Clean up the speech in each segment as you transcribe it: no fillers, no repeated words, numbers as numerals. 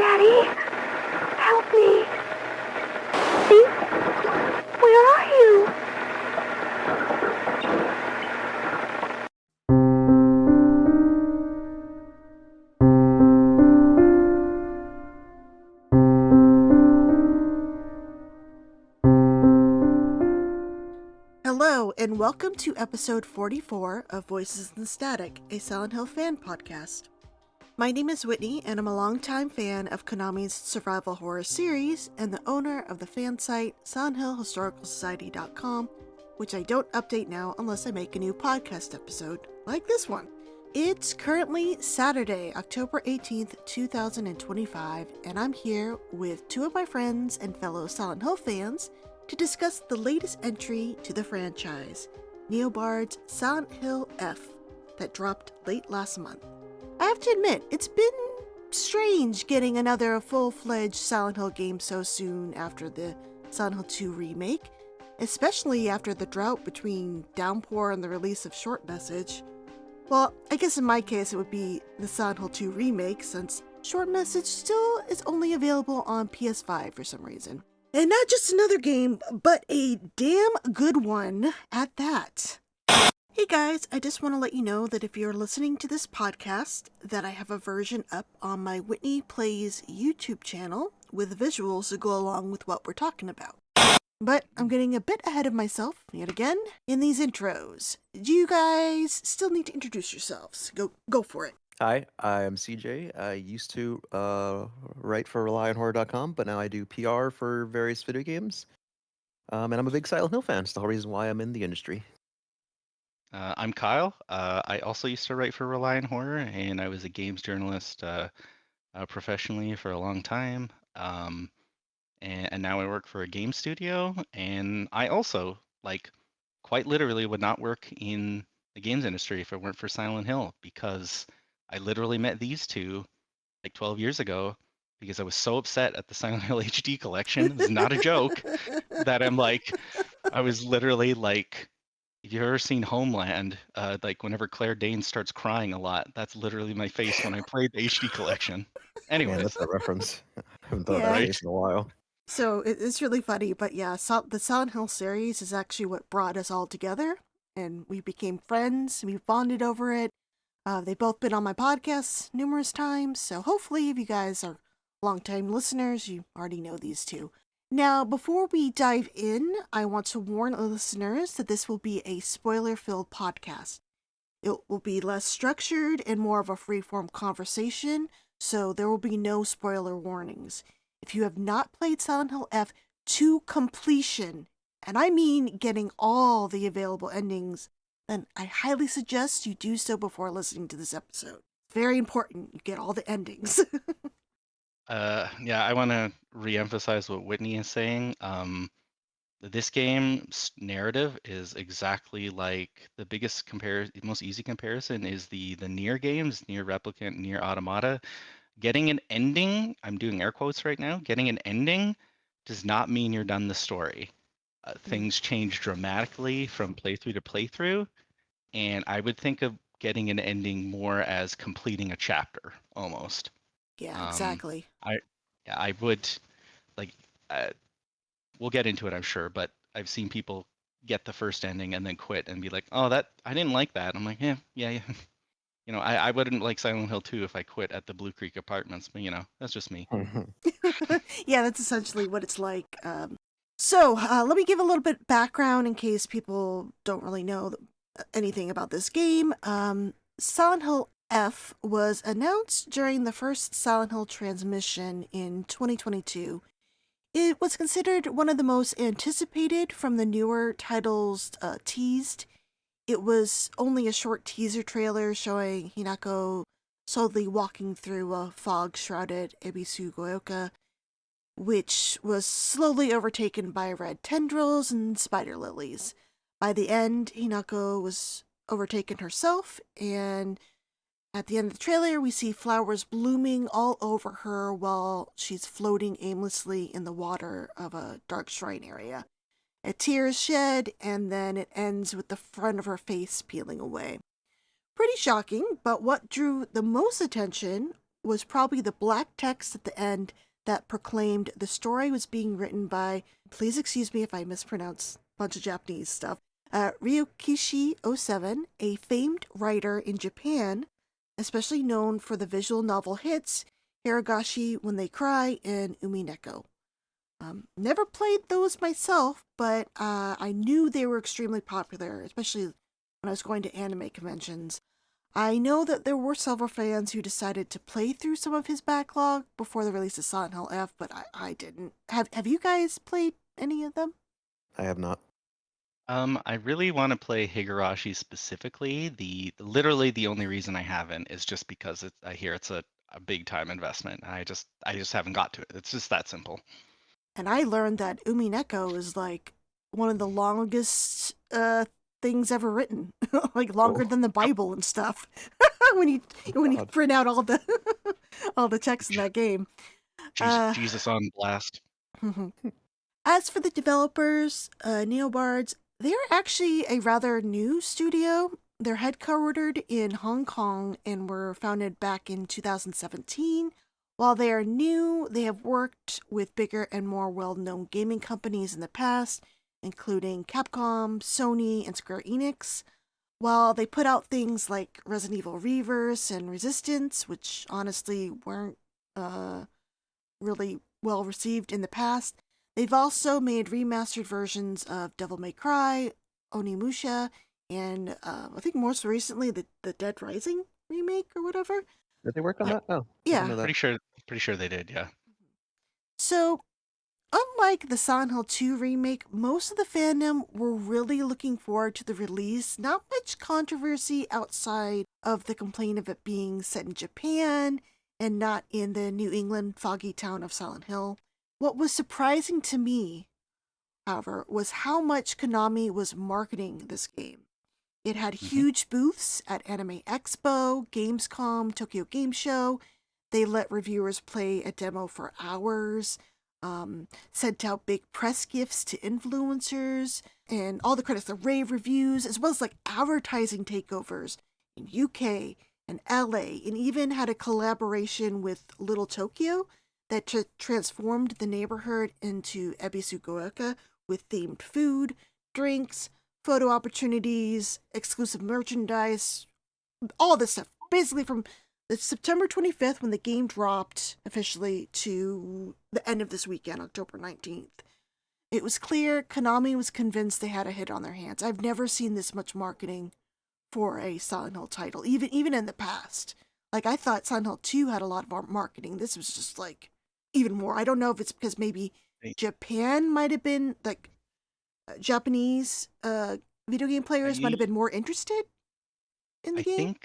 Daddy, help me. Steve, where are you? Hello, and welcome to episode 44 of Voices in the Static, a Silent Hill fan podcast. My name is Whitney, and I'm a longtime fan of Konami's survival horror series and the owner of the fan site SilentHillHistoricalSociety.com, which I don't update now unless I make a new podcast episode, like this one. It's currently Saturday, October 18th, 2025, and I'm here with two of my friends and fellow Silent Hill fans to discuss the latest entry to the franchise, Neobard's Silent Hill F, that dropped late last month. I have to admit, it's been strange getting another full-fledged Silent Hill game so soon after the Silent Hill 2 remake, especially after the drought between Downpour and the release of Short Message. Well, I guess in my case it would be the Silent Hill 2 remake, since Short Message still is only available on PS5 for some reason. And not just another game, but a damn good one at that. Hey guys, I just want to let you know that if you're listening to this podcast, that I have a version up on my Whitney Plays YouTube channel with visuals to go along with what we're talking about. But I'm getting a bit ahead of myself, yet again, in these intros. Do you guys still need to introduce yourselves? Go for it. Hi, I am CJ. I used to write for RelyOnHorror.com, but now I do PR for various video games. And I'm a big Silent Hill fan. It's the whole reason why I'm in the industry. I'm Kyle. I also used to write for Rely on Horror, and I was a games journalist professionally for a long time. And now I work for a game studio, and I also, quite literally would not work in the games industry if it weren't for Silent Hill, because I literally met these two 12 years ago because I was so upset at the Silent Hill HD collection. It's not a joke. That I was literally if you've ever seen Homeland, whenever Claire Danes starts crying a lot, that's literally my face when I played the HD collection. Man, Anyways, that's a reference. I haven't thought of Yeah. that face in a while. So it's really funny, but yeah, the Silent Hill series is actually what brought us all together, and we became friends. We bonded over it. They've both been on my podcast numerous times, so hopefully if you guys are longtime listeners, you already know these two. Now, before we dive in, I want to warn listeners that this will be a spoiler-filled podcast. It will be less structured and more of a free-form conversation, so there will be no spoiler warnings. If you have not played Silent Hill F to completion, and I mean getting all the available endings, then I highly suggest you do so before listening to this episode. It's very important you get all the endings. yeah, I want to re-emphasize what Whitney is saying. This game's narrative is exactly like the most easy comparison is the Nier games, Nier Replicant, Nier Automata. Getting an ending, I'm doing air quotes right now, getting an ending does not mean you're done the story. Things change dramatically from playthrough to playthrough, and I would think of getting an ending more as completing a chapter, almost. Yeah, exactly. I would, like, we'll get into it, I'm sure, but I've seen people get the first ending and then quit and be like, oh, I didn't like that. I'm like, yeah. I wouldn't like Silent Hill 2 if I quit at the Blue Creek Apartments, but that's just me. Yeah, that's essentially what it's like. So let me give a little bit background in case people don't really know anything about this game. Silent Hill F was announced during the first Silent Hill transmission in 2022. It was considered one of the most anticipated from the newer titles teased. It was only a short teaser trailer showing Hinako slowly walking through a fog-shrouded Ebisu-Goyoka, which was slowly overtaken by red tendrils and spider lilies. By the end, Hinako was overtaken herself, and at the end of the trailer, we see flowers blooming all over her while she's floating aimlessly in the water of a dark shrine area. A tear is shed, and then it ends with the front of her face peeling away. Pretty shocking, but what drew the most attention was probably the black text at the end that proclaimed the story was being written by, please excuse me if I mispronounce a bunch of Japanese stuff, Ryukishi 07, a famed writer in Japan, especially known for the visual novel hits Hiragashi When They Cry and Umineko. Never played those myself, but I knew they were extremely popular, especially when I was going to anime conventions. I know that there were several fans who decided to play through some of his backlog before the release of Silent Hill F, but I didn't. Have you guys played any of them? I have not. I really want to play Higurashi specifically. Literally the only reason I haven't is just because I hear it's a big time investment. I just haven't got to it. It's just that simple. And I learned that Umineko is like one of the longest things ever written, like longer Oh. than the Bible and stuff. when you God. print out all the all the text in that game. Jesus on blast. As for the developers, Neobards, they're actually a rather new studio. They're headquartered in Hong Kong and were founded back in 2017. While they are new, they have worked with bigger and more well-known gaming companies in the past, including Capcom, Sony, and Square Enix. While they put out things like Resident Evil Reverse and Resistance, which honestly weren't really well received in the past, they've also made remastered versions of Devil May Cry, Onimusha, and I think most recently the Dead Rising remake or whatever. Did they work on that? Oh, I Yeah. didn't know that. Pretty sure they did, yeah. So, unlike the Silent Hill 2 remake, most of the fandom were really looking forward to the release. Not much controversy outside of the complaint of it being set in Japan and not in the New England foggy town of Silent Hill. What was surprising to me, however, was how much Konami was marketing this game. It had huge booths at Anime Expo, Gamescom, Tokyo Game Show. They let reviewers play a demo for hours, sent out big press gifts to influencers, and all the credits, the rave reviews, as well as like advertising takeovers in UK and LA, and even had a collaboration with Little Tokyo that transformed the neighborhood into Ebisugoeka with themed food, drinks, photo opportunities, exclusive merchandise, all this stuff. Basically from the September 25th when the game dropped officially to the end of this weekend, October 19th. It was clear Konami was convinced they had a hit on their hands. I've never seen this much marketing for a Silent Hill title, even in the past. Like, I thought Silent Hill 2 had a lot of marketing. This was just, like, even more. I don't know if it's because maybe Japan might have been, like, Japanese video game players might have been more interested in the game.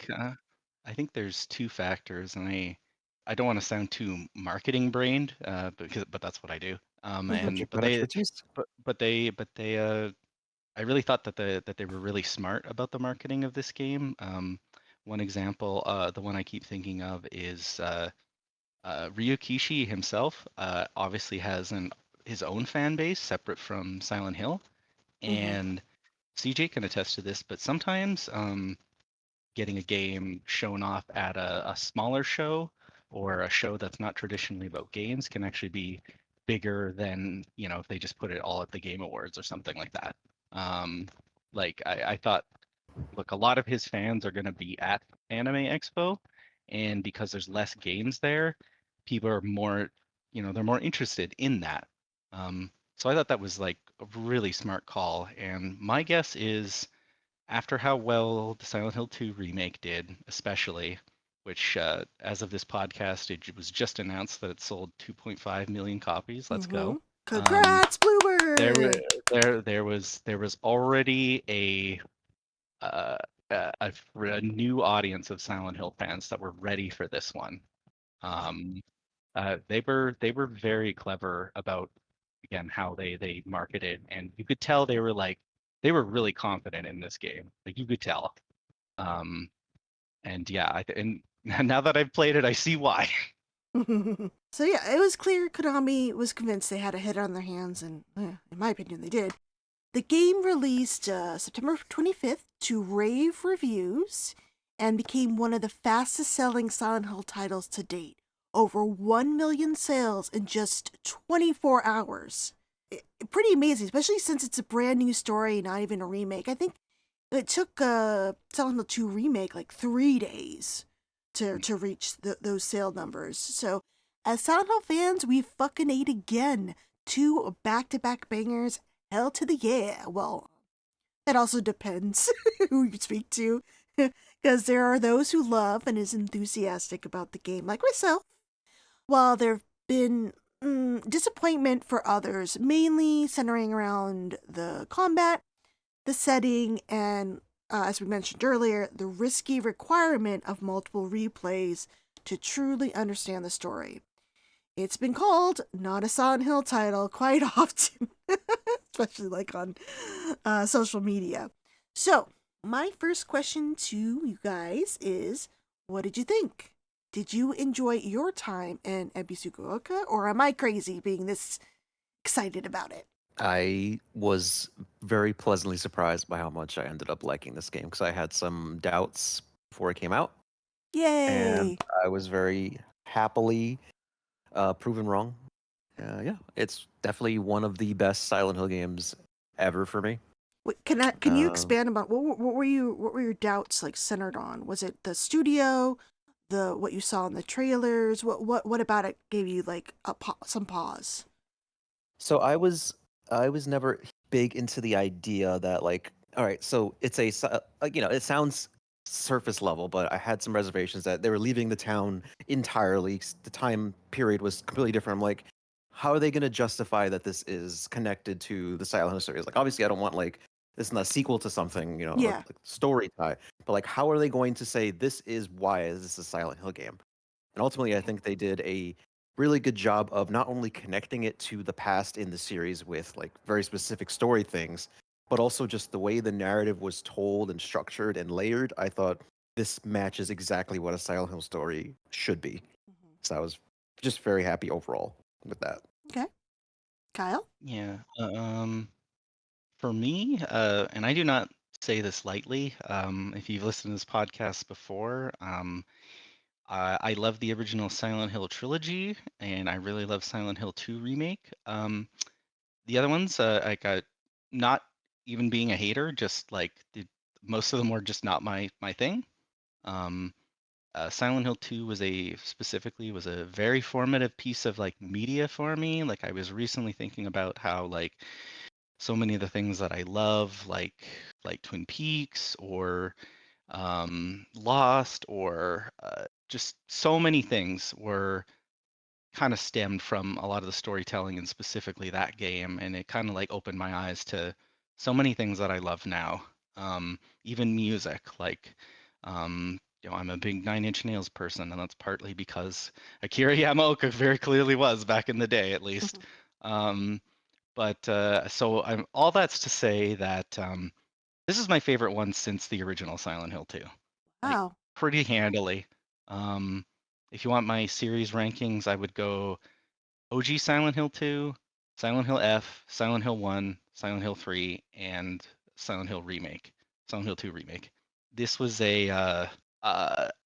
I think there's two factors, and I don't want to sound too marketing brained, but that's what I do. I really thought that they were really smart about the marketing of this game. One example, the one I keep thinking of is Ryukishi himself. Obviously has his own fan base separate from Silent Hill, and CJ can attest to this. But sometimes getting a game shown off at a smaller show or a show that's not traditionally about games can actually be bigger than, if they just put it all at the Game Awards or something like that. I thought, look, a lot of his fans are going to be at Anime Expo, and because there's less games there, people are more, they're more interested in that. So I thought that was like a really smart call, and my guess is after how well the Silent Hill 2 remake did, especially, which as of this podcast, it was just announced that it sold 2.5 million copies. Let's go! Congrats, Bluebird! There was already a new audience of Silent Hill fans that were ready for this one. They were very clever about, again, how they marketed, and you could tell they were really confident in this game. Like, you could tell. And yeah, and now that I've played it, I see why. So yeah, it was clear Konami was convinced they had a hit on their hands, and in my opinion, they did. The game released September 25th to rave reviews, and became one of the fastest selling Silent Hill titles to date. Over 1 million sales in just 24 hours. Pretty amazing, especially since it's a brand new story, not even a remake. I think it took Silent Hill 2 remake like 3 days to reach those sale numbers. So, as Silent Hill fans, we fucking ate again. 2 back-to-back bangers. Hell to the yeah. Well, it also depends who you speak to, because there are those who love and is enthusiastic about the game, like myself, while there have been disappointment for others, mainly centering around the combat, the setting, and, as we mentioned earlier, the risky requirement of multiple replays to truly understand the story. It's been called not a Silent Hill title quite often, especially like on social media. So, my first question to you guys is, what did you think? Did you enjoy your time in Ebisukuoka, or am I crazy being this excited about it? I was very pleasantly surprised by how much I ended up liking this game because I had some doubts before it came out, and Yay! I was very happily proven wrong. Yeah, it's definitely one of the best Silent Hill games ever for me. Wait, can you Uh, expand about what were your doubts like centered on? Was it the studio, the what you saw in the trailers? What about it gave you like some pause? so I was never big into the idea that like, all right, so it's it sounds surface level, but I had some reservations that they were leaving the town entirely. The time period was completely different. I'm like, how are they going to justify that this is connected to the Silent Hill series? Like, obviously, I don't want like this is not a sequel to something, Yeah. like story tie. But like, how are they going to say this is why is this a Silent Hill game? And ultimately, I think they did a really good job of not only connecting it to the past in the series with like very specific story things, but also just the way the narrative was told and structured and layered. I thought this matches exactly what a Silent Hill story should be. Mhm. So I was just very happy overall with that. Okay, Kyle. Yeah. For me, and I do not say this lightly, if you've listened to this podcast before, I love the original Silent Hill trilogy, and I really love Silent Hill 2 remake. The other ones, I got not even being a hater, just like most of them were just not my thing. Um, Silent Hill 2 was a very formative piece of like media for me. Like I was recently thinking about how like so many of the things that I love, like Twin Peaks or Lost, or just so many things were kind of stemmed from a lot of the storytelling and specifically that game, and it kind of like opened my eyes to so many things that I love now. Even music, like I'm a big Nine Inch Nails person, and that's partly because Akira Yamaoka very clearly was back in the day, at least. Um, but so I'm all that's to say that this is my favorite one since the original Silent Hill 2, like Wow. pretty handily. Um, if you want my series rankings, I would go OG Silent Hill 2, Silent Hill F, Silent Hill 1, Silent Hill 3, and Silent Hill Remake, Silent Hill 2 Remake. This was I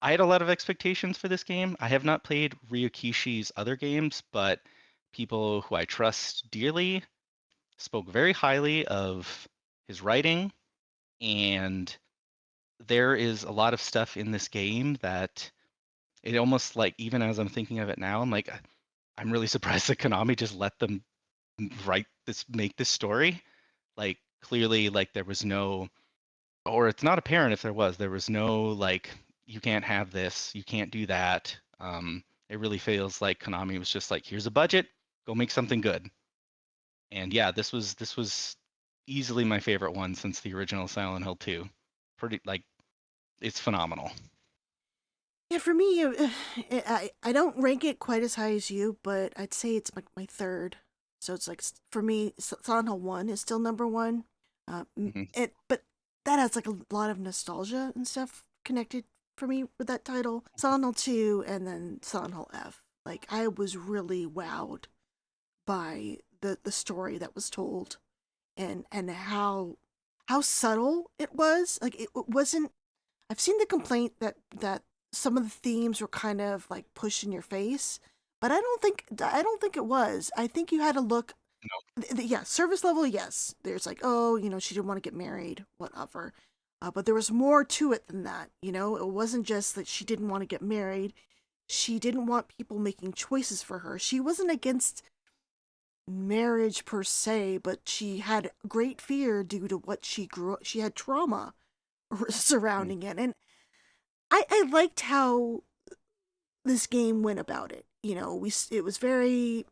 had a lot of expectations for this game. I have not played Ryukishi's other games, but people who I trust dearly spoke very highly of his writing, and there is a lot of stuff in this game that it almost like, even as I'm thinking of it now, I'm like, I'm really surprised that Konami just let them make this story. Like clearly, like there was no, or it's not apparent if there was no like, you can't have this, you can't do that. It really feels like Konami was just like, here's a budget, go make something good. And yeah, this was easily my favorite one since the original Silent Hill 2. Pretty like, it's phenomenal. Yeah, for me, I don't rank it quite as high as you, but I'd say it's my third. So it's like for me, Silent Hill 1 is still number one. Mhm. But that has like a lot of nostalgia and stuff connected for me with that title. Silent Hill 2 and then Silent Hill F. Like I was really wowed by the story that was told, and how subtle it was. Like it wasn't, I've seen the complaint that some of the themes were kind of like pushed in your face, but I don't think it was. I think you had to look. Yeah, service level, yes. There's like, oh, she didn't want to get married, whatever. But there was more to it than that. It wasn't just that she didn't want to get married. She didn't want people making choices for her. She wasn't against marriage per se, but she had great fear due to what she grew up. She had trauma Mm, surrounding it, and I liked how this game went about it. It was very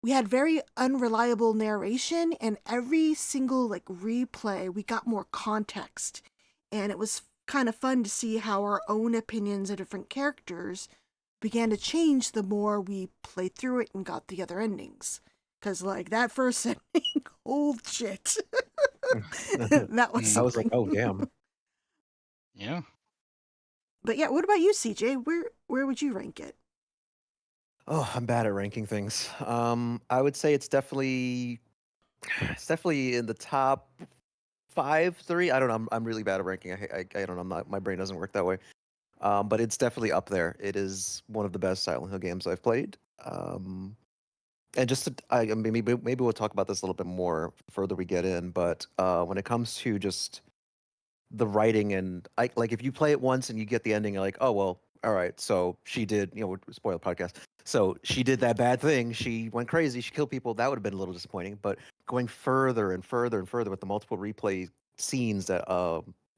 we had very unreliable narration, and every single like replay we got more context, and it was kind of fun to see how our own opinions of different characters began to change the more we played through it and got the other endings. Because like that first ending, old shit. That was I mm, was like, something. oh damn. yeah. But yeah, what about you, CJ? Where would you rank it? Oh, I'm bad at ranking things. I would say it's definitely in the top 5, 3. I don't know. I'm really bad at ranking. I don't know. My brain doesn't work that way. But it's definitely up there. It is one of the best Silent Hill games I've played. And just maybe we'll talk about this a little bit more the further we get in. But when it comes to just the writing and like if you play it once and you get the ending, you're like, oh well, all right. So she did, we're spoil the podcast. So she did that bad thing. She went crazy. She killed people. That would have been a little disappointing. But going further and further and further with the multiple replay scenes that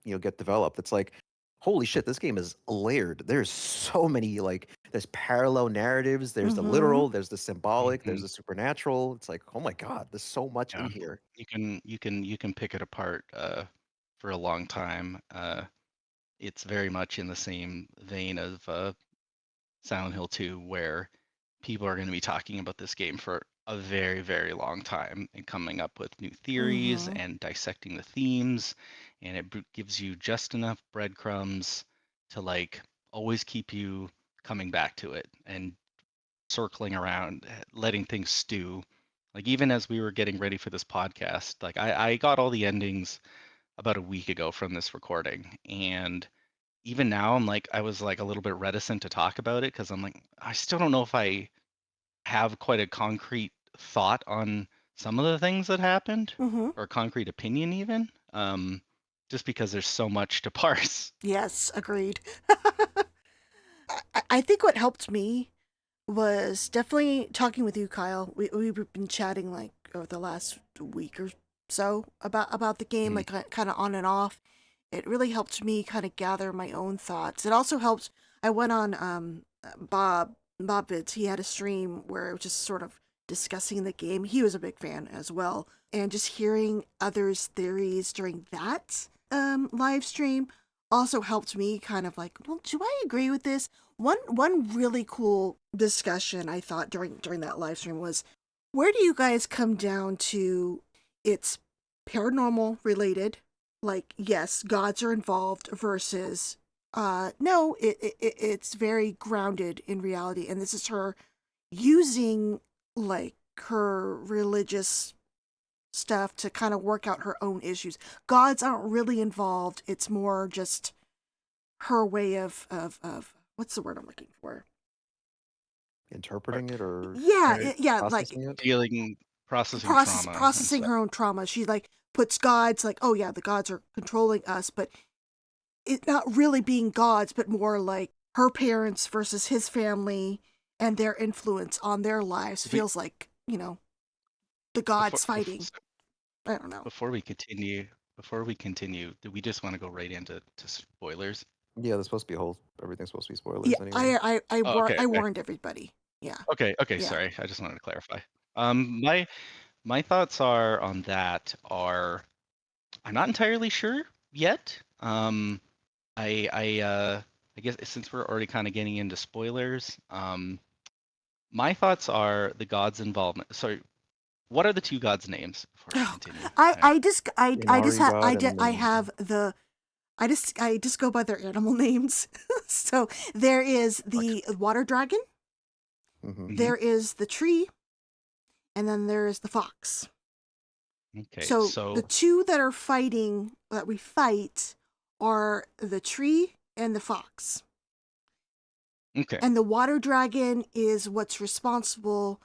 get developed, it's like, holy shit, this game is layered. There's so many like there's parallel narratives. There's the Mm-hmm. literal. There's the symbolic. There's Hmm. the supernatural. It's like, oh my god, there's so much in Yeah. here. You can pick it apart for a long time. It's very much in the same vein of Silent Hill 2, where people are going to be talking about this game for a very, very long time and coming up with new theories Mm-hmm. and dissecting the themes. And it gives you just enough breadcrumbs to like always keep you coming back to it and circling around, letting things stew. Like even as we were getting ready for this podcast, like I got all the endings about a week ago from this recording. And even now I was like a little bit reticent to talk about it because I'm like, I still don't know if I have quite a concrete thought on some of the things that happened Mm-hmm. or a concrete opinion even. Just because there's so much to parse. Yes, agreed. I think what helped me was definitely talking with you, Kyle. We've been chatting like over the last week or so about the game, Mhm. like kind of on and off. It really helped me kind of gather my own thoughts. It also helped. I went on Bob Vids. He had a stream where it was just sort of discussing the game. He was a big fan as well, and just hearing others' theories during that live stream also helped me kind of like, well, do I agree with this? One really cool discussion I thought during that live stream was, where do you guys come down to it's paranormal related, like yes, gods are involved, versus no, it's very grounded in reality, and this is her using like her religious stuff to kind of work out her own issues. Gods aren't really involved. It's more just her way of what's the word I'm looking for? Or Interpreting it or Yeah, or yeah, like processing it. dealing, processing trauma and processing stuff. her own trauma. She like puts gods like, oh yeah, the gods are controlling us, but it not really being gods, but more like her parents versus his family and their influence on their lives We feels like, the before gods before, fighting. I don't know. before we continue, do we just want to go right into spoilers? Yeah, there's supposed to be a whole everything's supposed to be Yeah, spoilers anyway. Oh, okay, I okay, warned everybody. Yeah. okay. Yeah. Sorry, I just wanted to clarify. My thoughts are on that are I'm not entirely sure yet. I guess since we're already kind of getting into spoilers, my thoughts are the gods' involvement. Sorry, what are the two gods' names before we Oh, continue? I just Inari have God and I then have the I just go by their animal names. So there is Like, the water dragon, hmm hmm. there is the tree, and then there is the fox. Okay, So the so two that are fighting that we fight are the tree and the fox. Okay. And the water dragon is what's responsible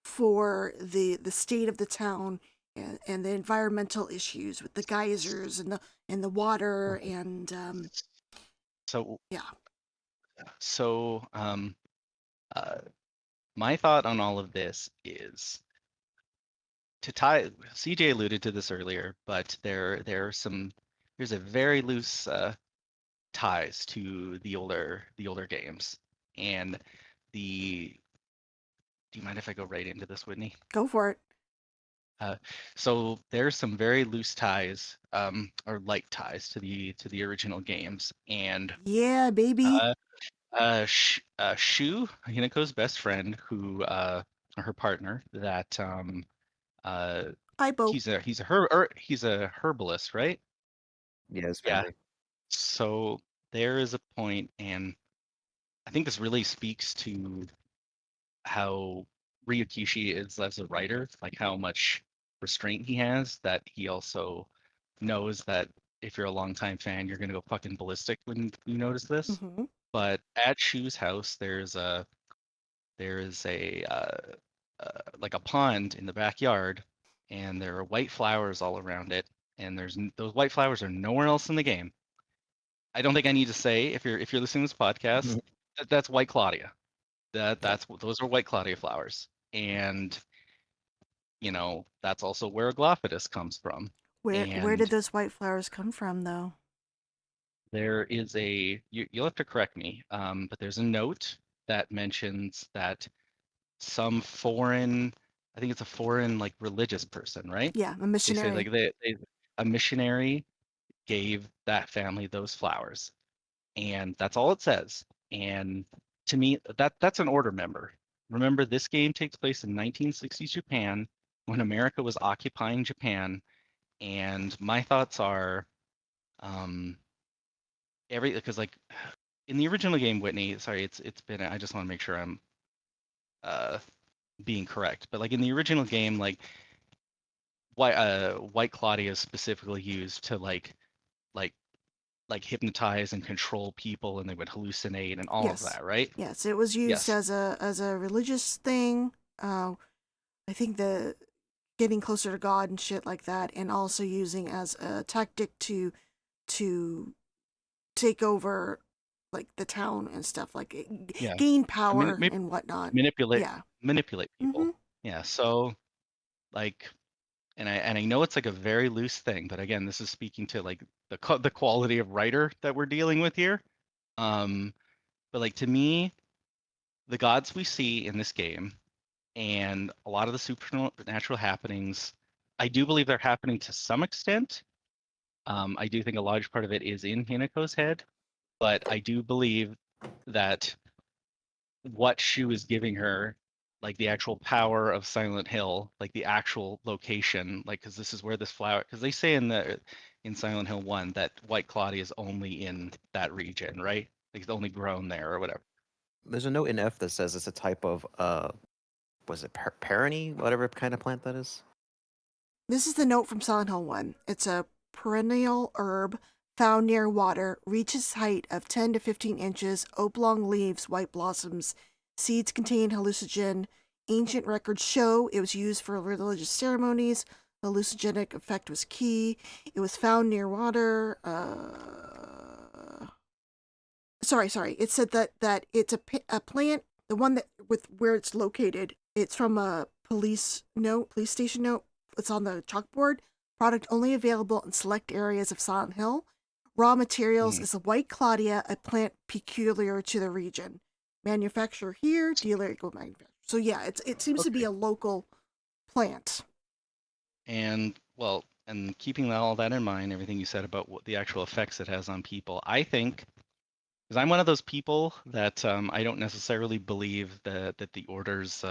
for the state of the town and the environmental issues with the geysers and the water and So yeah. so uh, my thought on all of this is to tie. CJ alluded to this earlier, but there's a very loose ties to the older games, and the. Do you mind if I go right into this, Whitney? Go for it. So there's some very loose ties, or light ties to the original games, and Yeah, baby. uh, Shu, Hinako's best friend, who her partner, that uh, Ibo. he's a herbalist, right? Yeah, his Yeah. family. So there is a point, and I think this really speaks to how Ryukishi is as a writer, like how much restraint he has, that he also knows that if you're a longtime fan, you're gonna go fucking ballistic when you notice this. Mm-hmm. But at Shu's house, there is a like a pond in the backyard, and there are white flowers all around it, and those white flowers are nowhere else in the game. I don't think I need to say, if you're listening to this podcast, that's White Claudia. Those are White Claudia flowers, and that's also where Aglaophatus comes from. Where And did those white flowers come from, though? there is you'll have to correct me, but there's a note that mentions that some foreign, I think it's a foreign like religious person, right? Yeah, a They say missionary. like a missionary gave that family those flowers, and that's all it says. And to me, that's an order member. Remember, this game takes place in 1960s Japan, when America was occupying Japan, and my thoughts are, um, because like in the original game, Whitney, sorry, it's been, I just want to make sure I'm uh being correct, but like in the original game, like White Claudia is specifically used to like hypnotize and control people, and they would hallucinate and all of Yes. that, right? Yes, it was used Yes. as a religious thing. I think the getting closer to God and shit like that, and also using as a tactic to take over like the town and stuff like Yeah. gain I mean, power maybe and whatnot. manipulate Yeah. manipulate Mm-hmm. people. Yeah. So like, and I know it's like a very loose thing, but again, this is speaking to like the quality of writer that we're dealing with here. Um, but like to me, the gods we see in this game and a lot of the supernatural happenings, I do believe they're happening to some extent. I do think a large part of it is in Hinako's head, but I do believe that what Shu is giving her, like the actual power of Silent Hill, like the actual location, like because this is where this flower, because they say in Silent Hill 1 that White Claudia is only in that region, right? Like it's only grown there or whatever. There's a note in F that says it's a type of was it perenny, whatever kind of plant that is. This is the note from Silent Hill 1. It's a perennial herb found near water, reaches height of 10 to 15 inches, oblong leaves, white blossoms. Seeds contain hallucinogen. Ancient records show it was used for religious ceremonies. The hallucinogenic effect was key. It was found near water. Sorry. It said that it's a plant. The one that with where it's located. It's from a police station note. It's on the chalkboard. Product only available in select areas of Silent Hill. Raw materials Mhm. is a white Claudia, a plant peculiar to the region. Manufacturer here, dealer equal manufacturer. So yeah, it seems to be Okay. a local plant. And well, and keeping all that in mind, everything you said about what the actual effects it has on people, I think, because I'm one of those people that I don't necessarily believe that the orders.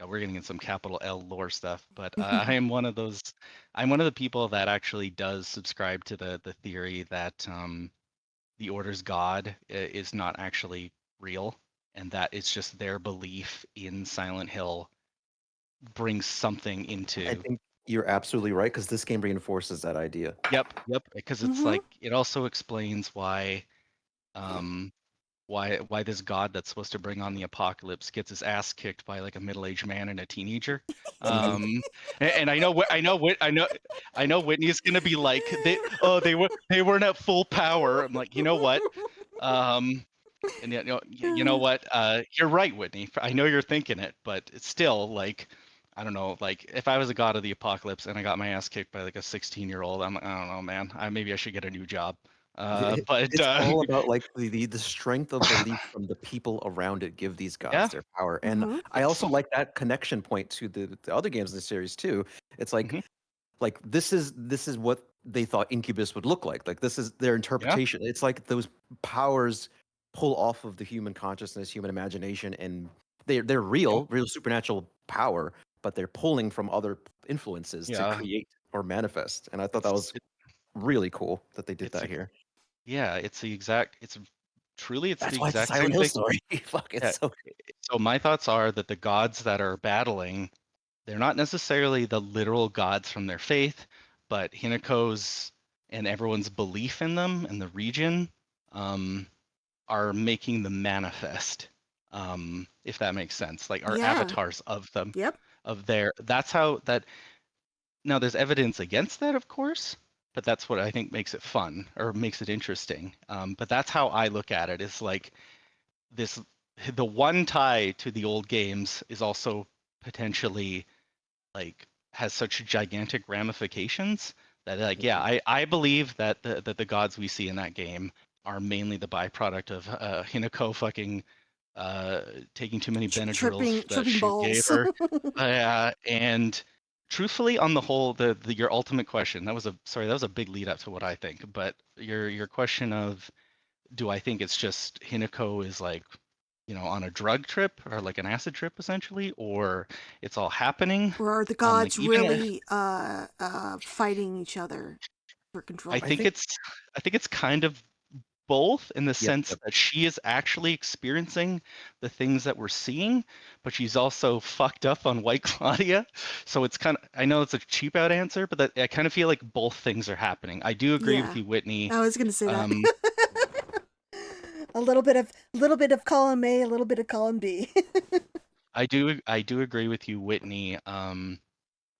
We're getting in some capital L lore stuff, but I am one of those. I'm one of the people that actually does subscribe to the theory that the order's God is not actually real, and that it's just their belief in Silent Hill brings something I into. think you're absolutely right because this game reinforces that idea. Yep, because it's Mm-hmm. like it also explains why why this god that's supposed to bring on the apocalypse gets his ass kicked by like a middle-aged man and a teenager. And I know Whitney's gonna be like they weren't at full power. I'm like, you know what? And you know what? You're right, Whitney. I know you're thinking it, but it's still like, I don't know. Like, if I was a god of the apocalypse and I got my ass kicked by like a 16-year-old, I'm like, I don't know, man. Maybe I should get a new job. But It's all about like the strength of belief from the people around it give these yeah, gods their power. And Mhm. I also like that connection point to the other games in the series too. It's Mhm. like this is what they thought Incubus would look like. Like this is their yeah, interpretation. It's like those powers pull off of the human consciousness, human imagination, and they're real supernatural power, but they're pulling from other influences to yeah. create or manifest. And I thought that It's was really cool that they did it's that here. yeah. It's the exact. It's truly it's That's the why it's a exact Silent same Hill thing. story. Fuck, it's Yeah. so So my thoughts are that the gods that are battling, they're not necessarily the literal gods from their faith, but Hinako's and everyone's belief in them and the region um, are making them manifest. If that makes sense, like are Yeah. avatars of them, Yep. of their. That's how that. Now there's evidence against that, of course, but that's what I think makes it fun or makes it interesting. But that's how I look at it. It's like this the one tie to the old games is also potentially like has such gigantic ramifications that like yeah I believe that the gods we see in that game are mainly the byproduct of Hinako fucking taking too many Benadryls that Tripping she gave balls. her and truthfully on the whole the your ultimate question that was a big lead up to what I think, but your question of do I think it's just Hinako is like, on a drug trip or like an acid trip essentially, or it's all happening? Or are the Like gods even really fighting each other for I control? I think think it's kind of both in the yep, sense yep. that she is actually experiencing the things that we're seeing, but she's also fucked up on White Claudia. So it's kind of I know it's a cheap out answer, but I kind of feel like both things are happening. I do agree with Yeah. you, Whitney. I was gonna say that. Um, A little bit of column A, a little bit of column B. I do agree with you, Whitney.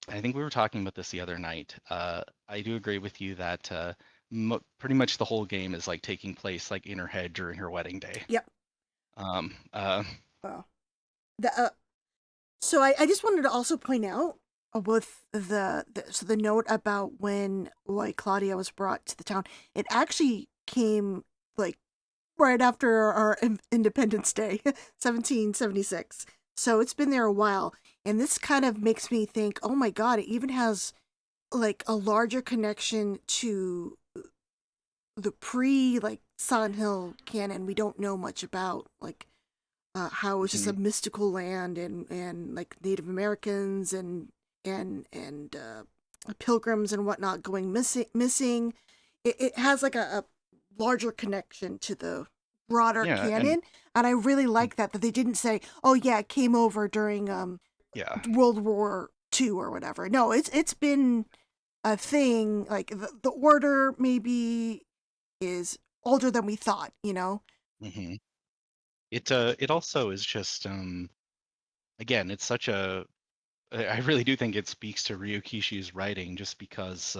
I think we were talking about this the other night. I do agree with you that pretty much the whole game is like taking place like in her head during her wedding day. Yep. Um, uh, Wow. The So I just wanted to also point out with the note about when White Claudia was brought to the town, it actually came like right after our Independence Day, 1776. So it's been there a while, and this kind of makes me think, oh my god, it even has like a larger connection to the pre like Silent Hill canon we don't know much about, like how it was just a mhm, mystical land and like Native Americans and pilgrims and whatnot going missing. It has like a larger connection to the broader yeah, and canon, and I really like that they didn't say, "Oh yeah, it came over during yeah, World War II or whatever." No, it's been a thing. Like the order maybe is older than we thought. hmm it also is just again, it's such a I really do think it speaks to Ryukishi's writing just because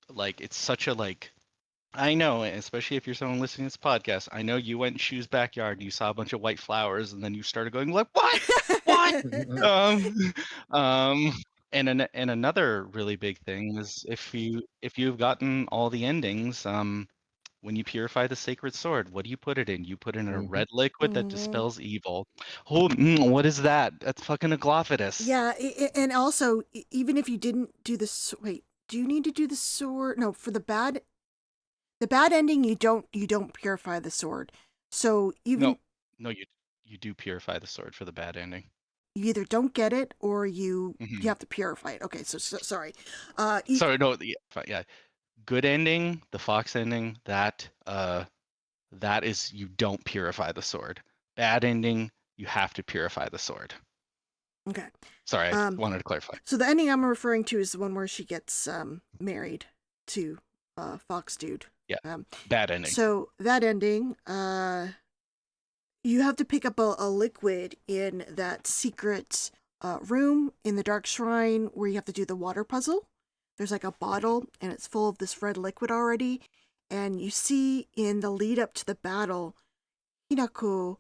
like it's such a like I know, especially if you're someone listening to this podcast, I know you went in Shu's backyard and you saw a bunch of white flowers and then you started going like, "What? What?" Um, um, and another really big thing is if you've gotten all the endings, when you purify the sacred sword, what do you put it in? You put it in a Mhm. red liquid that hmm dispels evil. Oh, what is that? That's fucking a Glophitis. Yeah, and also even if you didn't do wait, do you need to do the sword? No, for the bad ending, you don't purify the sword. So even No, no, you do purify the sword for the bad ending. you either don't get it or you hmm have to purify it. Okay, so sorry. Sorry, no, yeah, good ending, the fox ending, that is you don't purify the sword. Bad ending, you have to purify the sword. Okay. Sorry, I Um, wanted to clarify. so the ending I'm referring to is the one where she gets married to Fox Dude. Yeah, Um, bad ending. so that ending, you have to pick up a liquid in that secret room in the Dark Shrine where you have to do the water puzzle. There's like a bottle and it's full of this red liquid already. And you see in the lead up to the battle, Hinako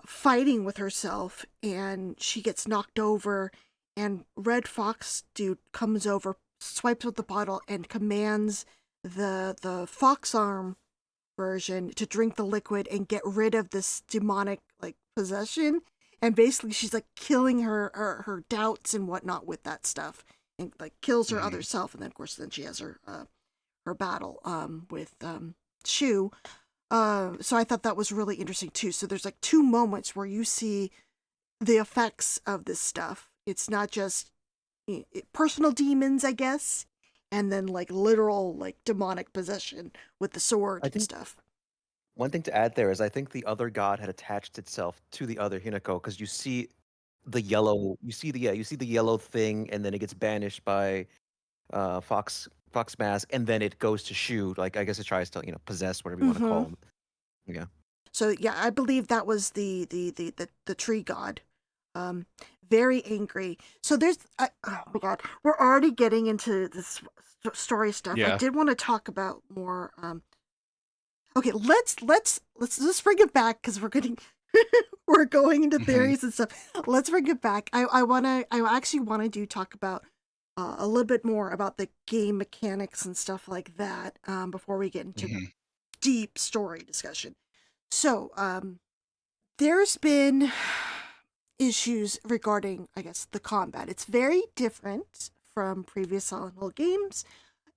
fighting with herself and she gets knocked over. And Red Fox dude comes over, swipes with the bottle, and commands the fox arm version to drink the liquid and get rid of this demonic like possession. And basically she's like killing her doubts and whatnot with that stuff, and like kills her other self. And then of course then she has her battle with Shu. So I thought that was really interesting too. So there's like two moments where you see the effects of this stuff. It's not just personal demons, I guess, and then like literal like demonic possession with the sword I and think stuff. one thing to add there is I think the other god had attached itself to the other Hinako because you see the yellow thing, and then it gets banished by Fox Mask, and then it goes to shoot. Like I guess it tries to possess, whatever you want to Mm-hmm. call him. Yeah. So yeah, I believe that was the tree god. Very angry. So oh my god, we're already getting into this story stuff. I Yeah. did want to talk about more. Okay, let's bring it back because we're going into theories and stuff. Let's bring it back. I actually want to talk about a little bit more about the game mechanics and stuff like that before we get into deep story discussion. So, there's been issues regarding, I guess, the combat. It's very different from previous Silent Hill games.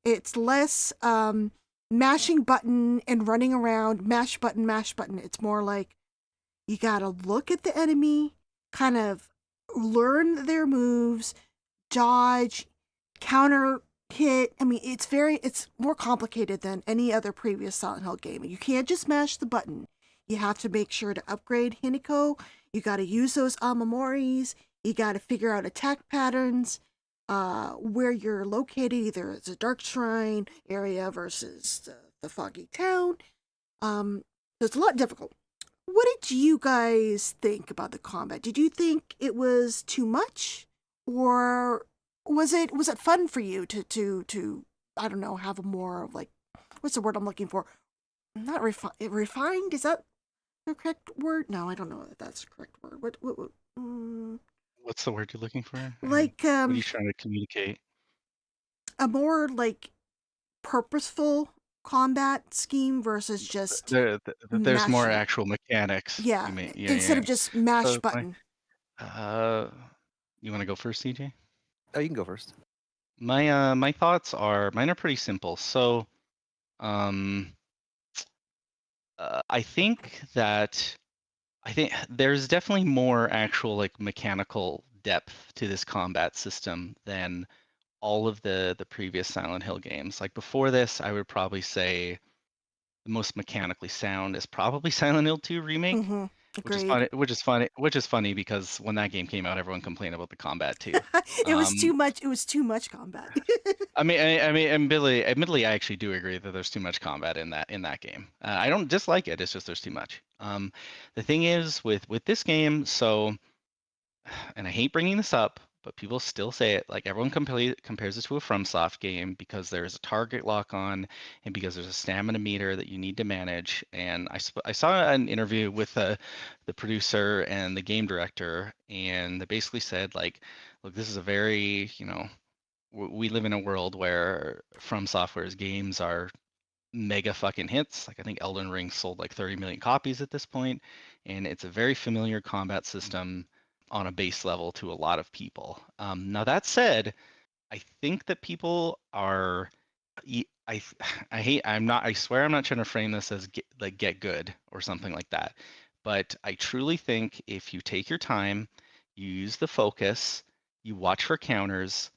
It's less mashing button and running around, mash button, mash button. It's more like you gotta look at the enemy, kind of learn their moves, dodge, counter hit. I mean, it's more complicated than any other previous Silent Hill game. You can't just mash the button. You have to make sure to upgrade Hinako. You got to use those Amamoris. You got to figure out attack patterns, where you're located, either it's a Dark Shrine area versus the Foggy Town. So it's a lot difficult. What did you guys think about the combat? Did you think it was too much, or was it fun for you to I don't know, have a more of like, what's the word I'm looking for? Not refined. Is that the correct word? No, I don't know if that's the correct word. What What's the word you're looking for? like What are you trying to communicate? a more like purposeful combat scheme versus just There's more mashing. actual mechanics. Yeah, You mean, yeah, instead yeah. of just mash So button. you want to go first, CJ? Oh, you can go first. My thoughts are mine are pretty simple. So, um, I think there's definitely more actual like mechanical depth to this combat system than all of the previous Silent Hill games. Like before this, I would probably say the most mechanically sound is probably Silent Hill 2 remake, Mm-hmm. which is Agreed. funny. Which is funny because when that game came out, everyone complained about the combat too. It was too Um, much. It was too much combat. admittedly, I actually do agree that there's too much combat in that game. I don't dislike it. It's just there's too much. The thing is with this game, so, and I hate bringing this up, but people still say it. Like everyone compares it to a FromSoft game because there's a target lock on, and because there's a stamina meter that you need to manage. And I saw an interview with the producer and the game director, and they basically said like, look, this is a very we live in a world where From Software's games are mega fucking hits. Like I think Elden Ring sold like 30 million copies at this point, and it's a very familiar combat system on a base level to a lot of people. Now that said, I think that people are. I hate. I'm not. I swear I'm not trying to frame this as get good or something like that. But I truly think if you take your time, you use the focus, you watch for counters,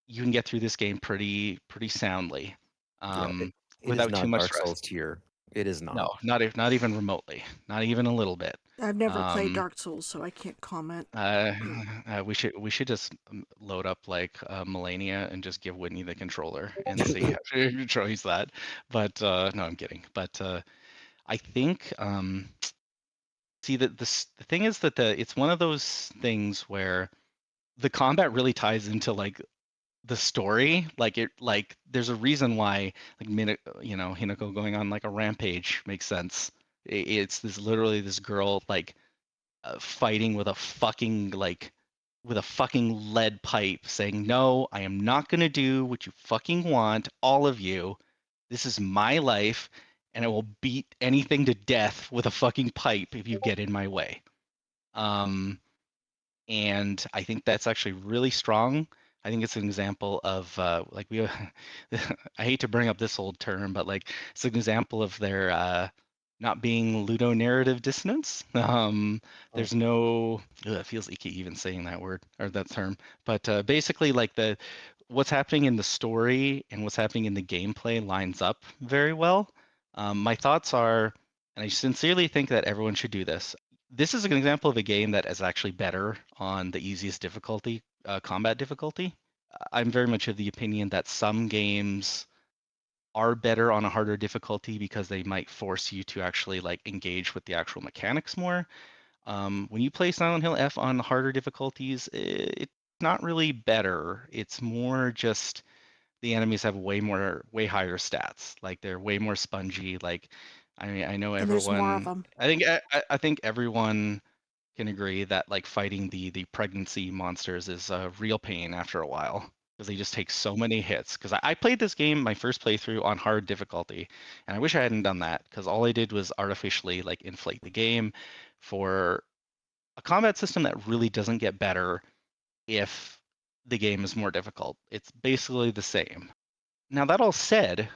you can get through this game pretty soundly, Yeah, it is without too not much Dark stress. Souls tier. It is No, not. not even remotely, not even a little bit. I've never played Um, Dark Souls, so I can't comment. uh, we should just load up like Melania and just give Whitney the controller and see how she controls that. But no, I'm kidding. But I think see that the thing is that it's one of those things where the combat really ties into like the story. Like there's a reason why like Hinako going on like a rampage makes sense. It's this literally this girl like fighting with a fucking lead pipe saying, no, I am not going to do what you fucking want, all of you. This is my life, and I will beat anything to death with a fucking pipe if you get in my way. And I think that's actually really strong. I think it's an example of like we. I hate to bring up this old term, but like it's an example of their not being ludonarrative dissonance. There's no. It feels icky even saying that word or that term, but basically like what's happening in the story and what's happening in the gameplay lines up very well. My thoughts are, and I sincerely think that everyone should do this. This is an example of a game that is actually better on the easiest difficulty, combat difficulty. I'm very much of the opinion that some games are better on a harder difficulty because they might force you to actually like engage with the actual mechanics more. When you play Silent Hill F on harder difficulties, it's not really better. It's more just the enemies have way higher stats. Like they're way more spongy. Like I mean, I know And there's more of everyone. them. I think everyone can agree that like fighting the pregnancy monsters is a real pain after a while because they just take so many hits. Because I played this game my first playthrough on hard difficulty, and I wish I hadn't done that because all I did was artificially like inflate the game for a combat system that really doesn't get better if the game is more difficult. It's basically the same. Now that all said,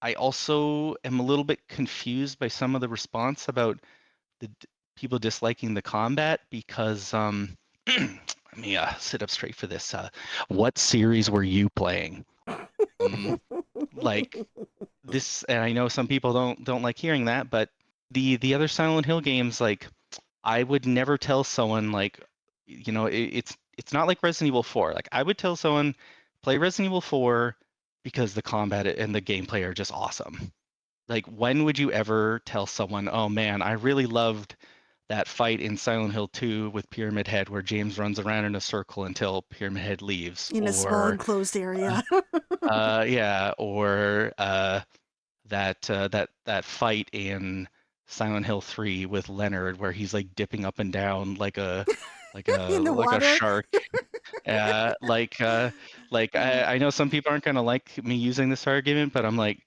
I also am a little bit confused by some of the response about the people disliking the combat because let me sit up straight for this. What series were you playing? Like this, and I know some people don't like hearing that, but the other Silent Hill games, like I would never tell someone like, it's not like Resident Evil 4. Like I would tell someone play Resident Evil 4 because the combat and the gameplay are just awesome. Like when would you ever tell someone, oh man, I really loved that fight in Silent Hill 2 with Pyramid Head where James runs around in a circle until Pyramid Head leaves, In a small or enclosed area. yeah, or that fight in Silent Hill 3 with Leonard where he's like dipping up and down like a In the water. shark. I know some people aren't gonna like me using this argument, but I'm like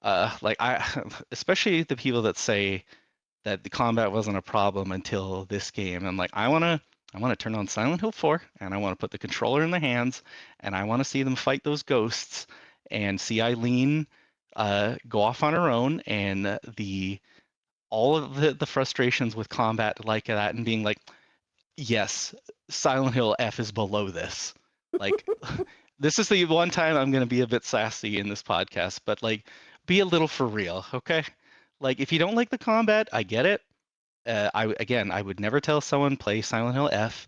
I especially the people that say that the combat wasn't a problem until this game. I'm like, I wanna turn on Silent Hill 4 and I wanna put the controller in their hands and I wanna see them fight those ghosts and see Eileen go off on her own and the all of the frustrations with combat like that and being like, yes, Silent Hill F is below this. Like this is the one time I'm gonna be a bit sassy in this podcast, but like be a little for real, okay? Like if you don't like the combat, I get it. I would never tell someone play Silent Hill F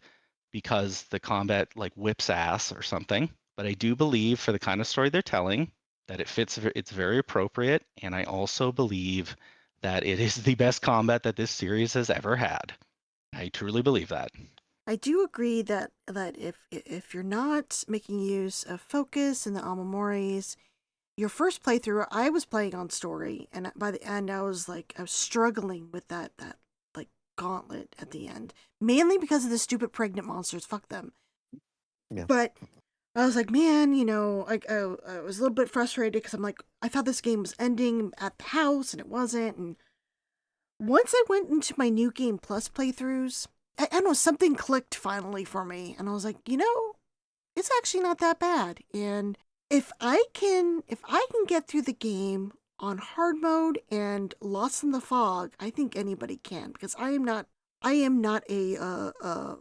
because the combat like whips ass or something. But I do believe for the kind of story they're telling that it fits. It's very appropriate, and I also believe that it is the best combat that this series has ever had. I truly believe that. I do agree that if you're not making use of focus and the Amamoris, your first playthrough, I was playing on story, and by the end, I was struggling with that like gauntlet at the end, mainly because of the stupid pregnant monsters. Fuck them. Yeah. But I was like, man, I was a little bit frustrated because I'm like, I thought this game was ending at the house, and it wasn't. And once I went into my New Game Plus playthroughs, I don't know, something clicked finally for me, and I was like, it's actually not that bad. And if I can get through the game on hard mode and Lost in the Fog, I think anybody can, because I am not a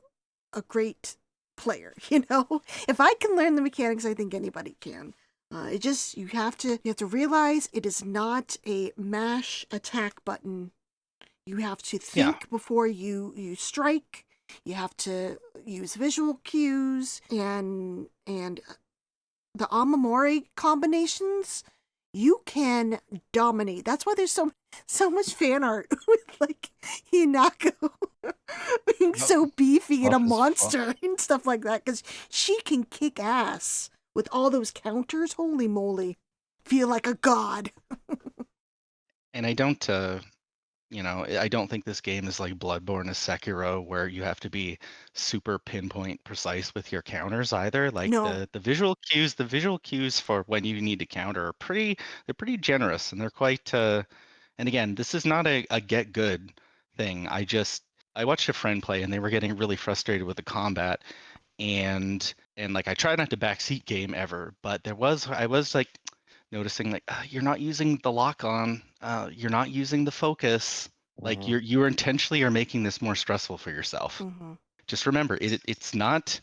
great player. If I can learn the mechanics, I think anybody can. You have to realize it is not a mash attack button. You have to think before you strike. You have to use visual cues and the Amamori combinations, you can dominate. That's why there's so much fan art with like Hinako being Yep. so beefy and a Tough as fuck. monster and stuff like that, because she can kick ass with all those counters. Holy moly. Feel like a god. And I don't, I don't think this game is like Bloodborne or Sekiro where you have to be super pinpoint precise with your counters either. Like No. the visual cues for when you need to counter are they're pretty generous, and they're quite and again, this is not a get good thing. I watched a friend play and they were getting really frustrated with the combat, and like I try not to backseat game ever, but I was like noticing like you're not using the lock on, you're not using the focus, like Mhm. you intentionally are making this more stressful for yourself. Mm-hmm. Just remember, it's not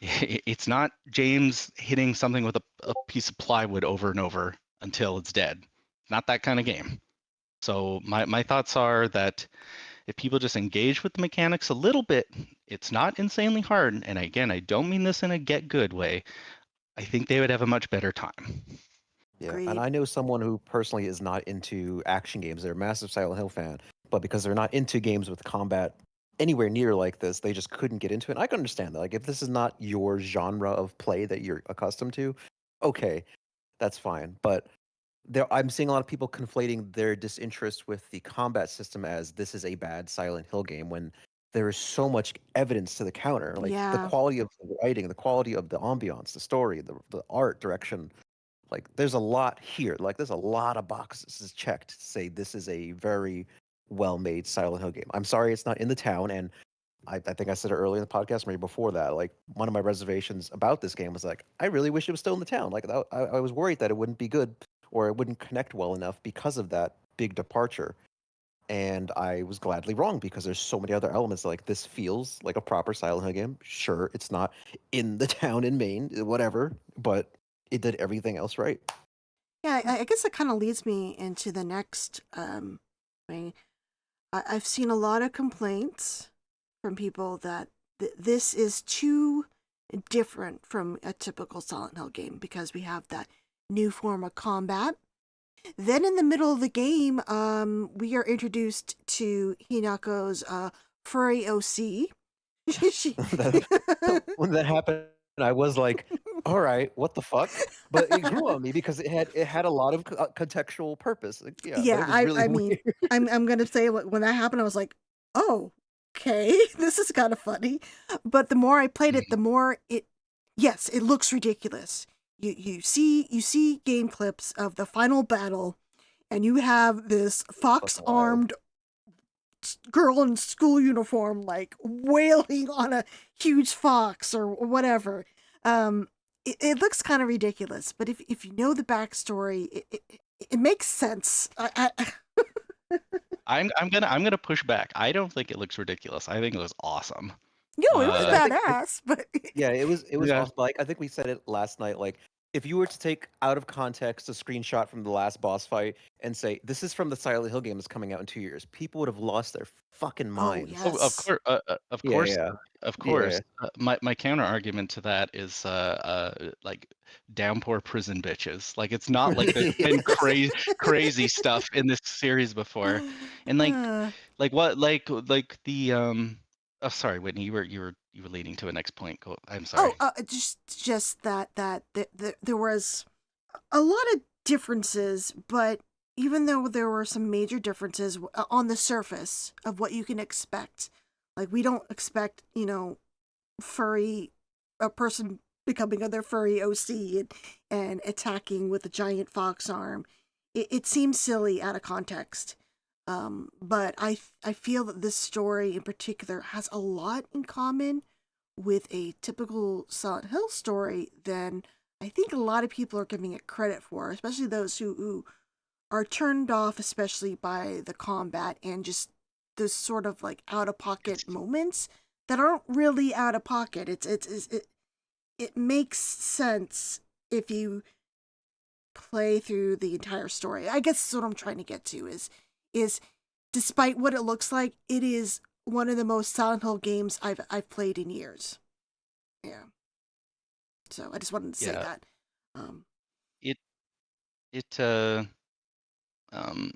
it's not James hitting something with a piece of plywood over and over until it's dead. Not that kind of game. So my thoughts are that if people just engage with the mechanics a little bit, it's not insanely hard. And again, I don't mean this in a get good way. I think they would have a much better time. Yeah, and Agreed. I know someone who personally is not into action games. They're a massive Silent Hill fan, but because they're not into games with combat anywhere near like this, they just couldn't get into it. And I can understand that. Like, if this is not your genre of play that you're accustomed to, okay, that's fine. But I'm seeing a lot of people conflating their disinterest with the combat system as this is a bad Silent Hill game when there is so much evidence to the counter. Like the Yeah. quality of the writing, the quality of the ambiance, the story, the art direction. Like there's a lot here. Like there's a lot of boxes checked to say this is a very well-made Silent Hill game. I'm sorry it's not in the town, and I think I said it earlier in the podcast, maybe before that. Like one of my reservations about this game was like, I really wish it was still in the town. Like I was worried that it wouldn't be good or it wouldn't connect well enough because of that big departure. And I was gladly wrong because there's so many other elements. Like this feels like a proper Silent Hill game. Sure, it's not in the town in Maine, whatever, but it did everything else right. Yeah, I guess that kind of leads me into the next thing. I've seen a lot of complaints from people that this is too different from a typical Silent Hill game because we have that new form of combat. Then in the middle of the game, we are introduced to Hinako's furry OC. she, When that happened, I was like, "All right, what the fuck?" But it grew on me because it had a lot of contextual purpose. Like, yeah, but yeah, it was really I mean, weird. I'm gonna say when that happened, I was like, oh, okay, this is kind of funny. But the more I played it, the more yes, it looks ridiculous. You see game clips of the final battle, and you have this fox Fucking wild. armed girl in school uniform like wailing on a huge fox or whatever. It looks kind of ridiculous, but if you know the backstory, it makes sense. I'm gonna push back. I don't think it looks ridiculous. I think it was awesome. No, it was I think badass, but Yeah, it was Yeah. awesome. Like I think we said it last night. Like if you were to take out of context a screenshot from the last boss fight and say this is from the Silent Hill game that's coming out in 2 years, people would have lost their fucking oh minds. Oh, yes, of Yeah, course, yeah, of yeah. course. My counter argument to that is like downpour prison bitches. Like it's not like there's been crazy stuff in this series before, and Uh, like what like the oh, sorry, Whitney, you were leading to a next point. Go. I'm sorry. just that there was a lot of differences, but even though there were some major differences on the surface of what you can expect, like we don't expect, furry a person becoming other furry OC and attacking with a giant fox arm. It seems silly out of context. But I feel that this story in particular has a lot in common with a typical Silent Hill story than I think a lot of people are giving it credit for, especially those who are turned off, especially by the combat and just those sort of like out of pocket moments that aren't really out of pocket. It makes sense if you play through the entire story. I guess that's what I'm trying to get to is despite what it looks like, it is one of the most Silent Hill games I've played in years. Yeah. So I just wanted to say Yeah, that. Um, it it um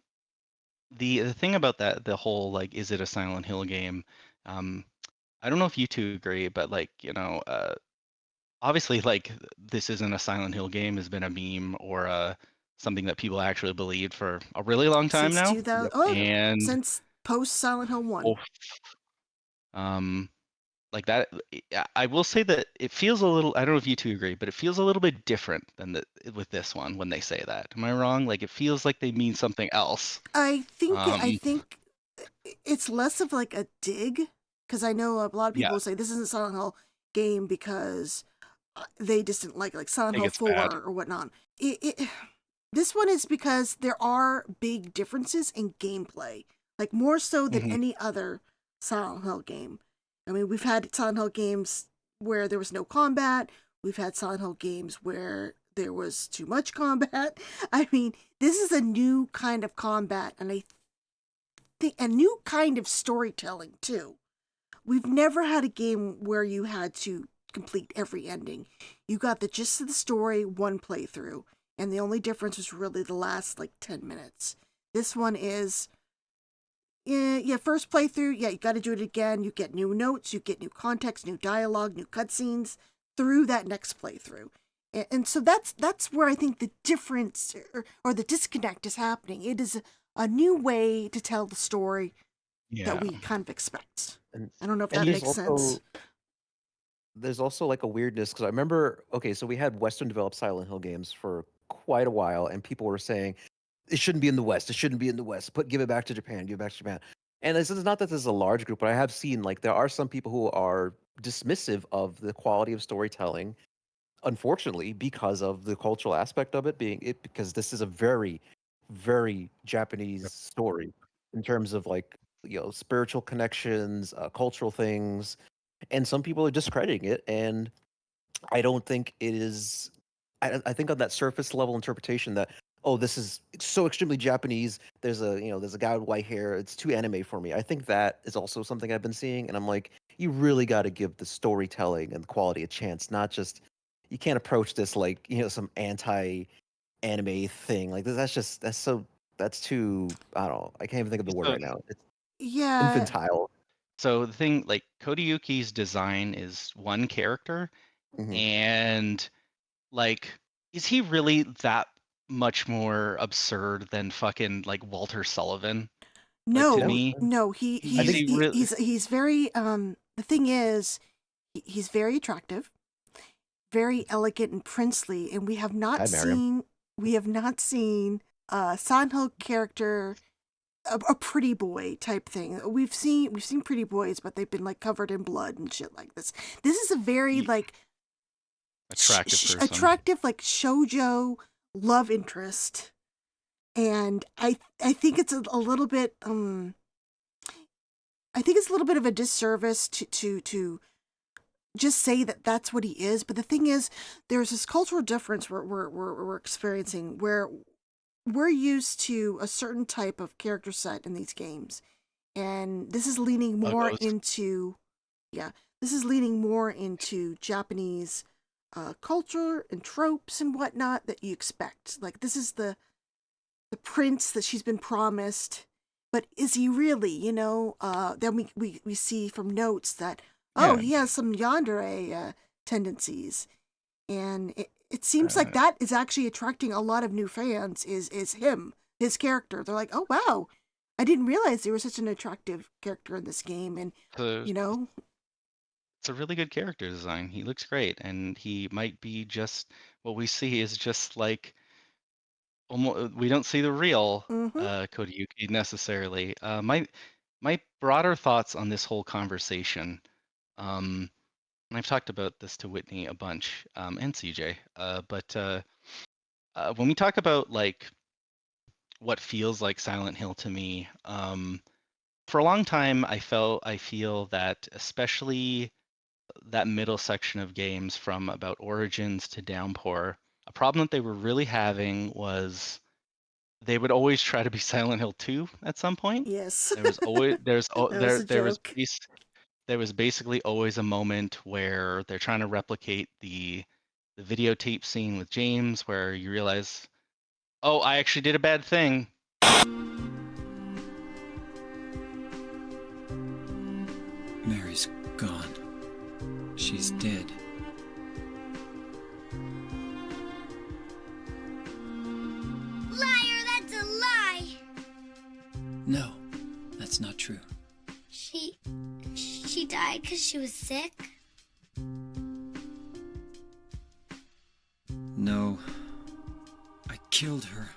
the thing about that, the whole like, is it a Silent Hill game? Um, I don't know if you two agree, but like, obviously, like this isn't a Silent Hill game has been a meme or something that people actually believed for a really long time since now, 2000, Yep. and since post Silent Hill 1. both, um, like that. I will say that it feels a little. I don't know if you two agree, but it feels a little bit different than with this one when they say that. Am I wrong? Like it feels like they mean something else. I Um, think it's less of like a dig, because I know a lot of yeah, people say this isn't a Silent Hill game because they just didn't like I Silent think Hill it's bad. 4 or whatnot. This one is because there are big differences in gameplay, like more so than Hmm. any other Silent Hill game. I mean, we've had Silent Hill games where there was no combat. We've had Silent Hill games where there was too much combat. I mean, this is a new kind of combat, and I think a new kind of storytelling too. We've never had a game where you had to complete every ending. You got the gist of the story one playthrough, and the only difference was really the last like 10 minutes. This one is, yeah, first playthrough, yeah, you got to do it again. You get new notes, you get new context, new dialogue, new cutscenes through that next playthrough. And so that's where I think the difference or the disconnect is happening. It is a new way to tell the story that Yeah. we kind of expect. And I don't know if and that there's makes sense. also like a weirdness because I remember, okay, so we had Western developed Silent Hill games for quite a while, and people were saying it shouldn't be in the West. It shouldn't be in the West. Give it back to Japan. Give it back to Japan. And this is not that this is a large group, but I have seen like there are some people who are dismissive of the quality of storytelling, unfortunately, because of the cultural aspect of it being it because this is a very, very Japanese Yep. story in terms of like spiritual connections, cultural things, and some people are discrediting it, and I don't think it is. I think on that surface level interpretation that, oh, this is so extremely Japanese. There's a guy with white hair. It's too anime for me. I think that is also something I've been seeing, and I'm like, you really got to give the storytelling and the quality a chance. Not just you can't approach this like some anti anime thing like this. That's too. I don't know. I can't even think of the word So, right now. It's Yeah, infantile. so the thing, like Kodayuki's design is one character, Hmm. and like, is he really that much more absurd than fucking like Walter Sullivan? Like to no, No, me, no, I is think he really? he's very the thing is he's very attractive, very elegant and princely, and I'd marry him. we have not seen a Silent Hill character, a pretty boy type thing. We've seen pretty boys, but they've been like covered in blood and shit like this. This is a very Ye- like Attractive person. attractive like shoujo love interest, and I think it's a little bit I think it's a little bit of a disservice to just say that that's what he is. But the thing is, there's this cultural difference we're experiencing where we're used to a certain type of character set in these games, and this is leaning more Uggos. into, yeah, this is leaning more into Japanese culture and tropes and whatnot that you expect. Like this is the prince that she's been promised, but is he really? Then we see from notes that, oh, Yeah. he has some yandere tendencies, and it seems like Uh, that is actually attracting a lot of new fans. Is him, his character? They're like, oh wow, I didn't realize there was such an attractive character in this game, and so you know, it's a really good character design. He looks great, and he might be just what we see is just like almost we don't see the real mm-hmm. Kodayuki necessarily. My broader thoughts on this whole conversation, and I've talked about this to Whitney a bunch, and CJ, but when we talk about like what feels like Silent Hill to me, for a long time I feel that especially that middle section of games from about Origins to Downpour, a problem that they were really having was they would always try to be Silent Hill 2 at some point. Yes. There was always That was a joke. there was basically always a moment where they're trying to replicate the videotape scene with James where you realize, oh, I actually did a bad thing. Mary's gone. She's dead. Liar, that's a lie. No, that's not true. She died because she was sick? No, I killed her.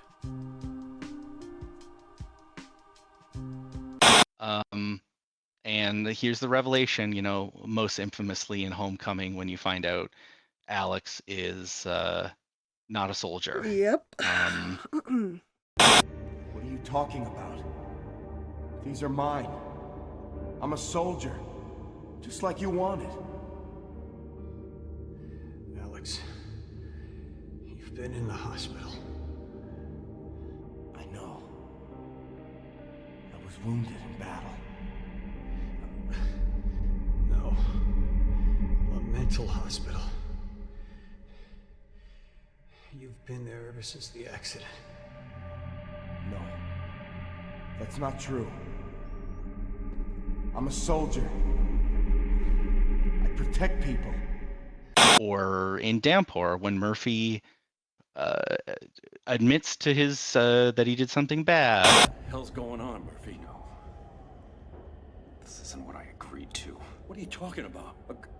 And here's the revelation, you know, most infamously in Homecoming when you find out Alex is not a soldier. Yep. What are you talking about? These are mine. I'm a soldier, just like you wanted. Alex, you've been in the hospital. I know. I was wounded in battle. No. A mental hospital. You've been there ever since the accident. No. That's not true. I'm a soldier. I protect people. Or in Downpour, when Murphy admits to his that he did something bad. What the hell's going on, Murphy? No. This isn't what I agreed to. What are you talking about?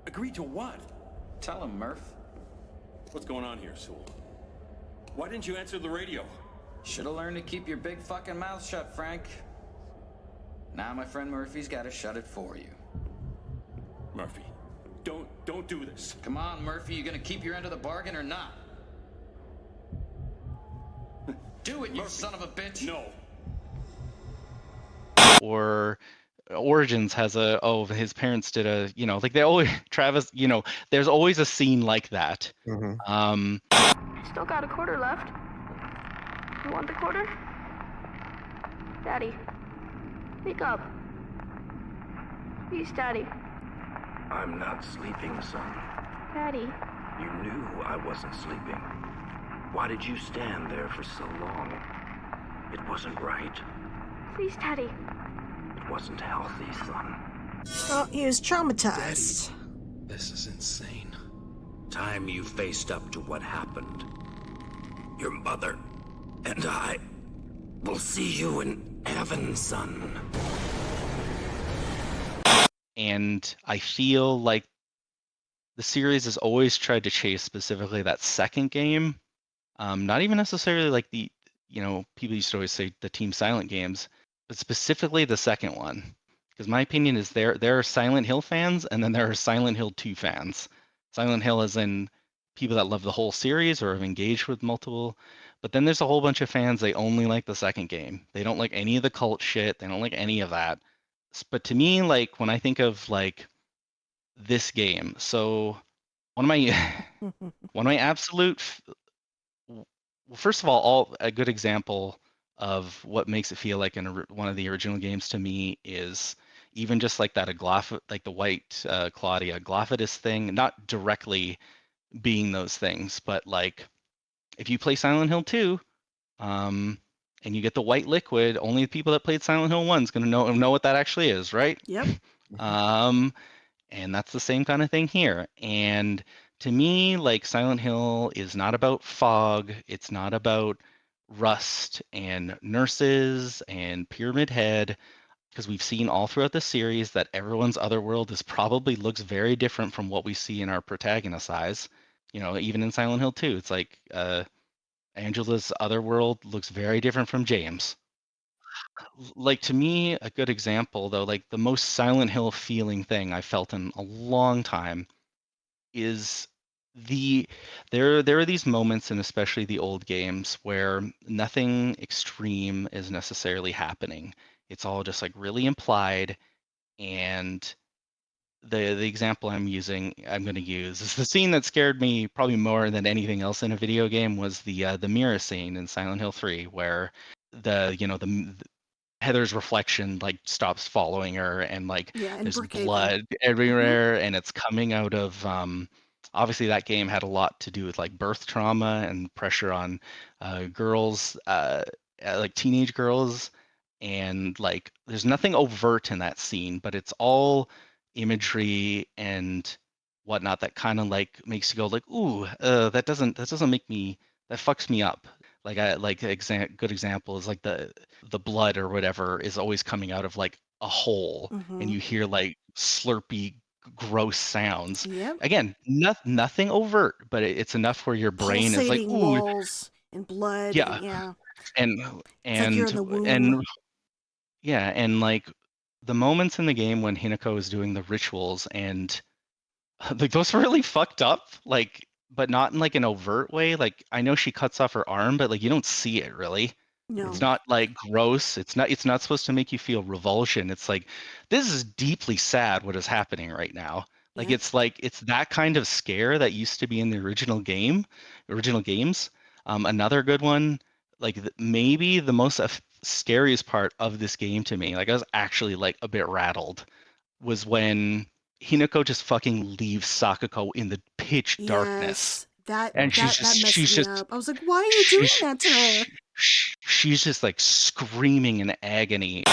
Agreed to what? Tell him, Murph. What's going on here, Sewell? Why didn't you answer the radio? Should've learned to keep your big fucking mouth shut, Frank. Now my friend Murphy's gotta shut it for you. Murphy, don't do this. Come on, Murphy, you gonna keep your end of the bargain or not? Do it, you Murphy, son of a bitch! No. Or Origins has his parents did a, you know, like they always, Travis, you know, there's always a scene like that. Mhm. Still got a quarter left. You want the quarter? Daddy, wake up. Please, Daddy. I'm not sleeping, son. Daddy. You knew I wasn't sleeping. Why did you stand there for so long? It wasn't right. Please, Daddy. It wasn't healthy, son. Well, he was traumatized. This is insane. Time you faced up to what happened. Your mother and I will see you in heaven, son. And I feel like the series has always tried to chase specifically that second game. Not even necessarily like the, you know, people used to always say the Team Silent games, but specifically the second one. Because my opinion is there are Silent Hill fans and then there are Silent Hill 2 fans. Silent Hill as in people that love the whole series or have engaged with multiple. But then there's a whole bunch of fans, they only like the second game. They don't like any of the cult shit. They don't like any of that. But to me, like when I think of like this game, so one of my absolute well, first of all, a good example of what makes it feel like one of the original games to me is even just like that like the white Claudia Glophitis thing, not directly being those things, but like if you play Silent Hill 2, and you get the white liquid, only the people that played Silent Hill 1 is gonna know what that actually is, right? Yep. And that's the same kind of thing here. And to me, like Silent Hill is not about fog. It's not about rust and nurses and Pyramid Head, because we've seen all throughout the series that everyone's otherworld looks very different from what we see in our protagonist's eyes. You know, even in Silent Hill 2, it's like Angela's otherworld looks very different from James. Like to me, a good example though, like the most Silent Hill feeling thing I felt in a long time is there are these moments, and especially the old games, where nothing extreme is necessarily happening. It's all just like really implied, and the example I'm going to use is the scene that scared me probably more than anything else in a video game was the mirror scene in Silent Hill 3, where the Heather's reflection like stops following her, and like Yeah, in there's Brookhaven. blood everywhere, and it's coming out of obviously that game had a lot to do with like birth trauma and pressure on girls, like teenage girls, and like there's nothing overt in that scene, but it's all imagery and whatnot that kind of like makes you go like, ooh, that doesn't make me, that fucks me up. Like good example is like the blood or whatever is always coming out of like a hole, and you hear like slurpy gross sounds. Yep. Again, nothing overt, but it's enough where your brain is like, Pulsating ooh, walls and blood, yeah. and yeah, and it's like you're in the womb. yeah, and like the moments in the game when Hinako is doing the rituals, and like those are really fucked up, like, but not in like an overt way. Like I know she cuts off her arm, but like you don't see it really. It's No. not like gross. It's not supposed to make you feel revulsion. It's like this is deeply sad what is happening right now. Yeah. Like it's that kind of scare that used to be in the original games. Another good one, like maybe the most scariest part of this game to me, like I was actually like a bit rattled, was when Hinako just fucking leaves Sakako in the pitch darkness, Yes. That and that that messed she's me just up. I was like, why are you doing she's that to her? she's just like screaming in agony.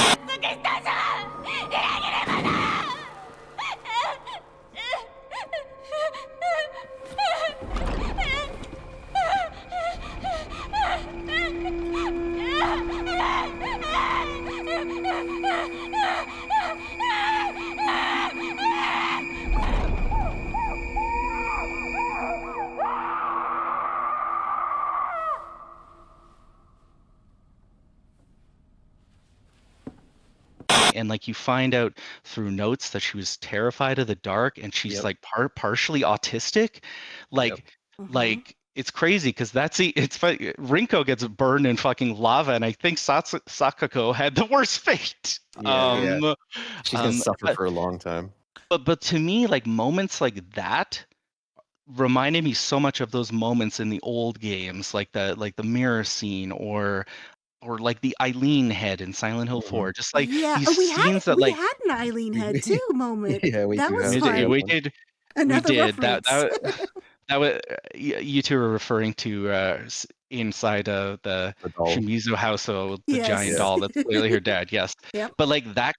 And like you find out through notes that she was terrified of the dark, and she's Yep. like partially autistic. Like like it's crazy because it's funny. Rinko gets burned in fucking lava, and I think Sakako had the worst fate. Yeah. She's gonna suffer But, for a long time. but to me, like moments like that reminded me so much of those moments in the old games, like the mirror scene, or like the Eileen head in Silent Hill 4. Just like Yeah, these we had scenes that we like had an Eileen head too moment. Yeah, we That do was have fun. we one. did we Another did reference. that was you two are referring to inside the The doll. Shimizu household, the giant Yes. doll that's clearly her dad. Yes, Yep. but like that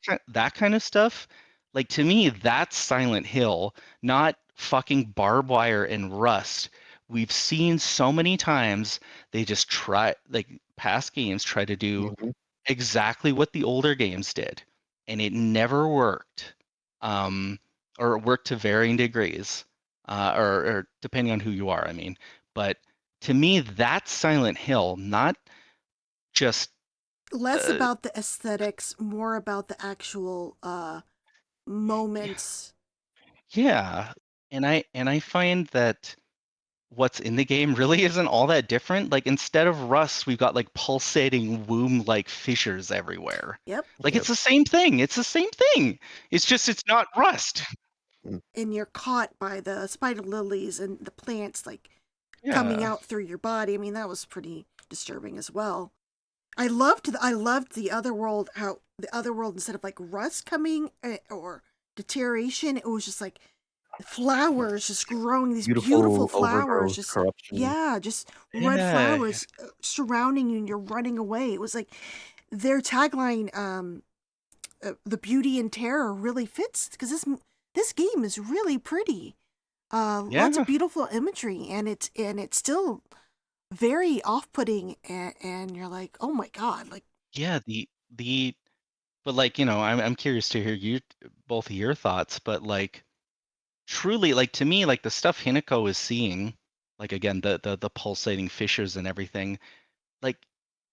kind of stuff, like to me, that's Silent Hill, not fucking barbed wire and rust. We've seen so many times they just try, like past games try to do Mhm. exactly what the older games did, and it never worked, or it worked to varying degrees, or depending on who you are. I mean, but to me, that's Silent Hill, not just Less uh, about the aesthetics, more about the actual moments. yeah. And I find that what's in the game really isn't all that different. Like instead of rust, we've got like pulsating womb-like fissures everywhere. Yep. Like Yep. it's the same thing. It's the same thing. It's just it's not rust. And you're caught by the spider lilies and the plants like coming Yeah. out through your body. I mean, that was pretty disturbing as well. I loved the other world, how the other world, instead of like rust coming or deterioration, it was just like flowers just growing, these beautiful flowers, overgrowth, just corruption. just red Yeah. flowers surrounding you, and you're running away. It was like their tagline, the beauty and terror really fits, because this game is really pretty. Lots Yeah. of beautiful imagery, and it's still very off-putting, and you're like, oh my god, like, Yeah, the but like, I'm curious to hear both of your thoughts, but like truly, like to me, like the stuff Hinako is seeing, like again, the pulsating fissures and everything, like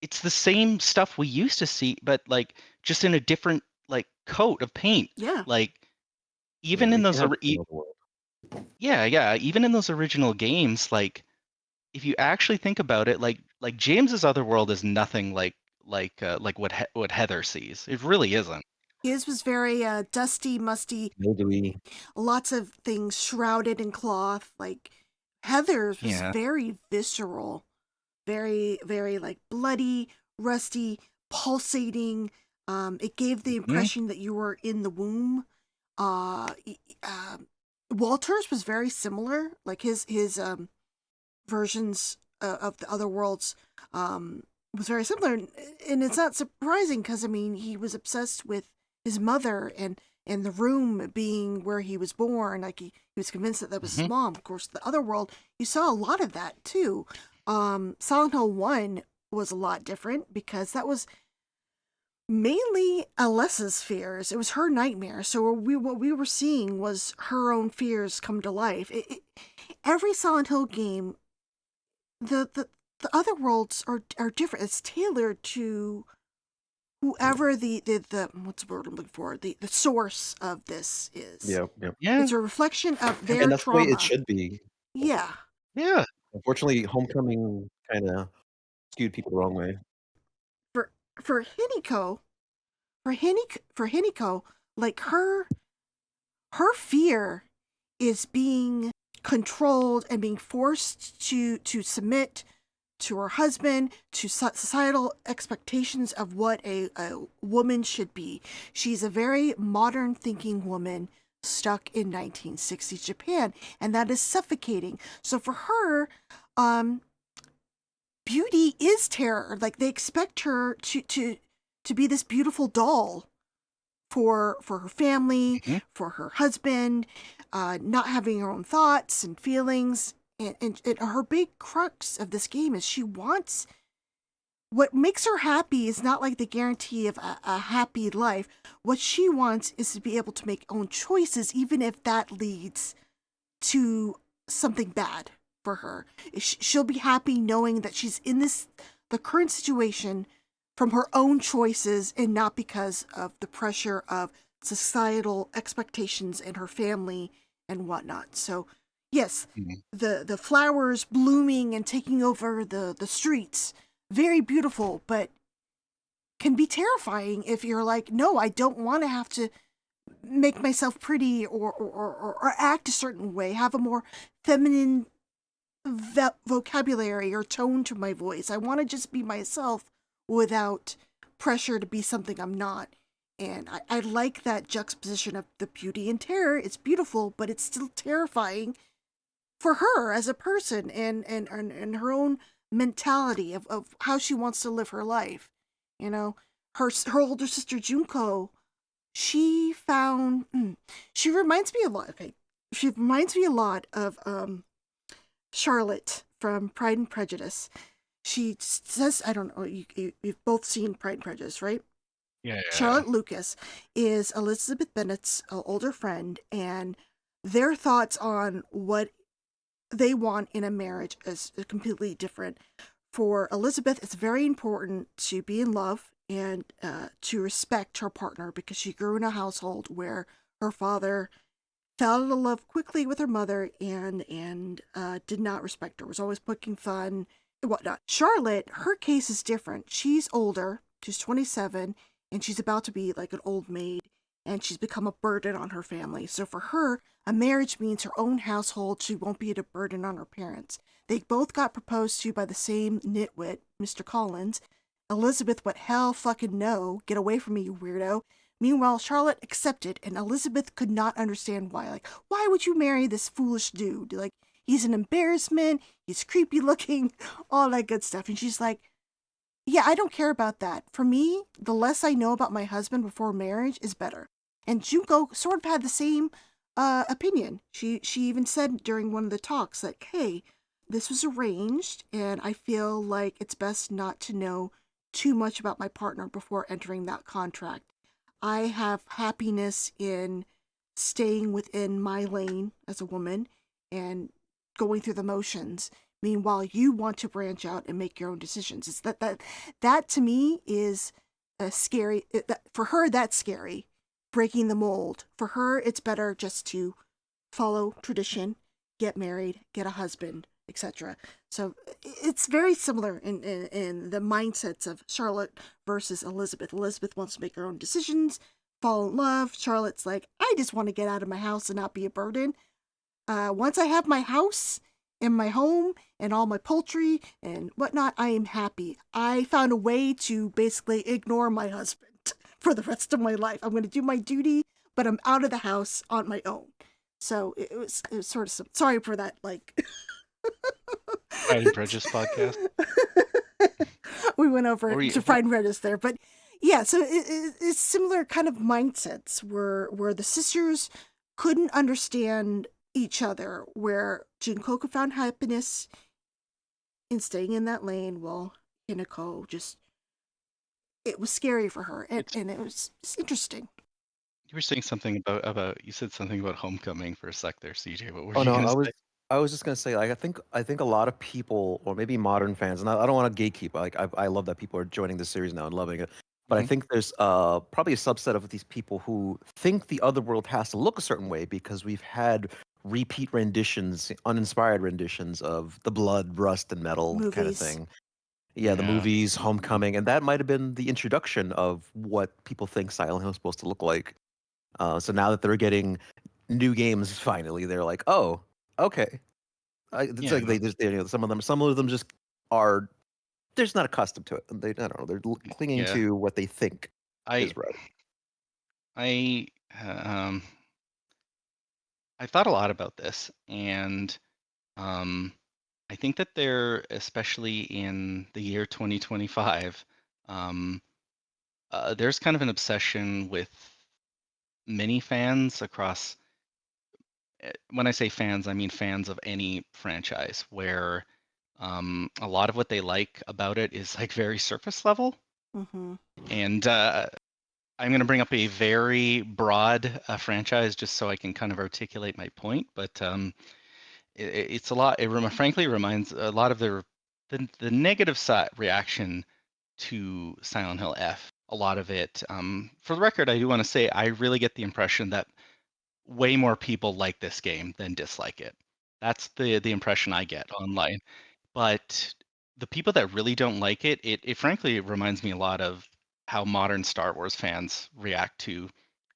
it's the same stuff we used to see, but like just in a different like coat of paint. yeah. Like Yeah, even in you those can have another world. yeah, even in those original games, like if you actually think about it, like James's Otherworld is nothing like what Heather sees. It really isn't. His was very dusty, musty, Mildewy. lots of things shrouded in cloth. Like Heather's was Yeah. very visceral, very, very like bloody, rusty, pulsating. It gave the impression that you were in the womb. Walter's was very similar. Like his versions of the other worlds was very similar, and it's not surprising because I mean he was obsessed with his mother and the room being where he was born. Like he was convinced that that was his mom. Of course, the other world you saw a lot of that too. Silent Hill 1 was a lot different because that was mainly Alessa's fears. It was her nightmare. So what we were seeing was her own fears come to life. Every Silent Hill game, the other worlds are different. It's tailored to whoever the what's the word I'm looking for? The source of this is. Yep. Yeah. It's a reflection of their And that's the way trauma. it should be. Yeah. Yeah. Unfortunately, Homecoming kind of skewed people the wrong way. For Hiniko, like her fear is being controlled and being forced to submit to her husband, to societal expectations of what a woman should be. She's a very modern thinking woman stuck in 1960s Japan, and that is suffocating. So for her, beauty is terror. Like they expect her to be this beautiful doll for her family, for her husband, not having her own thoughts and feelings. And her big crux of this game is she wants what makes her happy is not like the guarantee of a happy life. What she wants is to be able to make own choices, even if that leads to something bad for her. She'll be happy knowing that she's in the current situation from her own choices and not because of the pressure of societal expectations and her family and whatnot. So yes, the flowers blooming and taking over the streets, very beautiful, but can be terrifying if you're like, no, I don't want to have to make myself pretty or act a certain way, have a more feminine vocabulary or tone to my voice. I want to just be myself without pressure to be something I'm not. And I like that juxtaposition of the beauty and terror. It's beautiful, but it's still terrifying for her as a person and her own mentality of how she wants to live her life. You know, her older sister Junko, she reminds me a lot. Okay, she reminds me a lot of Charlotte from Pride and Prejudice. She says, I don't know, you've both seen Pride and Prejudice, right? Yeah. Charlotte Lucas is Elizabeth Bennet's older friend, and their thoughts on what they want in a marriage is completely different. For Elizabeth, it's very important to be in love and to respect her partner because she grew in a household where her father fell in love quickly with her mother and did not respect her, was always poking fun and whatnot. Charlotte, her case is different. She's older, she's 27, and she's about to be like an old maid, and she's become a burden on her family. So for her, a marriage means her own household. She won't be a burden on her parents. They both got proposed to by the same nitwit, Mr. Collins. Elizabeth went, hell fucking no, get away from me, you weirdo. Meanwhile, Charlotte accepted, and Elizabeth could not understand why. Like, why would you marry this foolish dude? Like, he's an embarrassment, he's creepy looking, all that good stuff. And she's like, yeah, I don't care about that. For me, the less I know about my husband before marriage is better. And Junko sort of had the same opinion. She even said during one of the talks, like, hey, this was arranged, and I feel like it's best not to know too much about my partner before entering that contract. I have happiness in staying within my lane as a woman and going through the motions. Meanwhile, you want to branch out and make your own decisions. It's that to me is scary. For her, that's scary. Breaking the mold. For her, it's better just to follow tradition, get married, get a husband, etc. So it's very similar in the mindsets of Charlotte versus Elizabeth. Elizabeth wants to make her own decisions, fall in love. Charlotte's like, I just want to get out of my house and not be a burden. Once I have my house in my home and all my poultry and whatnot, I am happy. I found a way to basically ignore my husband for the rest of my life. I'm going to do my duty, but I'm out of the house on my own. So it was sort of sorry for that, like. Pride and Prejudice podcast. We went over Or to Pride and Prejudice there, but yeah, so it's similar kind of mindsets where the sisters couldn't understand each other, where Junkoku found happiness in staying in that lane, while Hinako just, it was scary for her, and it's interesting. You were saying something about you said something about Homecoming for a sec there, CJ. What were Oh you no, gonna I say? was just gonna say, like, I think a lot of people, or maybe modern fans, and I don't want to gatekeep. Like, I love that people are joining the series now and loving it. But I Mhm. think there's probably a subset of these people who think the other world has to look a certain way because we've had repeat renditions, uninspired renditions of the blood, rust, and metal kind of Movies. thing. Yeah, the Yeah. movies, Homecoming, and that might have been the introduction of what people think Silent Hill is supposed to look like. So now that they're getting new games, finally, they're like, oh, okay. It's Yeah. like they just, some of them just are, they're just not accustomed to it. I don't know, they're clinging Yeah. to what they think I is right. I um I thought a lot about this, and um I think that they're, especially in the year 2025, um there's kind of an obsession with many fans across. When I say fans, I mean fans of any franchise, where a lot of what they like about it is like very surface level. Mm-hmm. And I'm going to bring up a very broad franchise just so I can kind of articulate my point. But it's a lot. Frankly, reminds a lot of the negative side reaction to Silent Hill F. A lot of it. For the record, I do want to say I really get the impression that way more people like this game than dislike it. That's the impression I get online. But the people that really don't like it, it frankly reminds me a lot of how modern Star Wars fans react to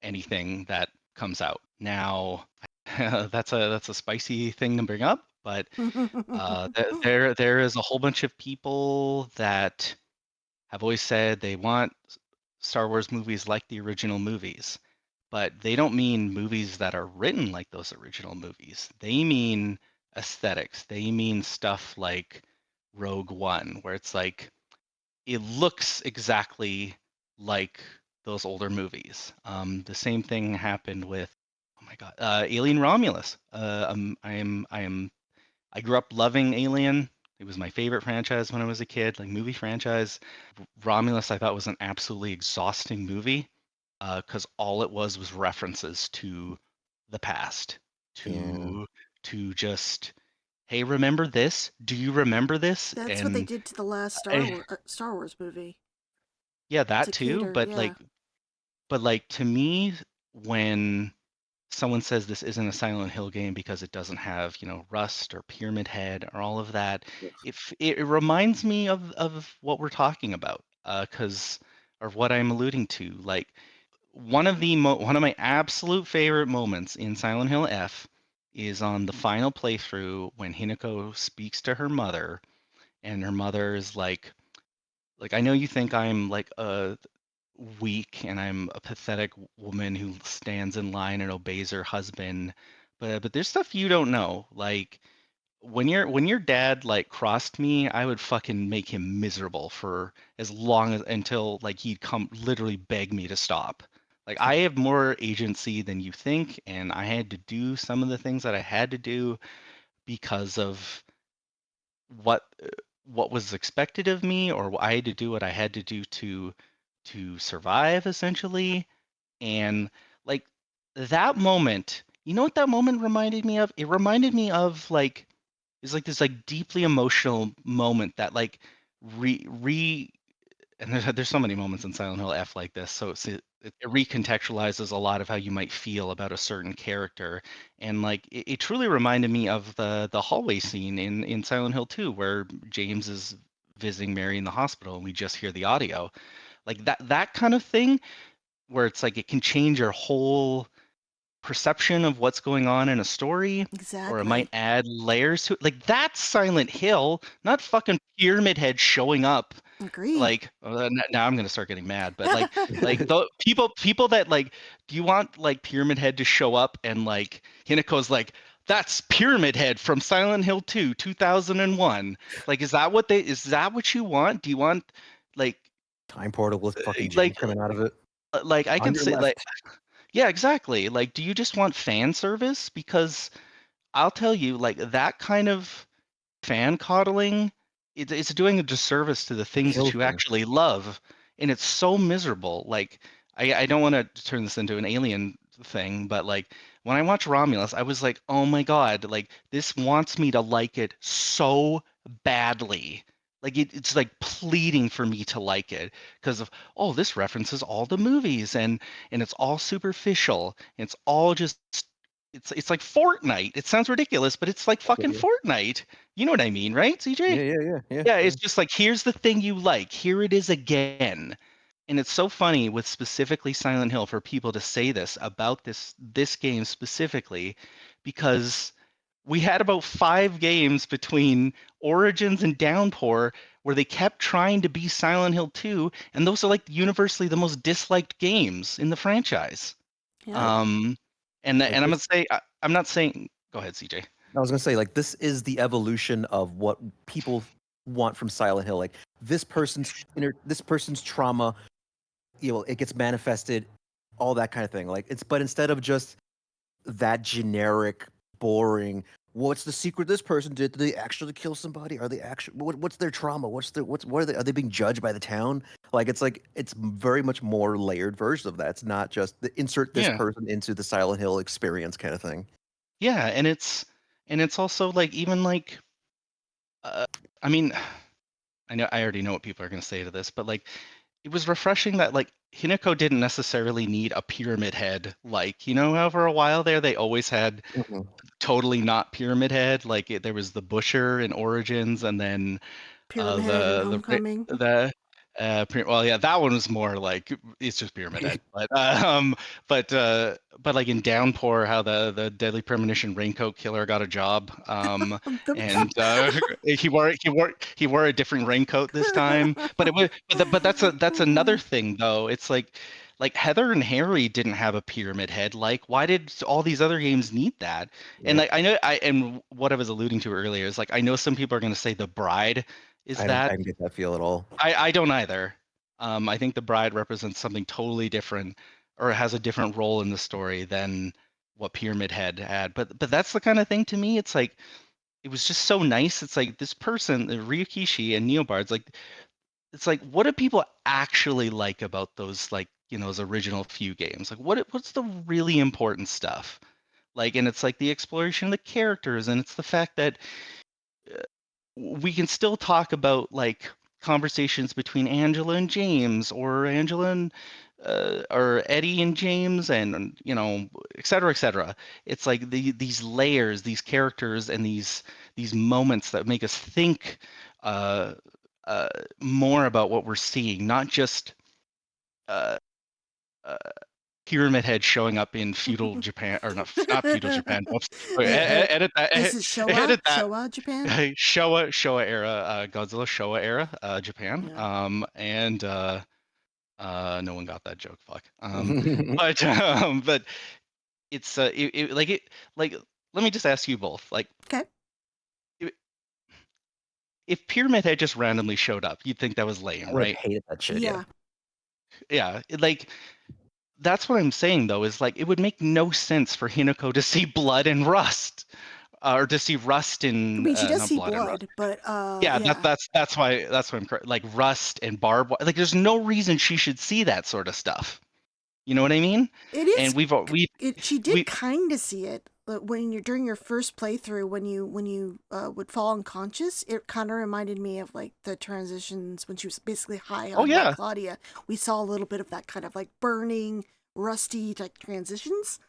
anything that comes out. Now, that's a spicy thing to bring up, but there is a whole bunch of people that have always said they want Star Wars movies like the original movies, but they don't mean movies that are written like those original movies. They mean aesthetics. They mean stuff like Rogue One, where it's like it looks exactly like those older movies. The same thing happened with, oh my God, Alien Romulus. I grew up loving Alien. It was my favorite franchise when I was a kid, like movie franchise. Romulus, I thought was an absolutely exhausting movie because all it was references to the past, Yeah. to just, hey, remember this? Do you remember this? That's what they And did to the last I, Star Wars movie. yeah, that To too. cater, yeah. But like to me, when someone says this isn't a Silent Hill game because it doesn't have, Rust or Pyramid Head or all of that, it reminds me of what we're talking about, because or what I'm alluding to. Like one of my absolute favorite moments in Silent Hill F is on the final playthrough when Hinako speaks to her mother, and her mother is like, I know you think I'm like a weak and I'm a pathetic woman who stands in line and obeys her husband, but there's stuff you don't know. Like when your dad like crossed me, I would fucking make him miserable for as long as until like he'd come literally beg me to stop. Like I have more agency than you think, and I had to do some of the things that I had to do because of what what was expected of me, or I had to do what I had to do to survive essentially. And like that moment, you know what that moment reminded me of? It reminded me of like it's like this like deeply emotional moment that like re and there's so many moments in Silent Hill F like this. So it recontextualizes a lot of how you might feel about a certain character, and like it truly reminded me of the hallway scene in Silent Hill 2, where James is visiting Mary in the hospital, and we just hear the audio, like that kind of thing, where it's like it can change your whole perception of what's going on in a story, or it might Exactly. add layers to it. Like that's Silent Hill, not fucking Pyramid Head showing up. Agreed. Like now I'm gonna start getting mad, but like the people that like, do you want like Pyramid Head to show up and like Hinako's like, that's Pyramid Head from Silent Hill 2, 2001. Like, is that what you want? Do you want like Time portal with fucking like James coming out of it. like I On can your say like, left. yeah, exactly. Like, do you just want fan service? Because I'll tell you, like that kind of fan coddling, it's doing a disservice to the things that Kills you me. actually love, and it's so miserable. Like, I don't want to turn this into an alien thing, but like when I watch Romulus, I was like, oh my god, like this wants me to like it so badly. Like it's like pleading for me to like it because of, oh, this references all the movies, and it's all superficial. It's all just it's like Fortnite. It sounds ridiculous, but it's like fucking Yeah, Fortnite. You know what I mean, right, CJ? yeah. Yeah, it's just like, here's the thing you like. Here it is again. And it's so funny with specifically Silent Hill for people to say this about this game specifically, because we had about 5 games between Origins and Downpour where they kept trying to be Silent Hill 2, and those are like universally the most disliked games in the franchise. Yeah. Um, Like and I'm gonna this, say, I'm not saying. Go ahead, CJ. I was gonna say, like, this is the evolution of what people want from Silent Hill. Like this person's trauma, it gets manifested, all that kind of thing. Like but instead of just that generic, boring, what's the secret this person did? Did they actually kill somebody? Are they actually what's their trauma? What are they being judged by the town? Like it's very much more layered version of that. It's not just the insert this Yeah, person into the Silent Hill experience kind of thing. yeah, and it's also like, even like, I mean, I already know what people are gonna say to this, but like it was refreshing that like Hinako didn't necessarily need a pyramid head. Like, how for a while there they always had Mhm. totally not pyramid head. Like there was the Busher in Origins, and then Pyramid Head and Homecoming. well, yeah, that one was more like it's just Pyramid Head, but like in Downpour, how the Deadly Premonition Raincoat Killer got a job, and he wore a different raincoat this time, but it was but that's another thing though. It's like Heather and Harry didn't have a Pyramid Head. Like, why did all these other games need that? And Yeah. like I know and what I was alluding to earlier is like, I know some people are going to say the Bride is I that. didn't get that feel at all. I don't either. I think the Bride represents something totally different, or has a different role in the story than what Pyramid Head had. But that's the kind of thing, to me. It's like, it was just so nice. It's like this person, Ryukishi and Neobard's, like, it's like, what do people actually like about those, like, those original few games? Like, what's the really important stuff? Like, and it's like the exploration of the characters, and it's the fact that we can still talk about like conversations between Angela and James, or Angela and or Eddie and James, and et cetera, et cetera. It's like these layers, these characters, and these moments that make us think uh, uh, more about what we're seeing, not just uh, uh, Pyramid Head showing up in feudal Japan, or not feudal Japan. Whoops. Wait, edit that. Is it Showa? Edit that. Showa, Japan? Showa era, Godzilla Showa era, Japan. Yeah. And no one got that joke. Fuck. But it's like, let me just ask you both. Like, Okay. if Pyramid Head just randomly showed up, you'd think that was lame, I would right? have hated that shit. Yeah. Yeah. Like, that's what I'm saying though, is like, it would make no sense for Hinako to see blood and rust. Or to see rust I in mean, she does not see blood and rust. blood, but Yeah, yeah. that's why I'm correct. Like rust and barbed wire. Like, there's no reason she should see that sort of stuff. You know what I mean? It is. And She did kind of see it, but when you're during your first playthrough, when you would fall unconscious, it kind of reminded me of like the transitions when she was basically high on yeah. Claudia. We saw a little bit of that kind of like burning, rusty like transitions.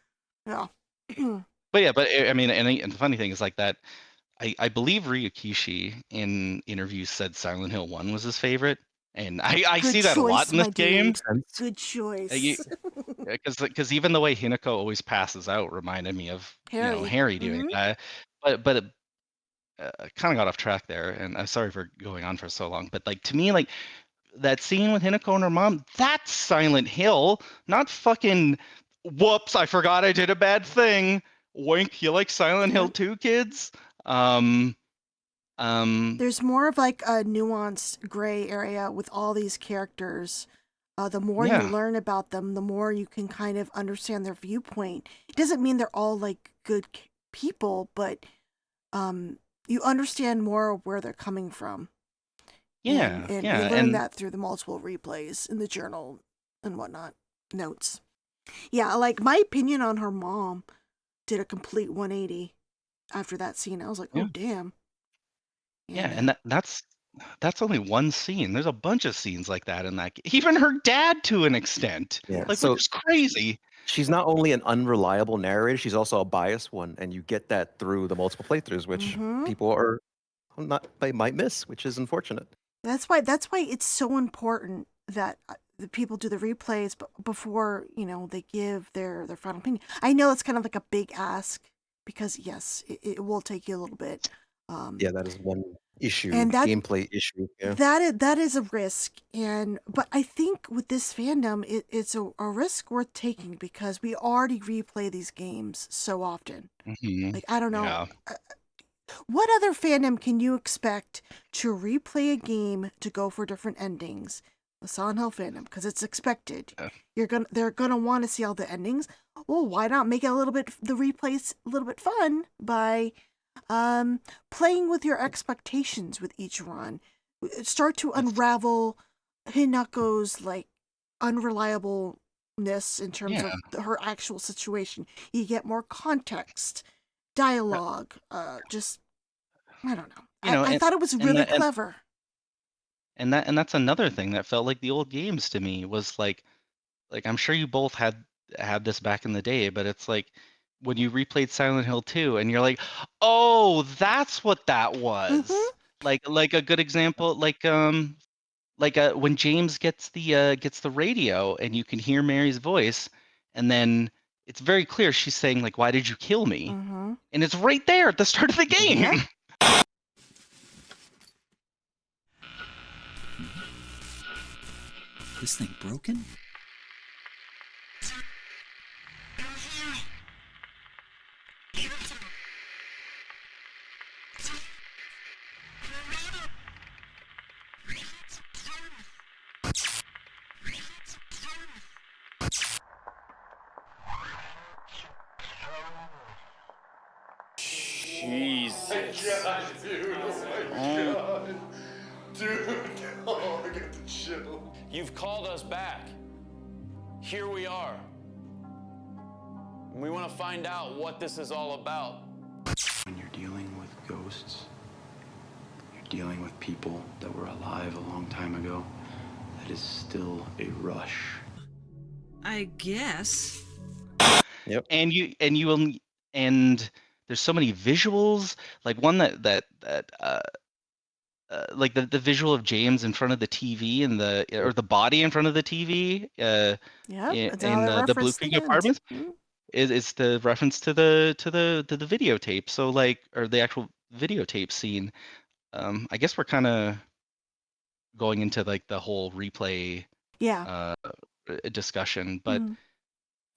Yeah. But I mean, and the funny thing is like that. I believe Ryukishi in interviews said Silent Hill 1 was his favorite, And I Good see that a lot choice, in this my game. dude. Good choice. Because even the way Hinako always passes out reminded me of Harry. Harry doing Mhm. that. But kind of got off track there, and I'm sorry for going on for so long. But like to me, like that scene with Hinako and her mom, that's Silent Hill, not fucking whoops, I forgot I did a bad thing. Wink, you like Silent Hill Yep. 2, kids? Um There's more of like a nuanced gray area with all these characters. The more you yeah. learn about them, the more you can kind of understand their viewpoint. It doesn't mean they're all like good people, but you understand more of where they're coming from. Yeah, And you yeah, learn and that through the multiple replays in the journal and whatnot, notes. Yeah, like my opinion on her mom did a complete 180 after that scene. I was like, yeah, oh damn. yeah, And and that's only one scene. There's a bunch of scenes like that in that. Even her dad, to an extent, Yeah. like, which So is crazy. she's not only an unreliable narrator, she's also a biased one, and you get that through the multiple playthroughs, which people are not they might miss, which is unfortunate. that's why it's so important that the people do the replays before they give their final opinion. I know it's kind of like a big ask because yes, it will take you a little bit. Yeah, that is one issue, And gameplay issue. Yeah. that is a risk, but I think with this fandom, it's a risk worth taking because we already replay these games so often. Like I don't know, Yeah. what other fandom can you expect to replay a game to go for different endings? The Silent Hill fandom, because it's expected. They're gonna want to see all the endings. Well, why not make it the replays a little bit fun by playing with your expectations with each run. Start to unravel Hinako's like unreliableness in terms Yeah. of her actual situation. You get more context, dialogue, just I don't know. I thought it was really clever. And that's another thing that felt like the old games to me was like I'm sure you both had this back in the day, but it's like when you replayed Silent Hill 2 and you're like, "Oh, that's what that was." Like a good example, when James gets the radio and you can hear Mary's voice, and then it's very clear she's saying like, "Why did you kill me?" And it's right there at the start of the game. Yep. This thing broken? Jesus. Dude, oh my God. Dude, oh, I got the chill. You've called us back. Here we are. And we want to find out what this is all about. When you're dealing with ghosts, you're dealing with people that were alive a long time ago. That is still a rush. I guess. Yep. And there's so many visuals, like one that like the visual of James in front of the TV and the body in front of the TV in the Blue Creek apartments is the reference to the videotape. So like, or the actual videotape scene. I guess we're kind of going into like the whole replay discussion, but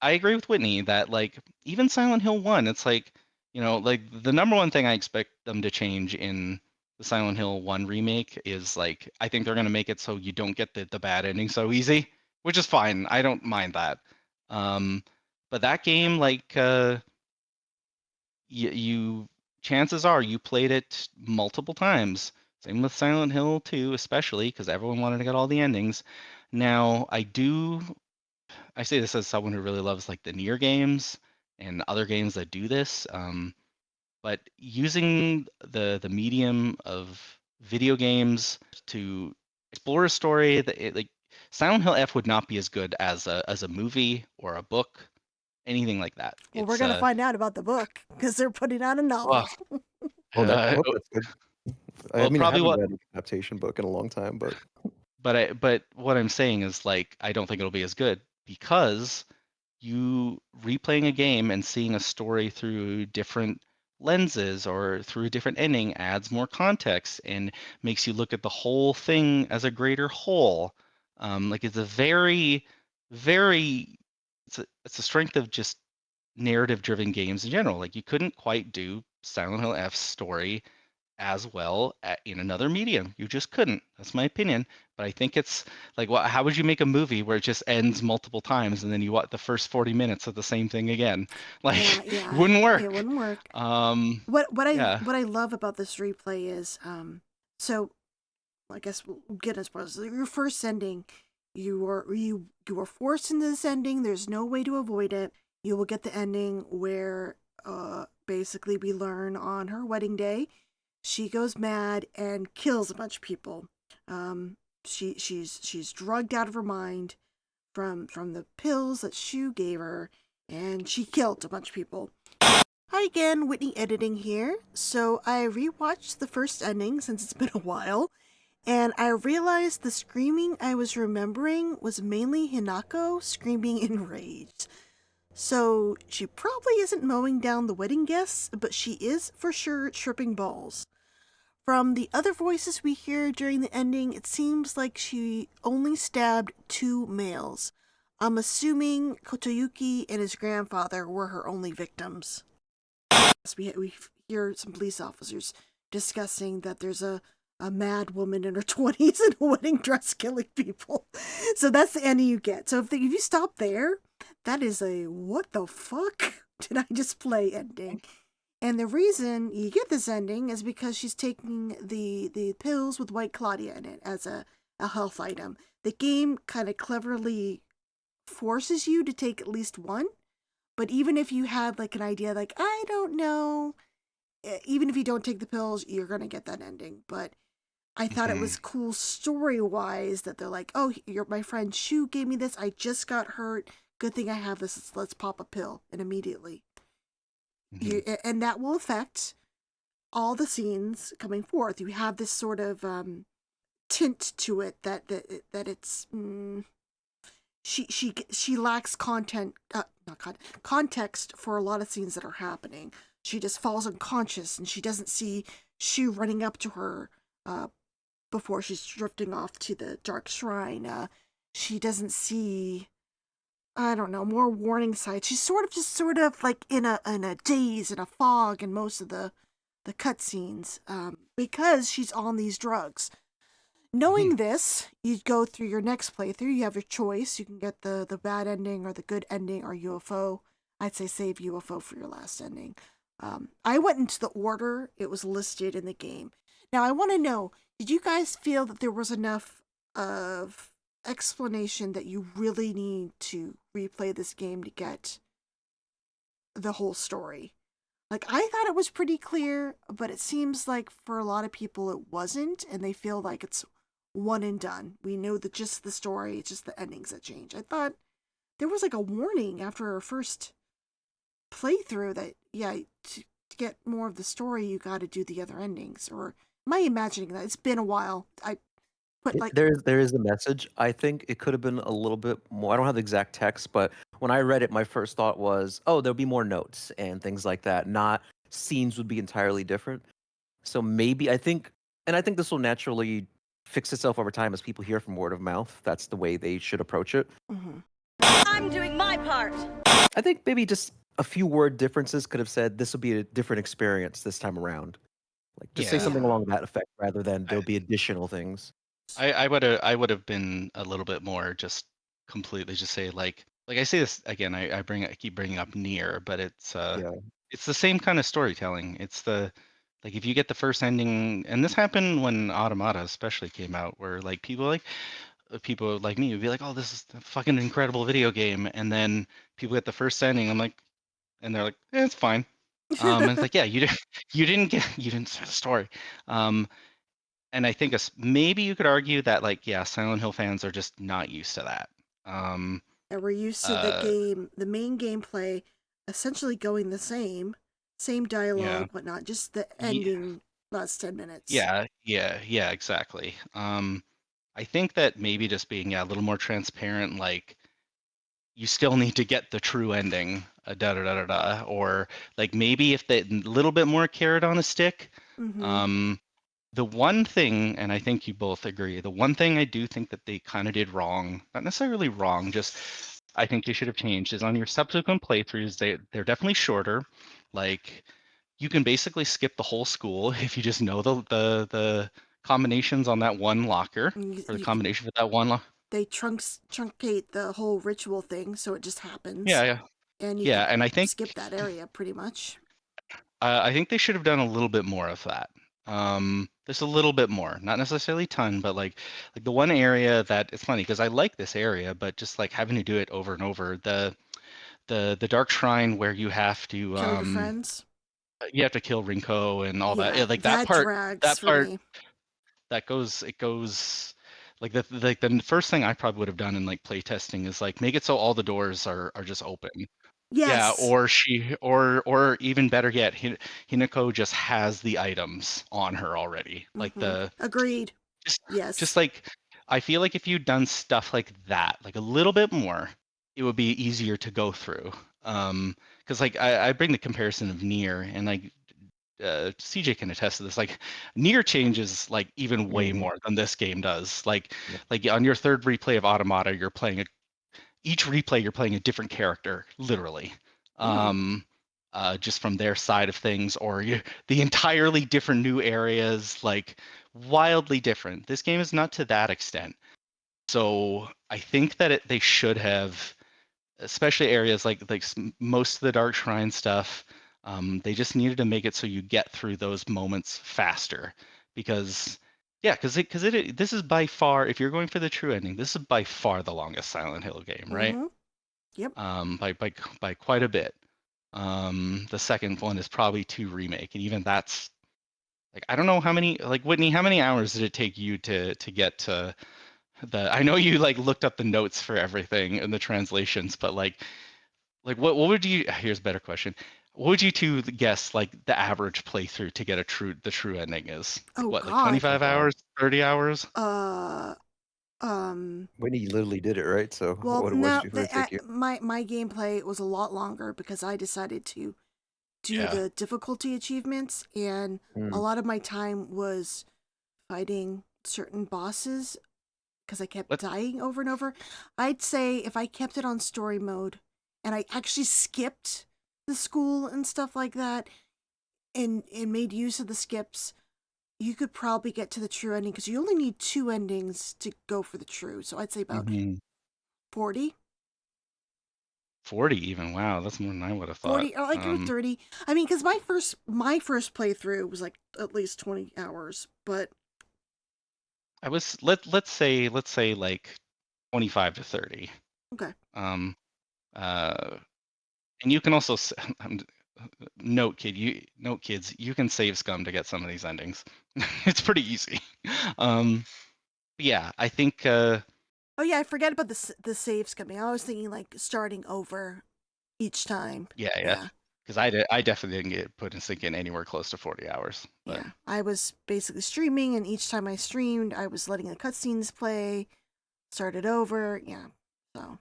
I agree with Whitney that like even Silent Hill 1, it's like, like the number one thing I expect them to change in the Silent Hill 1 remake is like, I think they're going to make it so you don't get the bad ending so easy, which is fine. I don't mind that. But that game, like, you chances are you played it multiple times. Same with Silent Hill 2, especially because everyone wanted to get all the endings. Now, I say this as someone who really loves like the Nier games and other games that do this. But using the medium of video games to explore a story, like Silent Hill F would not be as good as a movie or a book, anything like that. Well, we're gonna find out about the book because they're putting out a novel. I hope that's good. I mean, I probably haven't read an adaptation book in a long time, but but what I'm saying is like I don't think it'll be as good because you replaying a game and seeing a story through different lenses or through a different ending adds more context and makes you look at the whole thing as a greater whole. Like it's a very it's a strength of just narrative driven games in general. Like you couldn't quite do Silent Hill F's story as well in another medium. You just couldn't. That's my opinion. But I think it's like, how would you make a movie where it just ends multiple times and then you watch the first 40 minutes of the same thing again? Like, Yeah, wouldn't work. it wouldn't work. What yeah. What I love about this replay is so I guess we'll get as far as your first ending. You are forced into this ending. There's no way to avoid it. You will get the ending where basically we learn on her wedding day she goes mad and kills a bunch of people. She's drugged out of her mind from the pills that Shu gave her, and she killed a bunch of people. Hi again, Whitney editing here. So I rewatched the first ending since it's been a while, and I realized the screaming I was remembering was mainly Hinako screaming in rage. So she probably isn't mowing down the wedding guests, but she is for sure tripping balls. From the other voices we hear during the ending, it seems like she only stabbed 2 males. I'm assuming Kotoyuki and his grandfather were her only victims. We hear some police officers discussing that there's a mad woman in her 20s in a wedding dress killing people. So that's the ending you get. So if you stop there, that is a what the fuck did I just play ending. And the reason you get this ending is because she's taking the pills with White Claudia in it as a health item. The game kind of cleverly forces you to take at least one. But even if you had like an idea like, I don't know, even if you don't take the pills, you're going to get that ending. But I thought it was cool story-wise that they're like, oh, my friend Shu gave me this. I just got hurt. Good thing I have this. Let's pop a pill. And immediately. And that will affect all the scenes coming forth. You have this sort of tint to it that it's she lacks context for a lot of scenes that are happening. She just falls unconscious and she doesn't see Shu running up to her before she's drifting off to the dark shrine. She doesn't see, I don't know, more warning signs. She's sort of like in a daze, in a fog in most of the cutscenes because she's on these drugs. Knowing this, you go through your next playthrough. You have your choice. You can get the bad ending or the good ending or UFO. I'd say save UFO for your last ending. I went into the order it was listed in the game. Now, I want to know, did you guys feel that there was enough of explanation that you really need to replay this game to get the whole story? Like, I thought it was pretty clear, but it seems like for a lot of people it wasn't, and they feel like it's one and done. We know that just the story, it's just the endings that change. I thought there was like a warning after our first playthrough that, yeah, to get more of the story, you got to do the other endings. Or am I imagining that? It's been a while. I put like There is a message. I think it could have been a little bit more. I don't have the exact text, but when I read it, my first thought was, oh, there'll be more notes and things like that. Not scenes would be entirely different. So maybe I think this will naturally fix itself over time as people hear from word of mouth. That's the way they should approach it. I'm doing my part. I think maybe just a few word differences could have said this will be a different experience this time around. Like just say something along that effect rather than there'll be additional things. I would have been a little bit more just completely just say like I say this again. I keep bringing up Near, but it's the same kind of storytelling. It's the like if you get the first ending, and this happened when Automata especially came out, where like people like me would be like, oh, this is a fucking incredible video game, and then people get the first ending, I'm like, and they're like, it's fine. And it's like, yeah, you didn't say the story. And I think maybe you could argue that like, yeah, Silent Hill fans are just not used to that. And we're used to the main gameplay essentially going the same dialogue, whatnot, just the ending last 10 minutes. Yeah, exactly. I think that maybe just being a little more transparent, like you still need to get the true ending, da da da da da, or like maybe if they little bit more carrot on a stick. Mm-hmm. The one thing, and I think you both agree, the one thing I do think that they kind of did wrong, not necessarily wrong, just I think they should have changed, is on your subsequent playthroughs, they're definitely shorter. Like you can basically skip the whole school if you just know the combinations on that one locker, or the You combination for that one locker. they truncate the whole ritual thing so it just Yeah, happens, yeah, and you yeah. could And skip that area pretty much. I think they should have done a little bit more of that. Just a little bit more, not necessarily a ton, but like the one area that it's funny because I like this area, but just like having to do it over and over, the dark shrine where Kill your friends. you have to kill Rinko and all that. Yeah, Yeah, like that drags that for part me. that goes it goes like the first thing I probably would have done in like playtesting is like make it so all the doors are just open. Yeah, Yes. or even better yet, Hinako just has the items on her already. Like Mm-hmm. Agreed. just Yes. just like I feel like if you'd done stuff like that, like a little bit more, it would be easier to go through. Because like I bring the comparison of Nier, and like CJ can attest to this. Like Nier changes like even way Mhm. more than this game does. Like Yep. like on your third replay of Automata, each replay you're playing a different character, literally. Mm. Just from their side of things, or the entirely different new areas, like wildly different. This game is not to that extent. So I think that they should have, especially areas like most of the Dark Shrine stuff. They just needed to make it so you get through those moments faster, because yeah, because this is by far, if you're going for the true ending, this is by far the longest Silent Hill game, right? Mm-hmm. Yep. By quite a bit. The second one is probably 2 remake, and even that's like I don't know how many, like Whitney, how many hours did it take you to get to the? I know you like looked up the notes for everything and the translations, but like what would you? Here's a better question. What would you two guess like the average playthrough to get the true ending is? Like Oh what, like God. 25 hours, 30 hours? Uh. Um. Whitney literally did it, right? So Well, what now did it take you? my gameplay was a lot longer because I decided to do Yeah. the difficulty achievements, and a Mm. lot of my time was fighting certain bosses because I kept Let dying over and over. I'd say if I kept it on story mode and I actually skipped the school and stuff like that, and made use of the skips, you could probably get to the true ending because you only need 2 endings to go for the true. So I'd say about Mhm. 40. 40 even. Wow, that's more than I would have thought. 40 or like or 30. I mean, because my first playthrough was like at least 20 hours, but I was let's say like 25 to 30. okay. Um, and you can also note kids, you can save scum to get some of these endings. It's pretty easy. But yeah, I think Oh yeah, I forget about the saves coming. I was thinking like starting over each time. yeah, Yeah. because I definitely didn't get put in sync in anywhere close to 40 hours. But Yeah. I was basically streaming, and each time I streamed, I was letting the cutscenes play, started over. Yeah. So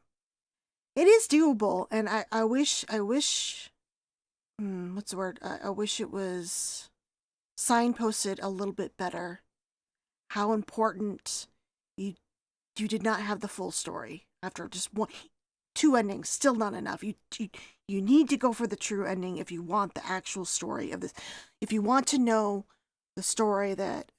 it is doable, and I wish what's the word? I wish it was signposted a little bit better. How important you you did not have the full story after just 2 endings. Still not enough. You need to go for the true ending if you want the actual story of this. If you want to know the story that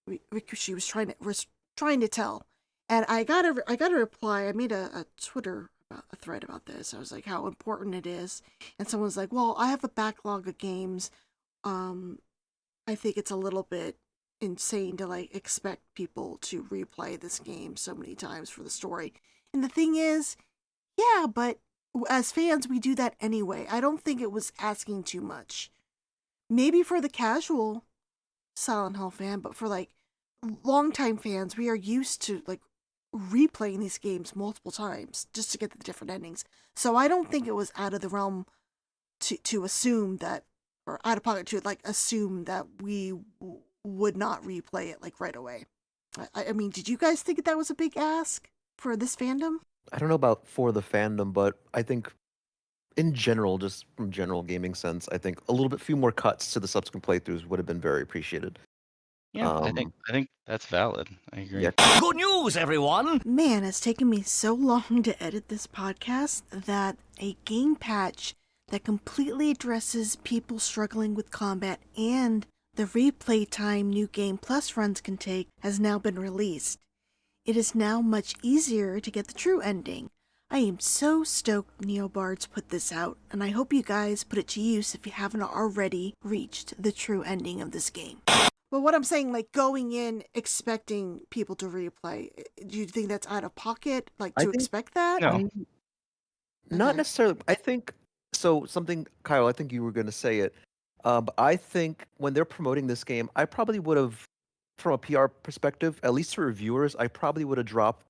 Rikushi was trying to tell. And I got a reply. I made a Twitter a thread about this. I was like, how important it is, and someone's like, well, I have a backlog of games. I think it's a little bit insane to like expect people to replay this game so many times for the story. And the thing is, yeah, but as fans, we do that anyway. I don't think it was asking too much. Maybe for the casual Silent Hill fan, but for like longtime fans, we are used to like replaying these games multiple times just to get the different endings. So I don't think it was out of the realm to assume that, or out of pocket to like assume that we would not replay it like right away. I mean, did you guys think that was a big ask for this fandom? I don't know about for the fandom, but I think in general, just from general gaming sense, I think a little bit few more cuts to the subsequent playthroughs would have been very appreciated. Yeah, I think that's valid. I agree. Yeah. Good news, everyone! Man, it's taken me so long to edit this podcast that a game patch that completely addresses people struggling with combat and the replay time New Game Plus runs can take has now been released. It is now much easier to get the true ending. I am so stoked NeoBards put this out, and I hope you guys put it to use if you haven't already reached the true ending of this game. But what I'm saying, like going in expecting people to replay, do you think that's out of pocket? Like I to think expect that? No. not Okay. necessarily. I think so. Something, Kyle. I think you were going to say it. But I think when they're promoting this game, I probably would have, from a PR perspective, at least to reviewers, I probably would have dropped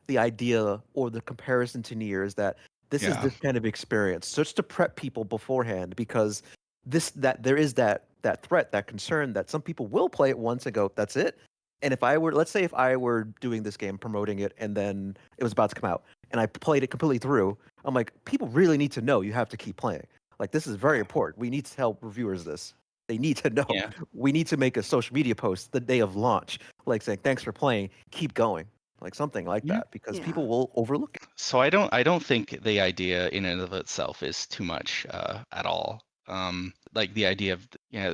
the idea or the comparison to Nier is that this is Yeah. this kind of experience, just to prep people beforehand, because there is that threat, that concern that some people will play it once and go, that's it. And if I were, let's say, if I were doing this game, promoting it, and then it was about to come out, and I played it completely through, I'm like, people really need to know you have to keep playing. Like, this is very important. We need to tell reviewers this. They need to know. Yeah. We need to make a social media post the day of launch, like saying, thanks for playing, keep going. Like something like Yeah. that, because Yeah. people will overlook it. So I don't think the idea in and of itself is too much at all. Like the idea of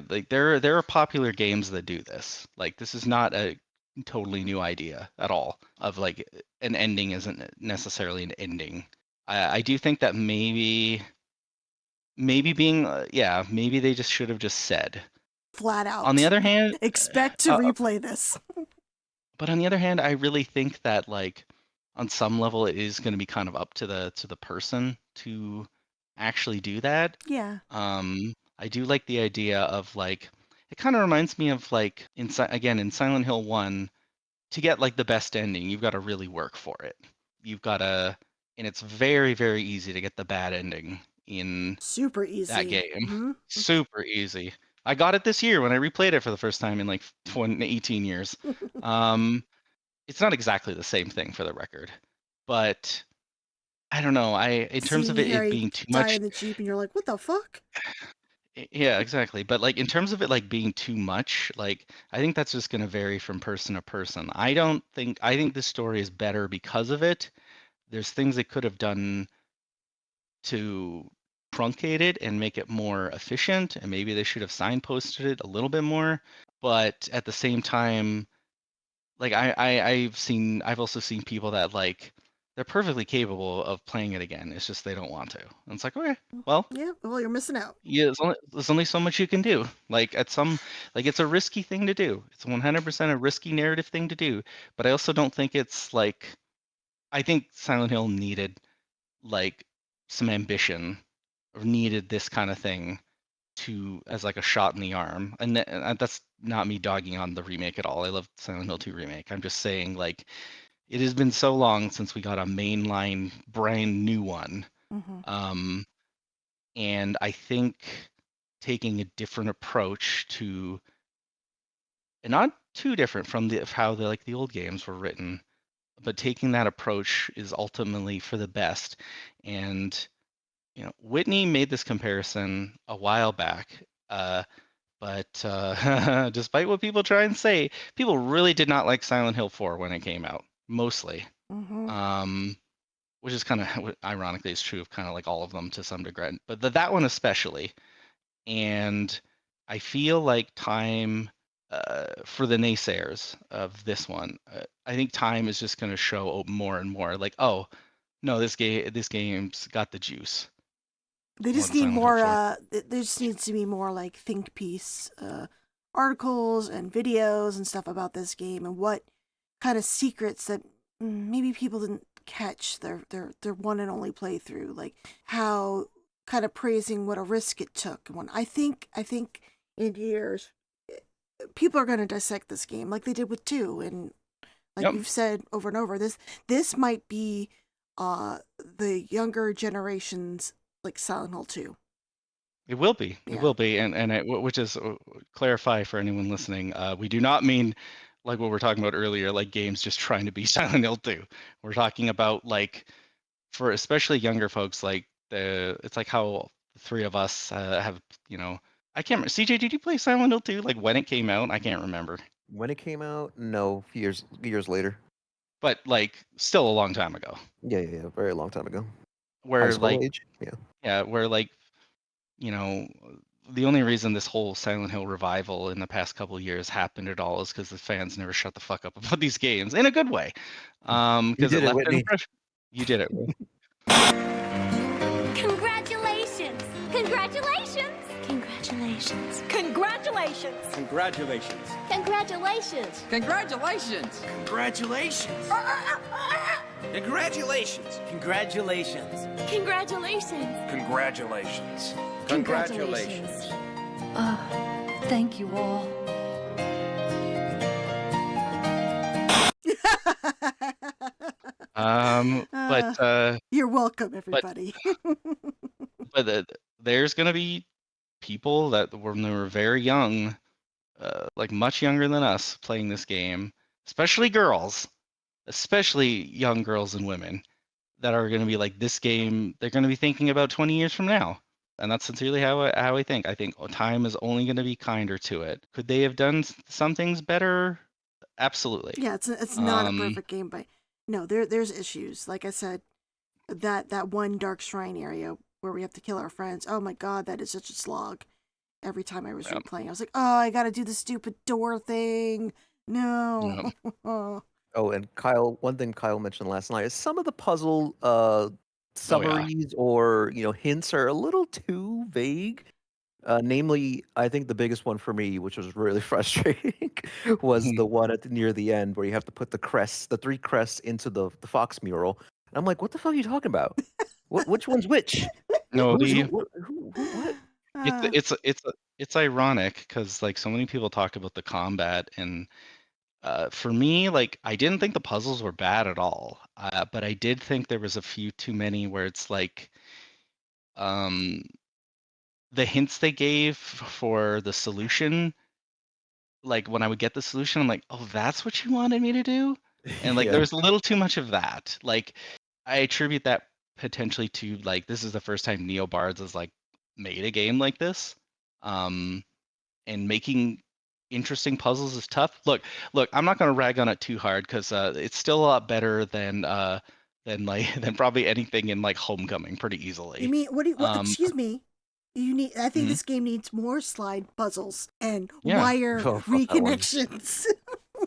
like there are popular games that do this. Like this is not a totally new idea at all. Of like an ending isn't necessarily an ending. I do think that maybe being maybe they just should have just said. Flat out. On the other hand, expect to replay this. but on the other hand, I really think that like on some level it is going to be kind of up to the person to actually do that. Yeah. I do like the idea of like it kind of reminds me of like in Silent Hill 1, to get like the best ending, you've got to really work for it. You've got to, and it's very, very easy to get the bad ending in super easy that game. Mm-hmm. Super easy. I got it this year when I replayed it for the first time in like 18 years. It's not exactly the same thing for the record, but I don't know. In terms of it being too die much, in the Jeep and you're like, what the fuck? yeah, exactly. But like in terms of it like being too much, like I think that's just going to vary from person to person. I think this story is better because of it. There's things they could have done to truncate it and make it more efficient, and maybe they should have signposted it a little bit more. But at the same time, like I've also seen people that like they're perfectly capable of playing it again. It's just they don't want to. And it's like, okay, well, yeah, well, you're missing out. yeah, there's only so much you can do. Like it's a risky thing to do. It's 100% a risky narrative thing to do. But I also don't think it's like, I think Silent Hill needed like some ambition or needed this kind of thing as like a shot in the arm. And that's not me dogging on the remake at all. I love Silent Hill 2 remake. I'm just saying like it has been so long since we got a mainline brand new one. Mm-hmm. And I think taking a different approach and not too different from how the old games were written, but taking that approach is ultimately for the best. And Whitney made this comparison a while back, but despite what people try and say, people really did not like Silent Hill 4 when it came out, mostly. Mm-hmm. Which is kind of ironically is true of kind of like all of them to some degree, but that one especially. And I feel like time for the naysayers of this one, I think time is just going to show more and more like, oh no, this game's got the juice. They just need more. There just needs to be more like think piece articles and videos and stuff about this game and what kind of secrets that maybe people didn't catch their one and only playthrough, like how kind of praising what a risk it took. When I think in years people are going to dissect this game like they did with 2, and like we've said over and over, this might be the younger generation's like Silent Hill 2. It will be. It will be, and which is clarify for anyone listening. We do not mean like what we're talking about earlier, like games just trying to be Silent Hill 2. We're talking about like for especially younger folks, like it's like how the three of us have, I can't remember. CJ, did you play Silent Hill 2? Like when it came out? I can't remember. When it came out, no, years later. But like still a long time ago. Yeah, very long time ago. High Where school like age, yeah. yeah, where like, you know, the only reason this whole Silent Hill revival in the past couple of years happened at all is because the fans never shut the fuck up about these games in a good way. You Because it did it, left an Whitney. impression. You did it. Congratulations! Congratulations! Congratulations! Congratulations! Congratulations. Congratulations! Congratulations! Congratulations! Congratulations! Congratulations! Congratulations! Congratulations. Congratulations. Thank you all. But You're welcome, everybody. there's gonna be people that when they were very young, like much younger than us, playing this game, especially girls, especially young girls and women, that are gonna be like this game. They're gonna be thinking about 20 years from now, and that's sincerely how I think. I think time is only gonna be kinder to it. Could they have done some things better? Absolutely. Yeah, it's not a perfect game, but no, there's issues. Like I said, that one dark shrine area where we have to kill our friends. Oh my god, that is such a slog. Every time I was replaying, I was like, oh, I gotta do the stupid door thing. No. Oh, and Kyle, one thing Kyle mentioned last night is some of the puzzle summaries or hints are a little too vague. Namely, I think the biggest one for me, which was really frustrating, was the one near the end where you have to put the three crests into the fox mural. And I'm like, what the fuck are you talking about? Which one's which? No, What? it's ironic because like so many people talk about the combat, and for me, like I didn't think the puzzles were bad at all, but I did think there was a few too many where it's like um, the hints they gave for the solution. Like when I would get the solution, I'm like, oh, that's what you wanted me to do, and like Yeah. there was a little too much of that. Like I attribute that potentially to like this is the first time NeoBards has like made a game like this. And making interesting puzzles is tough. Look, I'm not gonna rag on it too hard because it's still a lot better than than probably anything in like Homecoming pretty easily. You mean excuse me. I think Mhm. this game needs more slide puzzles and Yeah. wire Oh, fuck that one. reconnections.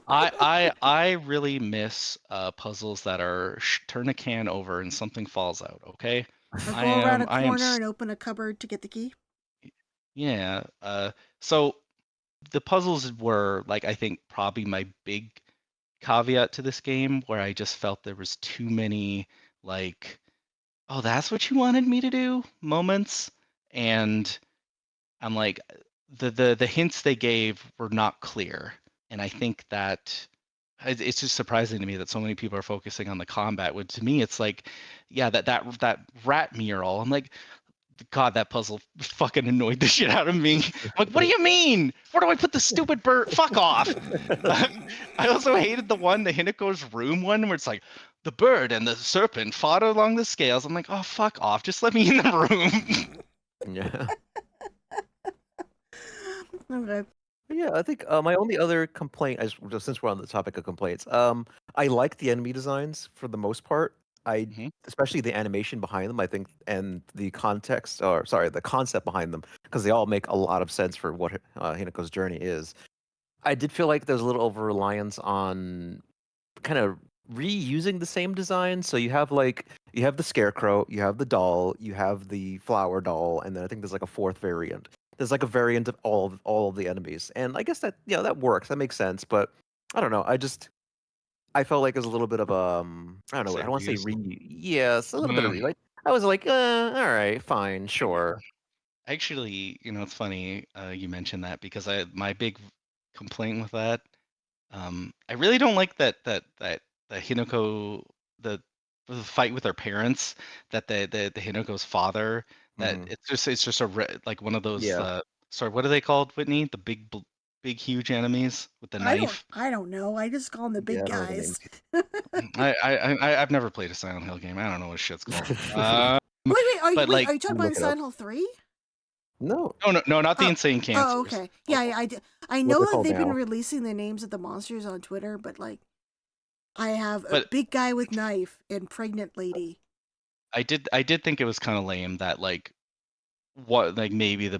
I really miss puzzles that are turn a can over and something falls out. Okay, Or go around a corner and open a cupboard to get the key. Yeah. So the puzzles were like I think probably my big caveat to this game where I just felt there was too many like, oh, that's what you wanted me to do moments, and I'm like the hints they gave were not clear, and I think that it's just surprising to me that so many people are focusing on the combat. When to me, it's like, yeah, that rat mural. I'm like, God, that puzzle fucking annoyed the shit out of me. I'm like, what do you mean? Where do I put the stupid bird? Fuck off. I also hated the Hinako's room one, where it's like, the bird and the serpent fought along the scales. I'm like, oh, fuck off. Just let me in the room. Yeah. Okay. Yeah, I think my only other complaint, just since we're on the topic of complaints, I like the enemy designs for the most part. Especially the animation behind them, I think, and the context, or sorry, the concept behind them, because they all make a lot of sense for what Hinako's journey is. I did feel like there's a little over reliance on kind of reusing the same design. So you have the scarecrow, you have the doll, you have the flower doll, and then I think there's like a fourth variant. There's like a variant of all of the enemies, and I guess that that works. That makes sense. But I don't know. I felt like it was a little bit of I don't know. I don't want to say yes, a little bit of like I was like, all right, fine, sure. Actually, it's funny you mentioned that because my big complaint with that, I really don't like that the Hinako the fight with her parents, that the Hinako's father, that it's just like one of those Yeah. sorry, what are they called, Whitney? The big huge enemies with the I don't knife? I don't know. I just call them the Yeah, big I don't know the names. guys. I've never played a Silent Hill game. I don't know what shit's called. Wait, are you But like, talking I'll about look it up. Silent Hill 3? No. no, not the Oh, insane cancers. okay. Yeah, I What know they're that called they've been now. releasing the names of the monsters on Twitter, but like, I have a But big guy with knife and pregnant lady. I did think it was kind of lame that like what like maybe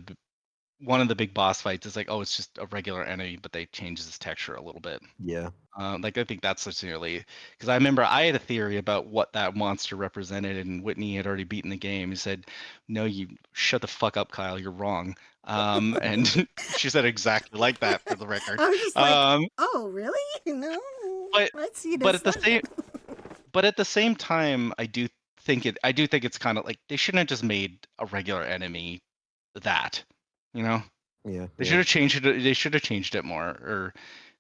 one of the big boss fights is like, oh, it's just a regular enemy, but they change his texture a little bit. Yeah. Like I think that's sincerely because I remember I had a theory about what that monster represented, and Whitney had already beaten the game. He said, "No, you shut the fuck up, Kyle. You're wrong." And she said exactly like that for the record. I was just like, oh, really? No, But let's see but this. at the same but at the same time, I do think it's kind of like they shouldn't have just made a regular enemy that, you know. Yeah. They should have changed it. They should have changed it more, or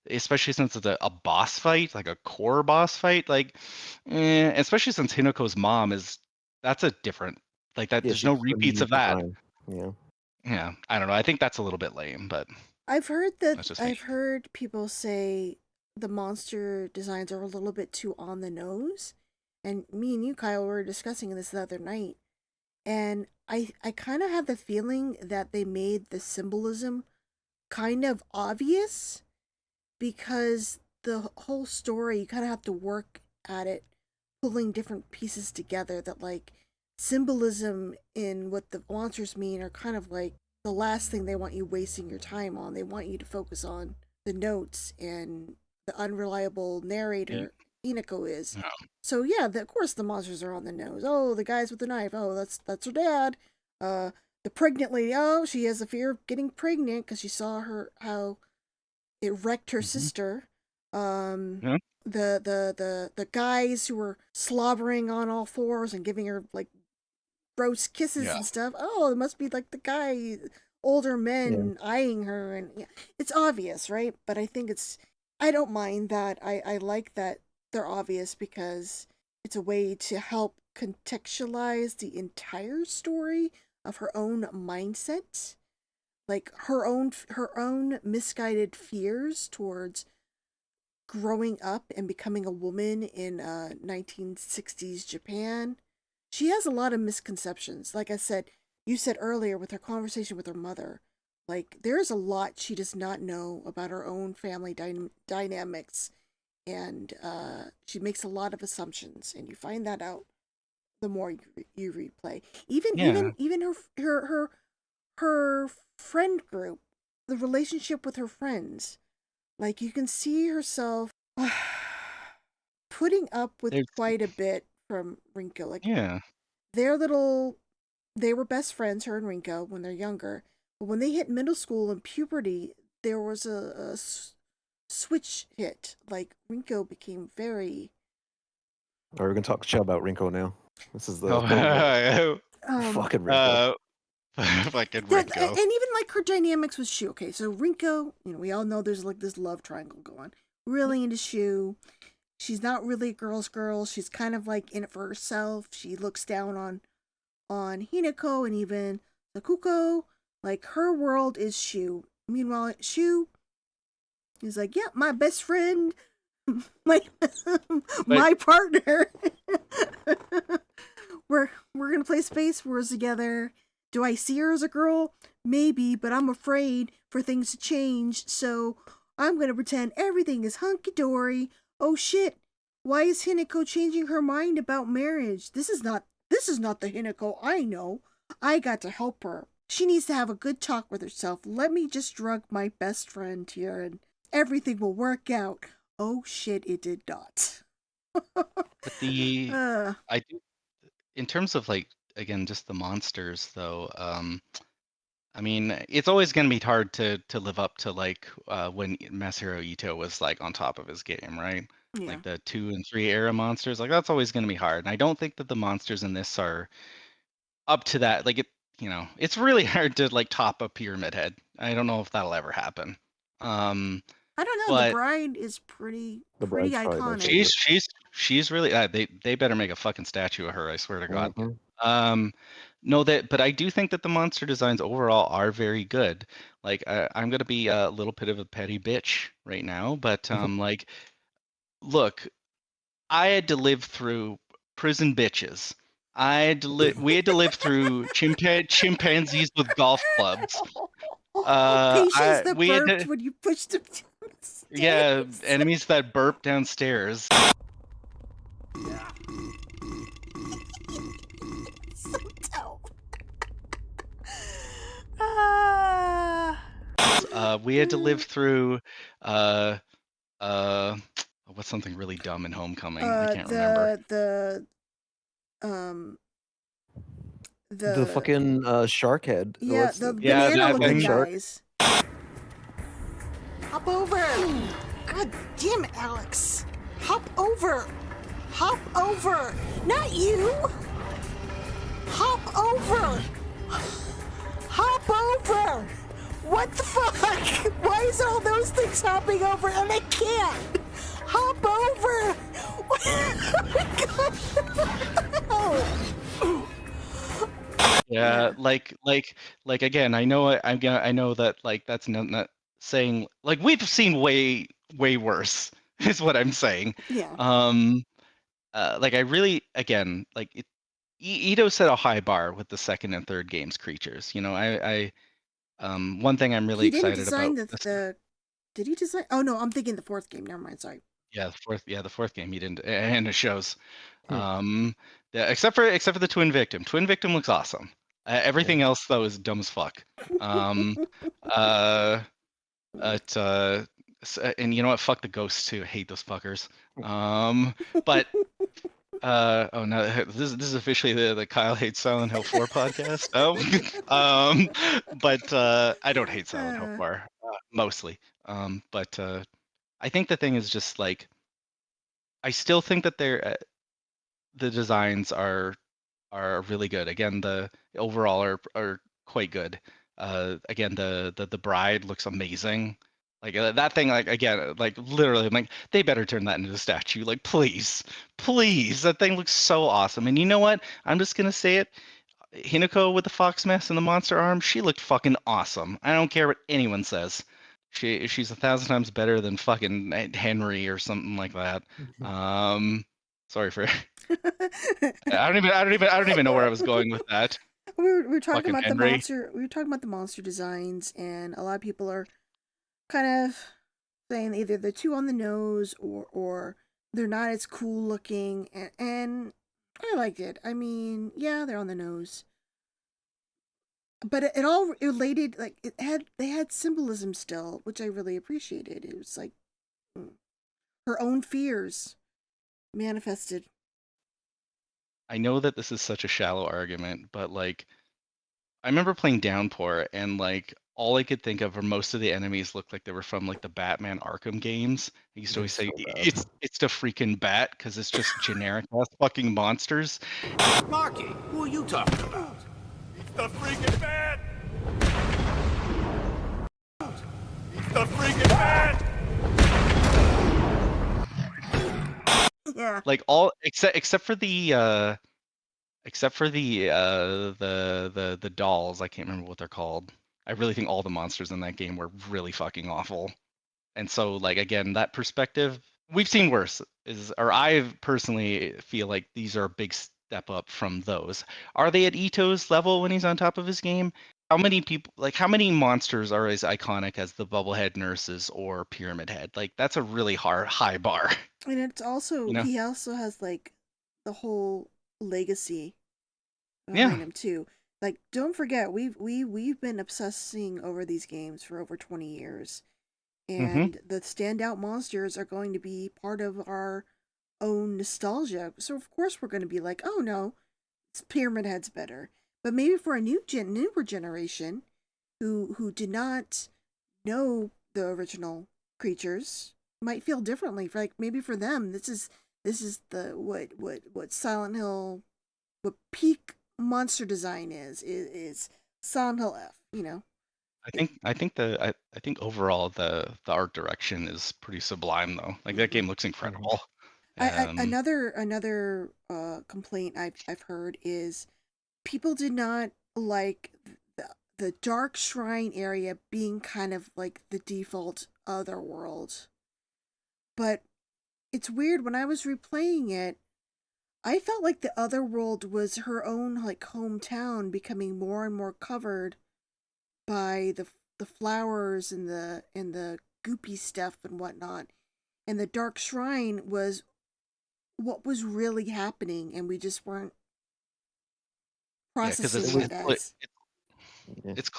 especially since it's a boss fight, like a core boss fight, like, especially since Hinako's mom that's a different like that. Yeah, There's no she's repeats of unusually that. fine. Yeah. Yeah, I don't know. I think that's a little bit lame, but I've heard that's just me. I've heard people say the monster designs are a little bit too on the nose, and me and you, Kyle, were discussing this the other night, and I kind of have the feeling that they made the symbolism kind of obvious because the whole story you kind of have to work at it, pulling different pieces together. That like symbolism in what the monsters mean are kind of like the last thing they want you wasting your time on. They want you to focus on the notes and the unreliable narrator Inako is. Yeah. So yeah, of course the monsters are on the nose. Oh, the guys with the knife. Oh, that's her dad. The pregnant lady. Oh, she has a fear of getting pregnant because she saw how it wrecked her sister. Yeah. The guys who were slobbering on all fours and giving her like gross kisses Yeah. and stuff. Oh, it must be like the guy, older men eyeing her, and yeah, it's obvious, right? But I think I don't mind that. I like that they're obvious because it's a way to help contextualize the entire story of her own mindset, like her own misguided fears towards growing up and becoming a woman in 1960s Japan. She has a lot of misconceptions. Like I said, you said earlier with her conversation with her mother, like there's a lot she does not know about her own family dynamics, and she makes a lot of assumptions, and you find that out the more you replay. Even her friend group, the relationship with her friends, like you can see herself putting up with quite a bit from Rinko. Like they were best friends, her and Rinko, when they're younger. But when they hit middle school and puberty, there was a switch hit. Like Rinko became very. Are we gonna talk shit about Rinko now? This is the fucking Rinko. Fucking Rinko. And even like her dynamics with Shu. Okay, so Rinko, we all know there's like this love triangle going. Really into Shu. She's not really a girl's girl. She's kind of like in it for herself. She looks down on Hinako and even Sakuko. Like her world is Shu. Meanwhile, Shu is like, yeah, my best friend, my partner. we're gonna play Space Wars together. Do I see her as a girl? Maybe, but I'm afraid for things to change, so I'm gonna pretend everything is hunky-dory. Oh shit, why is Hinako changing her mind about marriage? This is not the Hinako I know. I got to help her. She needs to have a good talk with herself. Let me just drug my best friend here and everything will work out. Oh shit, it did not. But I do, in terms of like, again, just the monsters though, I mean, it's always going to be hard to live up to like when Masahiro Ito was like on top of his game, right? Yeah. Like the 2 and 3 era monsters, like that's always going to be hard. And I don't think that the monsters in this are up to that. Like it's really hard to like top a Pyramid Head. I don't know if that'll ever happen. I don't know. The Bride is pretty iconic. She's really they better make a fucking statue of her. I swear to God. Um, no, but I do think that the monster designs overall are very good. Like I'm gonna be a little bit of a petty bitch right now, but like, look, I had to live through prison bitches. We had to live through chimpanzees with golf clubs. Patients that We had burped to, when you pushed them down the yeah, stairs. enemies that burp downstairs. So dope. Ah. We had to live through uh uh what's something really dumb in Homecoming? I can't remember. Um The the fucking shark head. yeah, What's the Yeah, banana that looking white thing. shark? guys. Hop over! God damn it, Alex! Hop over! Hop over! Not you! Hop over! Hop over! What the fuck? Why is all those things hopping over and they can't? Hop over! Yeah, Yeah. like again, I know that like that's not saying like we've seen way worse is what I'm saying. Yeah. Like I really again like Ito set a high bar with the second and third games creatures. You know, one thing I'm really He didn't excited design about the did he design? Oh no, I'm thinking the fourth game. Never mind, sorry. the fourth game he didn't, and it shows. Hmm. Yeah, except for the Twin Victim. Twin Victim looks awesome. Everything else though is dumb as fuck. Um, uh, and you know what? Fuck the ghosts too. I hate those fuckers. But oh no, this is officially the Kyle Hates Silent Hill 4 podcast. Oh, but I don't hate Silent Hill 4 mostly. But I think the thing is just like I still think that the designs are really good. Again, the overall are quite good. Again, the bride looks amazing. Like that thing, like again, like literally, I'm like they better turn that into a statue. Like please, that thing looks so awesome. And you know what? I'm just gonna say it. Hinako with the fox mess and the monster arm, she looked fucking awesome. I don't care what anyone says. She's 1,000 times better than fucking Henry or something like that. Sorry for I don't even know where I was going with that. We were talking Fucking about the Henry. monster. We were talking about the monster designs, and a lot of people are kind of saying either they're too on the nose or they're not as cool looking, and I liked it. I mean, yeah, they're on the nose, but it all related. Like they had symbolism still, which I really appreciated. It was like her own fears manifested. I know that this is such a shallow argument, but like I remember playing Downpour and like all I could think of were most of the enemies looked like they were from like the Batman Arkham games. I used to always say it's the freaking bat because it's just generic ass fucking monsters. Marky, who are you talking about? It's the freaking bat! It's the freaking bat! Yeah. Like all except for the the dolls, I can't remember what they're called. I really think all the monsters in that game were really fucking awful. And so like again, that perspective, we've seen worse or I personally feel like these are a big step up from those. Are they at Ito's level when he's on top of his game? How many monsters are as iconic as the Bubblehead Nurses or Pyramid Head? Like that's a really high bar. And it's also You know? he also has like the whole legacy Yeah. behind him too. Like don't forget we've been obsessing over these games for over 20 years. And the standout monsters are going to be part of our own nostalgia. So of course we're going to be like, "Oh no, Pyramid Head's better." But maybe for a newer generation who did not know the original creatures might feel differently. Like maybe for them this is the what Silent Hill, what peak monster design is Silent Hill F, you know. I think overall the art direction is pretty sublime though. Like that game looks incredible. Another complaint I've heard is people did not like the dark shrine area being kind of like the default other world. But it's weird, when I was replaying it, I felt like the other world was her own like hometown, becoming more and more covered by the flowers and the goopy stuff and whatnot. And the dark shrine was what was really happening, and we just weren't Yeah, because processing it as. it's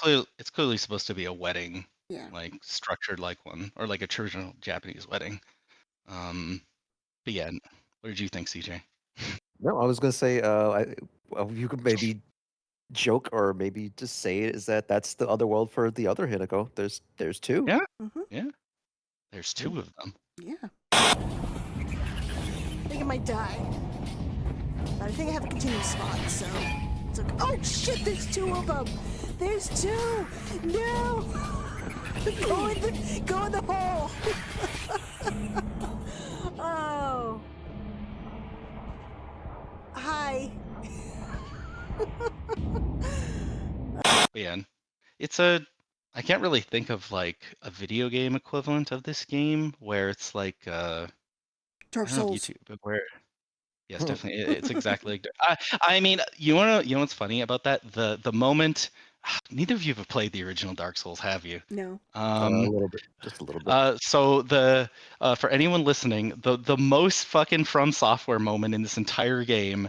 clearly supposed to be a wedding, Yeah. like structured like one, or like a traditional Japanese wedding. But yeah, what did you think, CJ? No, I was gonna say, well, you could maybe joke or maybe just say it, is that that's the other world for the other Hinako. There's two. Yeah, Mm-hmm. yeah. There's two of them. Yeah. I think I might die. But I think I have a continuous spot, so it's okay. Oh shit, there's two of them! There's two! No! Go in the hole! Oh. Hi. But yeah, it's I can't really think of like a video game equivalent of this game where it's like Dark I don't know Souls. YouTube, but where yes, definitely it's exactly like I mean, you know what's funny about that? The moment neither of you have played the original Dark Souls, have you? No. A little bit, just a little bit. So the for anyone listening, the most fucking From Software moment in this entire game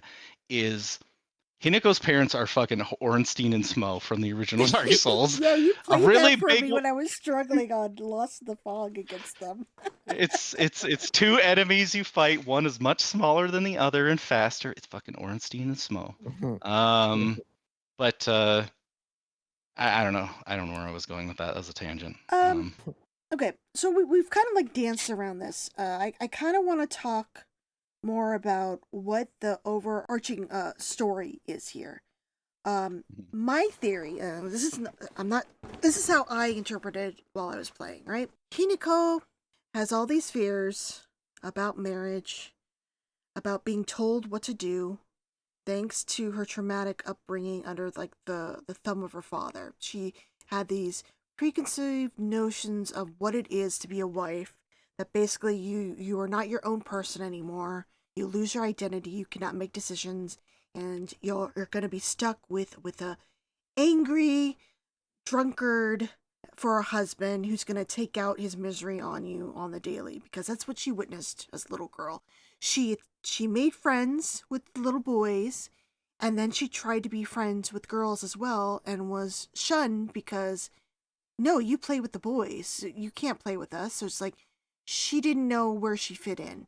is Hinako's parents are fucking Ornstein and Smo from the original Dark Souls. Yeah, you A played really that for big me when I was struggling on Lost in the Fog against them. it's two enemies you fight. One is much smaller than the other and faster. It's fucking Ornstein and Smo. But I don't know. I don't know where I was going with that as a tangent. Okay, so we've kind of like danced around this. I kind of want to talk more about what the overarching story is here. My theory, this is how I interpreted while I was playing, right? Hinako has all these fears about marriage, about being told what to do, thanks to her traumatic upbringing under like the thumb of her father. She had these preconceived notions of what it is to be a wife, that basically you are not your own person anymore. You lose your identity, you cannot make decisions, and you're going to be stuck with a angry drunkard for a husband who's going to take out his misery on you on the daily, because that's what she witnessed as a little girl. She made friends with little boys, and then she tried to be friends with girls as well, and was shunned because, no, you play with the boys, you can't play with us. So it's like she didn't know where she fit in.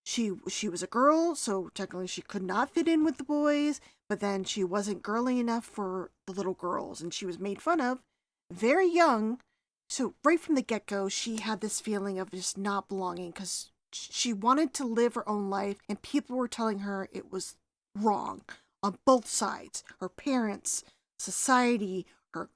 She was a girl, so technically she could not fit in with the boys, but then she wasn't girly enough for the little girls, and she was made fun of very young. So right from the get-go, she had this feeling of just not belonging, because she wanted to live her own life, and people were telling her it was wrong on both sides. Her parents, society,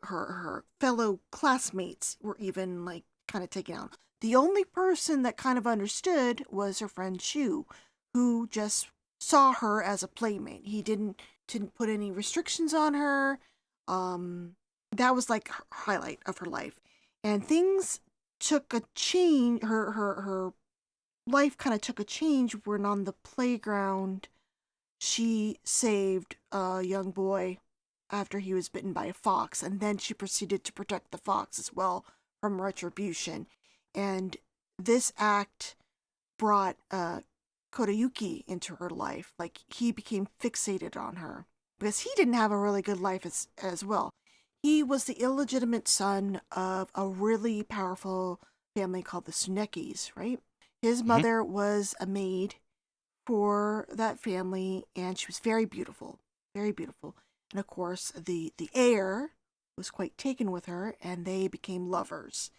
her fellow classmates were even like kind of taken out. The only person that kind of understood was her friend Shu, who just saw her as a playmate. He didn't put any restrictions on her. That was like her highlight of her life. And things took a change. Her life kind of took a change when on the playground she saved a young boy after he was bitten by a fox, and then she proceeded to protect the fox as well from retribution. And this act brought Kodayuki into her life. Like, he became fixated on her because he didn't have a really good life as well. He was the illegitimate son of a really powerful family called the Tsunekis, right? His mother was a maid for that family, and she was very beautiful, very beautiful. And of course, the heir was quite taken with her, and they became lovers.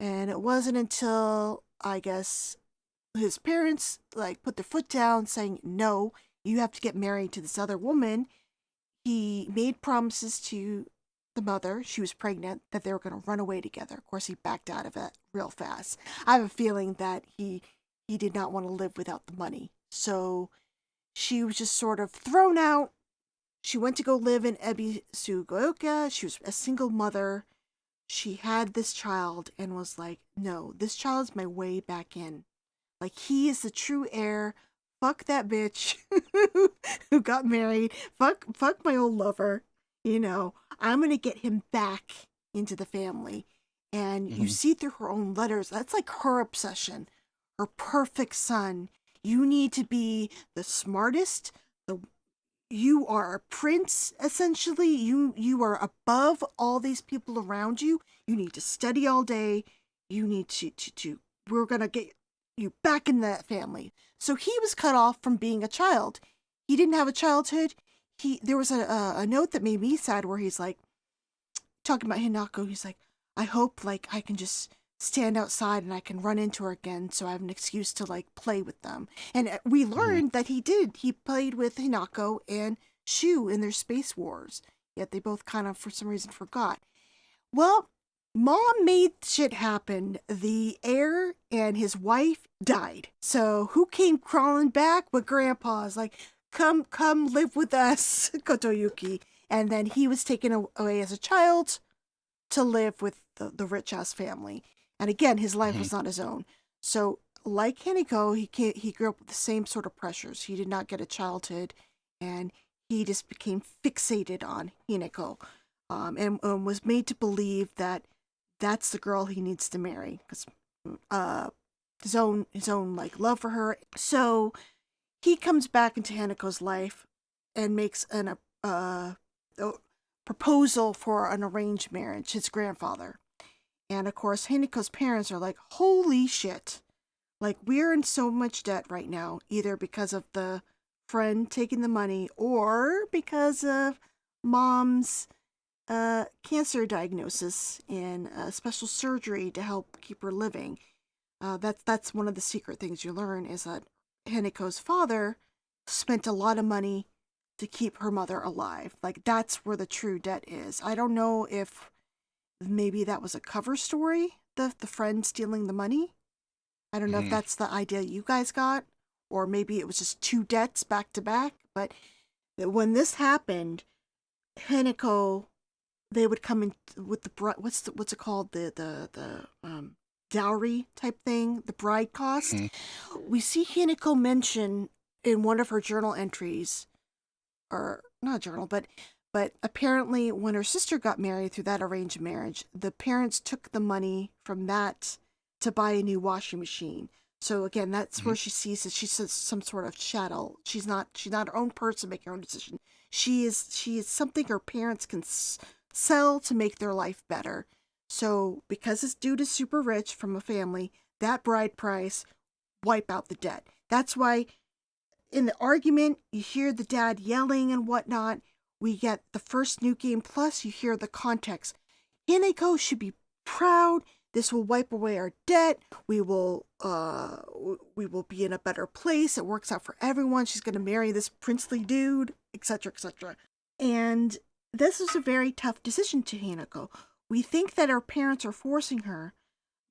And it wasn't until, I guess, his parents like put their foot down saying, no, you have to get married to this other woman. He made promises to the mother, she was pregnant, that they were going to run away together. Of course, he backed out of it real fast. I have a feeling that he did not want to live without the money. So she was just sort of thrown out She went to go live in Ebisugoka. She was a single mother. She had this child and was like, no, this child's my way back in. Like, he is the true heir. Fuck that bitch who got married. Fuck my old lover. You know, I'm going to get him back into the family. And you see through her own letters, that's like her obsession, her perfect son. You need to be the smartest. You are a prince, essentially. You are above all these people around you. You need to study all day. You need to we're going to get you back in that family. So he was cut off from being a child. He didn't have a childhood. There was a note that made me sad where he's like, talking about Hinako, he's like, I hope like I can just stand outside and I can run into her again so I have an excuse to like play with them. And we learned that he did. He played with Hinako and Shu in their space wars. Yet they both kind of, for some reason, forgot. Well, Mom made shit happen. The heir and his wife died. So who came crawling back? But Grandpa's like, come live with us, Kotoyuki. And then he was taken away as a child to live with the rich ass family. And again, his life was not his own. So like Hinako, he grew up with the same sort of pressures. He did not get a childhood, and he just became fixated on Hinako, and was made to believe that that's the girl he needs to marry because his own like love for her. So he comes back into Hanako's life and makes a proposal for an arranged marriage, his grandfather. And of course, Hanako's parents are like, holy shit. Like, we're in so much debt right now, either because of the friend taking the money or because of Mom's cancer diagnosis and special surgery to help keep her living. That's one of the secret things you learn is that Hanako's father spent a lot of money to keep her mother alive. Like, that's where the true debt is. I don't know if maybe that was a cover story, the friend stealing the money. I don't know if that's the idea you guys got, or maybe it was just two debts back to back. But when this happened, Hanako, they would come in with the what's it called, the dowry type thing, the bride cost. We see Hanako mention in one of her journal entries, or not a journal, but apparently when her sister got married through that arranged marriage, the parents took the money from that to buy a new washing machine. So again, that's where she sees that she's some sort of chattel. She's not her own person making her own decision. She is something her parents can sell to make their life better. So because this dude is super rich from a family, that bride price wipe out the debt. That's why in the argument, you hear the dad yelling and whatnot. We get the first New Game Plus, you hear the context. Hinako should be proud. This will wipe away our debt. We will be in a better place. It works out for everyone. She's going to marry this princely dude, etc., etc. And this is a very tough decision to Hinako. We think that our parents are forcing her,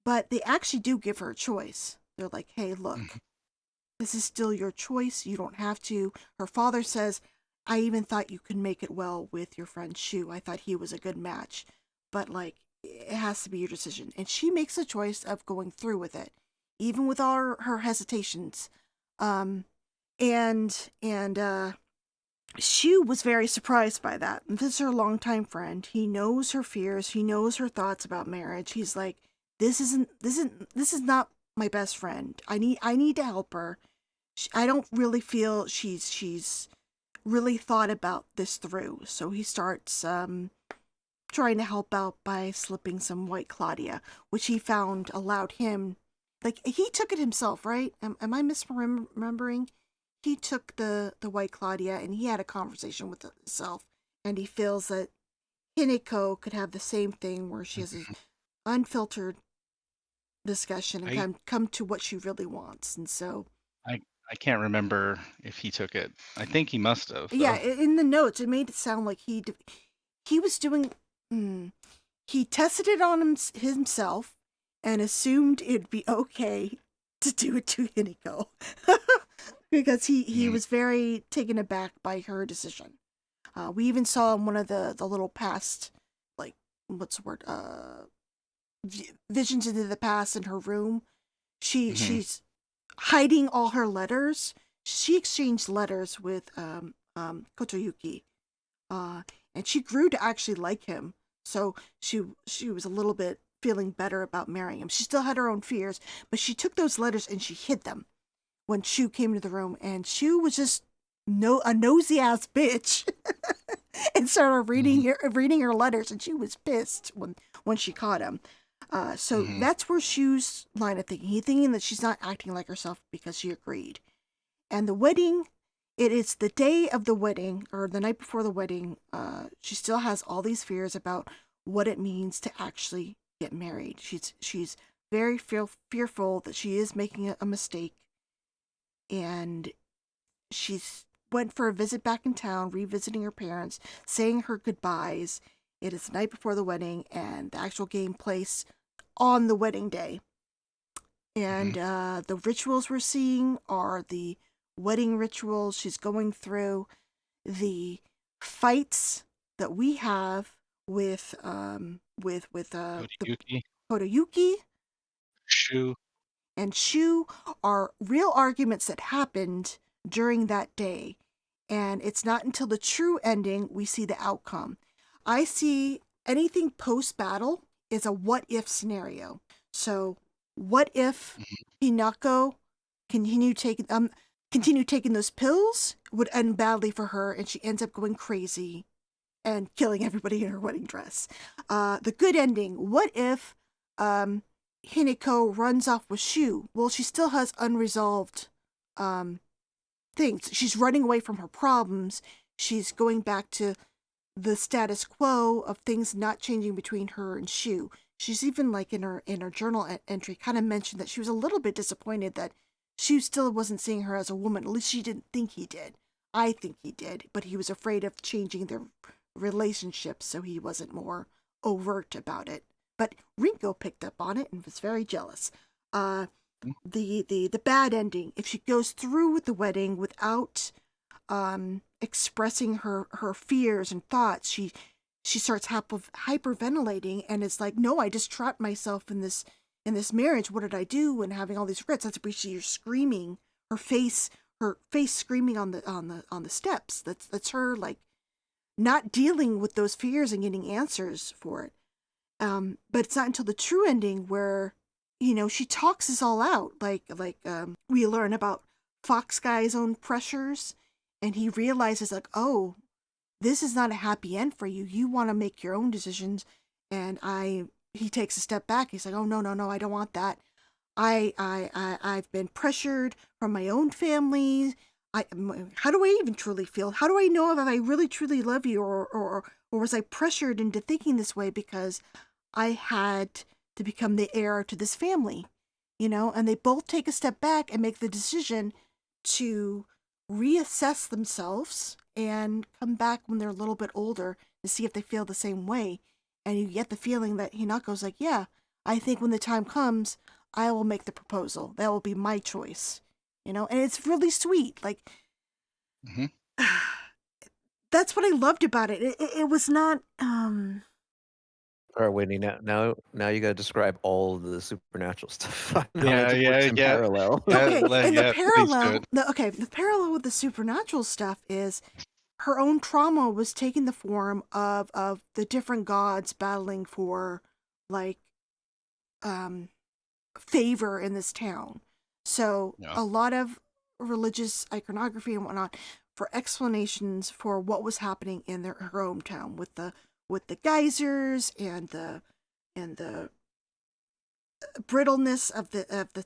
but they actually do give her a choice. They're like, hey, look, this is still your choice. You don't have to. Her father says, I even thought you could make it well with your friend Shu. I thought he was a good match. But, like, it has to be your decision. And she makes a choice of going through with it, even with all her hesitations. And Shu was very surprised by that. This is her longtime friend. He knows her fears. He knows her thoughts about marriage. He's like, this is not my best friend. I need to help her. I don't really feel she's really thought about this through. So he starts trying to help out by slipping some White Claudia, which he found allowed him, like, he took it himself, right? Am I misremembering? He took the White Claudia and he had a conversation with himself, and he feels that Hinako could have the same thing where she has an unfiltered discussion and come to what she really wants. And so I can't remember if he took it. I think he must have. Yeah, in the notes, it made it sound like he was doing. He tested it on himself and assumed it'd be okay to do it to Hinako because he was very taken aback by her decision. We even saw in one of the little past, like, what's the word? Visions into the past in her room. She's hiding all her letters. She exchanged letters with Kotoyuki, and she grew to actually like him. So she was a little bit feeling better about marrying him. She still had her own fears, but she took those letters and she hid them when Shu came into the room, and Shu was just a nosy ass bitch and started reading her letters, and she was pissed when she caught him. So that's where Shu's line of thinking that she's not acting like herself because she agreed. And the wedding, it is the day of the wedding, or the night before the wedding. She still has all these fears about what it means to actually get married. She's very fearful that she is making a mistake, and she's went for a visit back in town, revisiting her parents, saying her goodbyes. It is the night before the wedding, and the actual game plays on the wedding day. And the rituals we're seeing are the wedding rituals. She's going through the fights that we have with Kotoyuki, Shu, and Shu are real arguments that happened during that day. And it's not until the true ending we see the outcome. I see anything post-battle is a what-if scenario. So, what if Hinako continue taking those pills, would end badly for her, and she ends up going crazy and killing everybody in her wedding dress. The good ending, what if Hinako runs off with Shu? Well, she still has unresolved things. She's running away from her problems. She's going back to the status quo of things not changing between her and Shu. She's even, like, in her journal entry kind of mentioned that she was a little bit disappointed that Shu still wasn't seeing her as a woman. At least she didn't think he did. I think he did, but he was afraid of changing their relationship, so he wasn't more overt about it. But Rinko picked up on it and was very jealous. The bad ending, if she goes through with the wedding without expressing her fears and thoughts, she starts hyperventilating, and it's like, no, I just trapped myself in this marriage. What did I do? And having all these regrets. That's where she's screaming, her face screaming on the steps. That's her, like, not dealing with those fears and getting answers for it. But it's not until the true ending where, she talks this all out. Like we learn about Fox Guy's own pressures, and he realizes, like, oh, this is not a happy end for you. You want to make your own decisions. And he takes a step back. He's like, oh, no, I don't want that. I've been pressured from my own family. How do I even truly feel? How do I know if I really truly love you, or was I pressured into thinking this way because I had to become the heir to this family? And they both take a step back and make the decision to reassess themselves and come back when they're a little bit older to see if they feel the same way. And you get the feeling that Hinako's like, yeah, I think when the time comes, I will make the proposal. That will be my choice. And it's really sweet. Like, that's what I loved about it. It was not. All right, Whitney. Now you got to describe all of the supernatural stuff. How it works in parallel. Okay, and the parallel with the supernatural stuff is her own trauma was taking the form of the different gods battling for, like, favor in this town. So a lot of religious iconography and whatnot for explanations for what was happening in her hometown with the geysers and the brittleness of the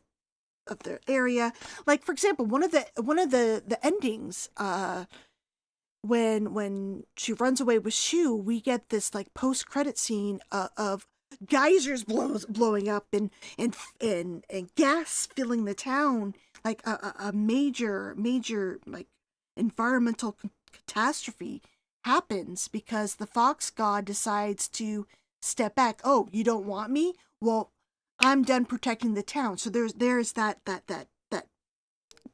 area. Like, for example, one of the endings, when she runs away with Shu, we get this, like, post-credit scene of geysers blowing up and gas filling the town, like a major, like, environmental catastrophe happens because the fox god decides to step back. Oh, you don't want me? Well, I'm done protecting the town. So there's that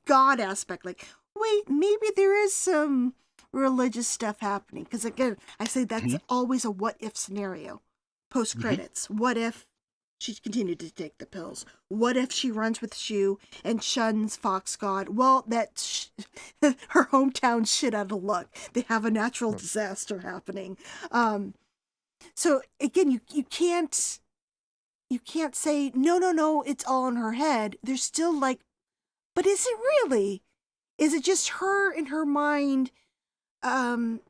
god aspect. Like, wait, maybe there is some religious stuff happening. Because again, I say that's always a what if scenario. Post credits. What if she continued to take the pills? What if she runs with Shu and shuns Fox God? Well, her hometown shit out of luck. They have a natural disaster happening. So again, you can't say no, it's all in her head. There's still like, but is it really? Is it just her in her mind? Her in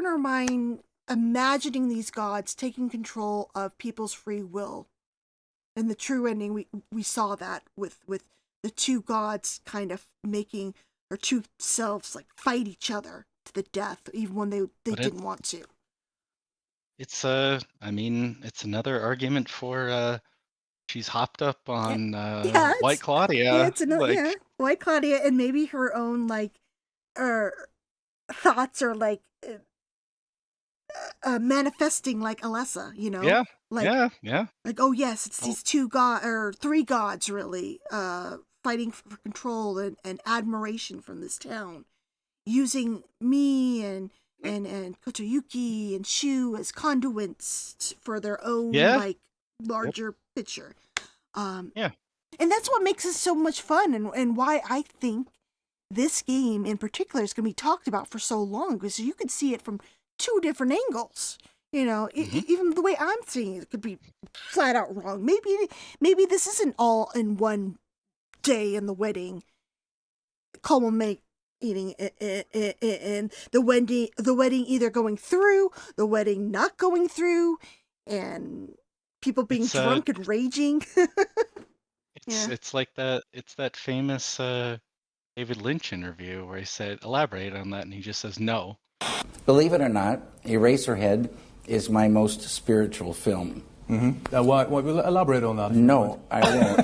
her mind imagining these gods taking control of people's free will. In the true ending, we saw that with the two gods kind of making, or two selves like fight each other to the death, even when they didn't want to. It's I mean, it's another argument for she's hopped up on White Claudia. Yeah, it's another like, White Claudia, and maybe her own like thoughts are like manifesting like Alessa, you know? Yeah. Like, yeah. Like, oh yes, it's these two or three gods really, fighting for control and admiration from this town, using me and Kotoyuki and Shu as conduits for their own like larger picture. And that's what makes it so much fun, and why I think this game in particular is going to be talked about for so long, because you could see it from two different angles. You know, even the way I'm seeing it could be flat out wrong. Maybe this isn't all in one day in the wedding, culminating in the wedding either going through, the wedding not going through, and people being drunk and raging. It's like that. It's that famous David Lynch interview where he said, "Elaborate on that," and he just says, "No." Believe it or not, Eraserhead is my most spiritual film. What will elaborate on that? No, I won't.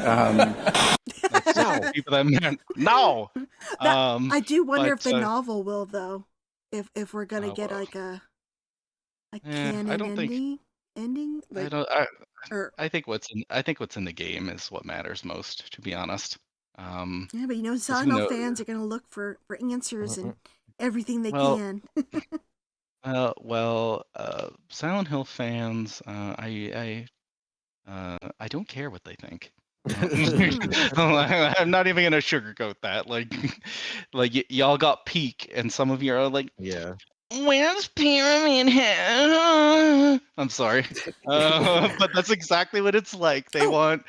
No. People that meant no. I do wonder if the novel will, though. If we're gonna get like a canon ending. Like, I think what's in the game is what matters most, to be honest. Yeah, but you know, Silent Hill fans are gonna look for answers and everything they can. Silent Hill fans, I don't care what they think. I'm not even gonna sugarcoat that. Like y'all got Peak, and some of you are like, where's Pyramid Head? I'm sorry, but that's exactly what it's like. They want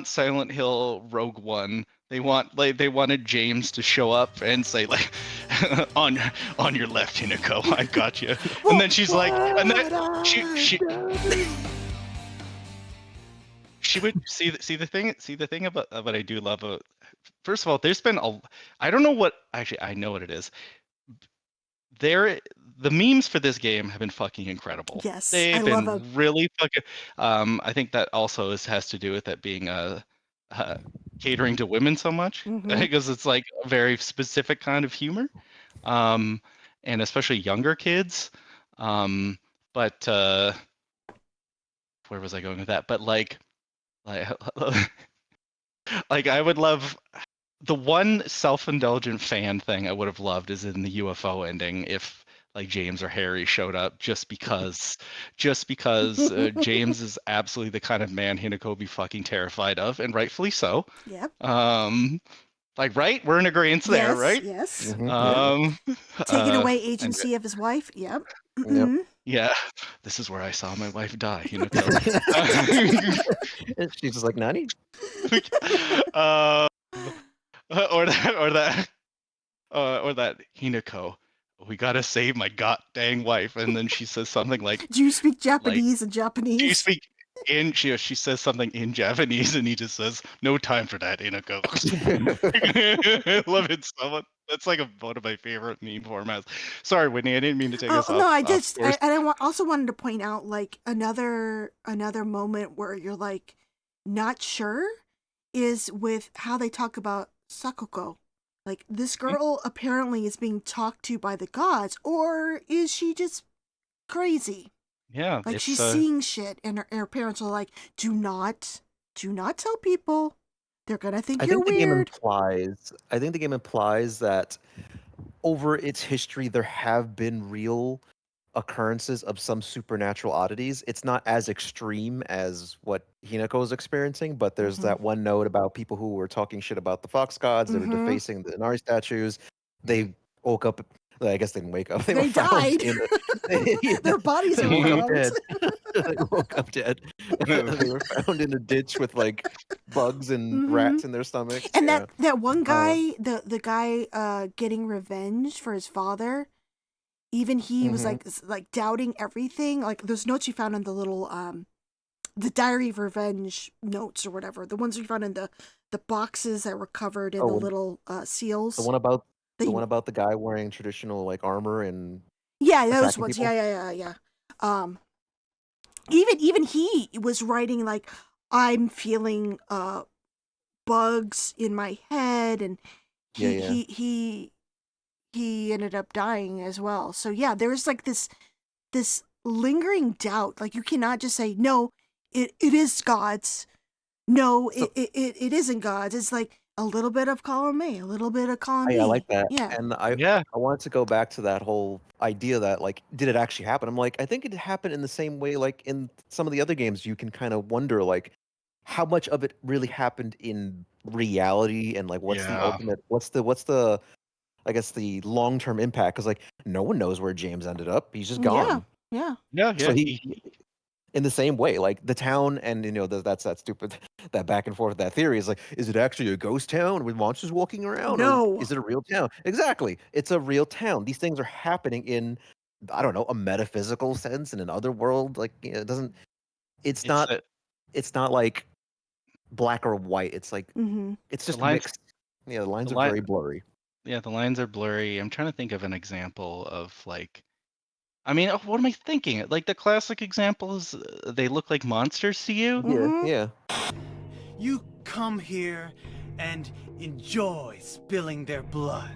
Silent Hill Rogue One. They wanted James to show up and say like, on your left, Hinako, I got you. And then she's like, and then she would see the thing about what I do love. First of all, there's been I don't know what, actually I know what it is. The memes for this game have been fucking incredible. Yes, they've I been love them. really fucking. I think that also has to do with it being catering to women so much, because it's like a very specific kind of humor, and especially younger kids. But where was I going with that? But like I would love. The one self-indulgent fan thing I would have loved is in the UFO ending, if like James or Harry showed up, just because James is absolutely the kind of man Hinako would be fucking terrified of, and rightfully so. Yep. Like, right? We're in agreement there, right? Yes. Taking away agency of his wife. Yep. Yeah. This is where I saw my wife die, Hinako. She's just like, Nani? Or that Hinako, we gotta save my god dang wife, and then she says something like, "Do you speak Japanese?" in Japanese. Do you speak in? She says something in Japanese, and he just says, "No time for that, Hinako." I love it so much. That's like one of my favorite meme formats. Sorry, Whitney, I didn't mean to take us off. No, I also wanted to point out like another moment where you're like not sure is with how they talk about Sakoko. Like, this girl apparently is being talked to by the gods, or is she just crazy? Yeah. Like, she's seeing shit, and her parents are like, do not tell people. They're gonna think you're weird. I think the game implies that over its history, there have been real occurrences of some supernatural oddities. It's not as extreme as what Hinako is experiencing, but there's that one note about people who were talking shit about the fox gods. They were defacing the Inari statues. They woke up. I guess they didn't wake up. They were They found died. in. Their bodies They were woke up found. dead. They woke up dead. They were found in a ditch with like bugs and rats in their stomachs. And Yeah. that one guy, the guy getting revenge for his father, even he was like doubting everything. Like those notes you found in the little the diary of revenge notes or whatever, the ones you found in the boxes that were covered in the little seals. The one about They- the one about the guy wearing traditional like armor and Yeah, those attacking ones. people? Yeah. Even he was writing like, I'm feeling bugs in my head, and he ended up dying as well. So yeah, there's like this lingering doubt. Like you cannot just say no, it is God's. No, it isn't God's. It's like a little bit of column A, a little bit of column B. I like that. Yeah. And I wanted to go back to that whole idea that like, did it actually happen? I'm like, I think it happened in the same way like in some of the other games. You can kind of wonder like how much of it really happened in reality and like what's the ultimate, what's the I guess the long term impact, because like no one knows where James ended up. He's just gone. Yeah. So he in the same way, like the town, and that's that stupid that back and forth. That theory is like, is it actually a ghost town with monsters walking around, No. or is it a real town? Exactly, it's a real town. These things are happening in, I don't know, a metaphysical sense in another world. Like it doesn't. It's not. It's not like black or white. It's like it's just mixed. Yeah, the lines are very blurry. Yeah, the lines are blurry. I'm trying to think of an example of like, I mean, what am I thinking? Like the classic examples, they look like monsters to you. Yeah. You come here and enjoy spilling their blood.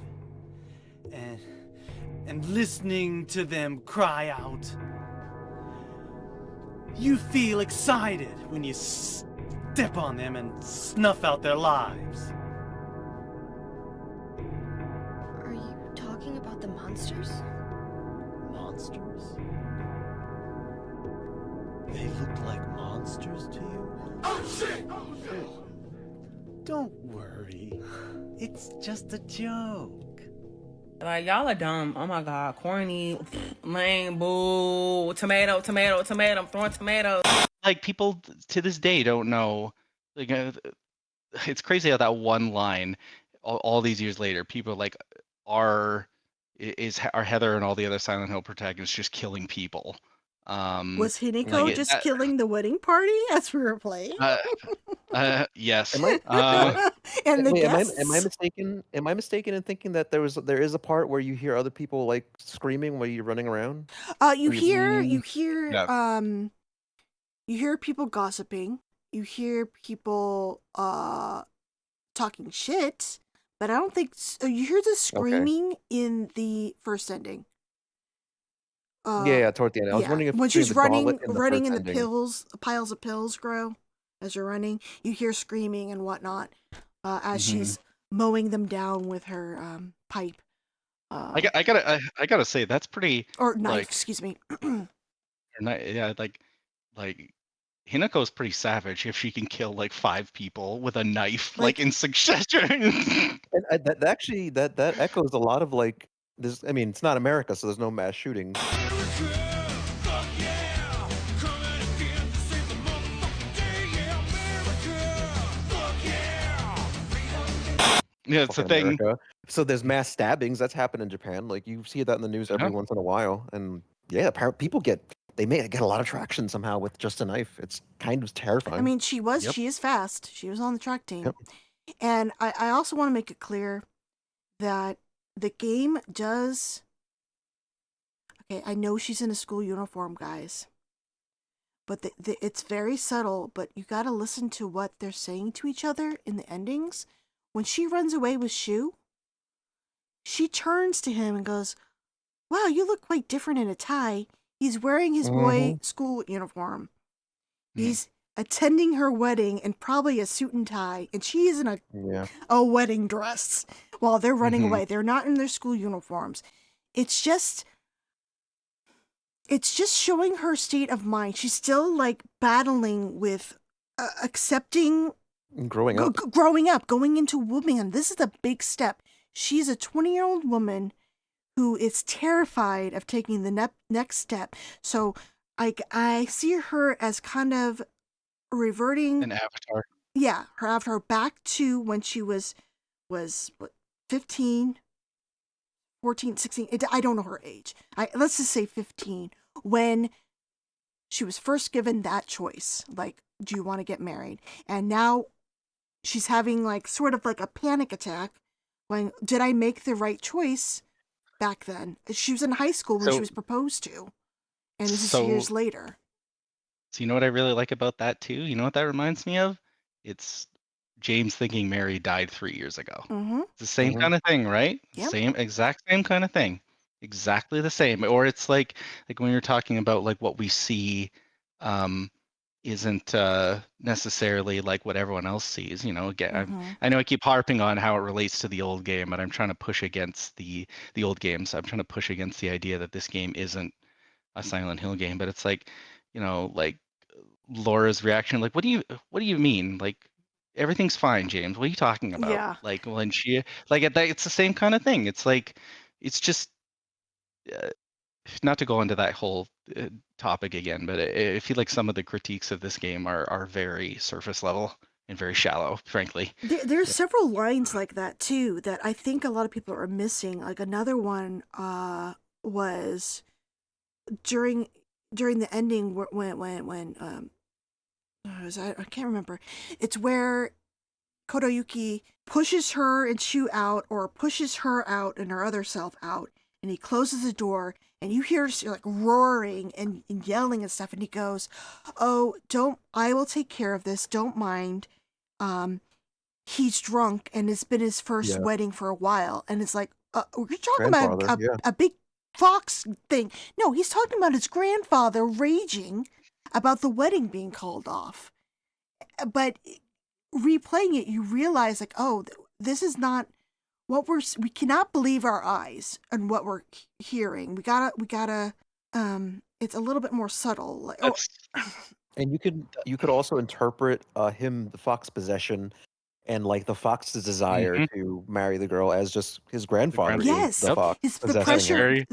And listening to them cry out. You feel excited when you step on them and snuff out their lives. Are you talking about the monsters? Monsters? They look like monsters to you? Oh shit! Don't worry. It's just a joke. Like, y'all are dumb. Oh my god. Corny, lame, boo, tomato, I'm throwing tomatoes. Like people to this day don't know. Like it's crazy how that one line, all these years later, people like are Heather and all the other Silent Hill protagonists just killing people. Was Hinako just killing the wedding party as we were playing? Yes. Am I? And the Wait, guests? am I mistaken? Am I mistaken in thinking that there is a part where you hear other people like screaming while you're running around? You hear Yeah. you hear people gossiping. You hear people talking shit, but I don't think you hear the screaming in the first ending. Yeah, toward the end. I was wondering if when during she's the running gauntlet in the and first the ending. piles of pills grow as you're running, you hear screaming and whatnot as she's mowing them down with her pipe. I gotta say that's pretty. Or knife, like, excuse me. Yeah, like Hinako's pretty savage if she can kill like 5 people with a knife, like in succession. And that echoes a lot of like this. I mean, it's not America, so there's no mass shootings. Yeah, it's a Fucking thing. America. So there's mass stabbings. That's happened in Japan. Like you see that in the news every once in a while, and yeah, apparently people get a lot of traction somehow with just a knife. It's kind of terrifying. I mean, she is fast. She was on the track team. Yep. And I also want to make it clear that the game does. Okay, I know she's in a school uniform, guys. But it's very subtle, but you got to listen to what they're saying to each other in the endings. When she runs away with Shu, she turns to him and goes, "Wow, you look quite different in a tie." He's wearing his boy school uniform. attending her wedding in probably a suit and tie, and she is in a wedding dress while they're running away. They're not in their school uniforms. It's just showing her state of mind. She's still like battling with accepting growing up, going into womanhood. This is a big step. She's a 20-year-old woman who is terrified of taking the next step. So I see her as kind of reverting an avatar. Yeah, her avatar back to when she was what, 15, 14, 16. I don't know her age. Let's just say 15, when she was first given that choice, like, do you want to get married? And now she's having like sort of like a panic attack when, did I make the right choice back then? She was in high school when she was proposed to, and this is years later. So you know what I really like about that too? You know what that reminds me of? It's James thinking Mary died 3 years ago. Mm-hmm. It's the same kind of thing, right? Yep. Exact same kind of thing. Exactly the same. Or it's like when you're talking about like what we see isn't necessarily like what everyone else sees. You know, again, I know I keep harping on how it relates to the old game, but I'm trying to push against the old games. I'm trying to push against the idea that this game isn't a Silent Hill game, but it's like, you know, like Laura's reaction, like, what do you mean? Like, everything's fine, James. What are you talking about? Yeah. Like, when she, like, it's the same kind of thing. It's like, it's just, not to go into that whole topic again, but I feel like some of the critiques of this game are very surface level and very shallow, frankly. There's several lines like that too that I think a lot of people are missing. Like another one was during the ending when I can't remember. It's where Kotoyuki pushes her and Shu out, or pushes her out and her other self out, and he closes the door, and you hear like roaring and yelling and stuff, and he goes, "Oh, I will take care of this. Don't mind. He's drunk, and it's been his first wedding for a while." And it's like, you're talking about a big fox thing. No, he's talking about his grandfather raging about the wedding being called off. But replaying it, you realize like, oh, this is not what we cannot believe our eyes and what we're hearing. We gotta it's a little bit more subtle. Like, and you could also interpret the fox possession and like the fox's desire to marry the girl as just his grandfather. Yes, the fox the pressure.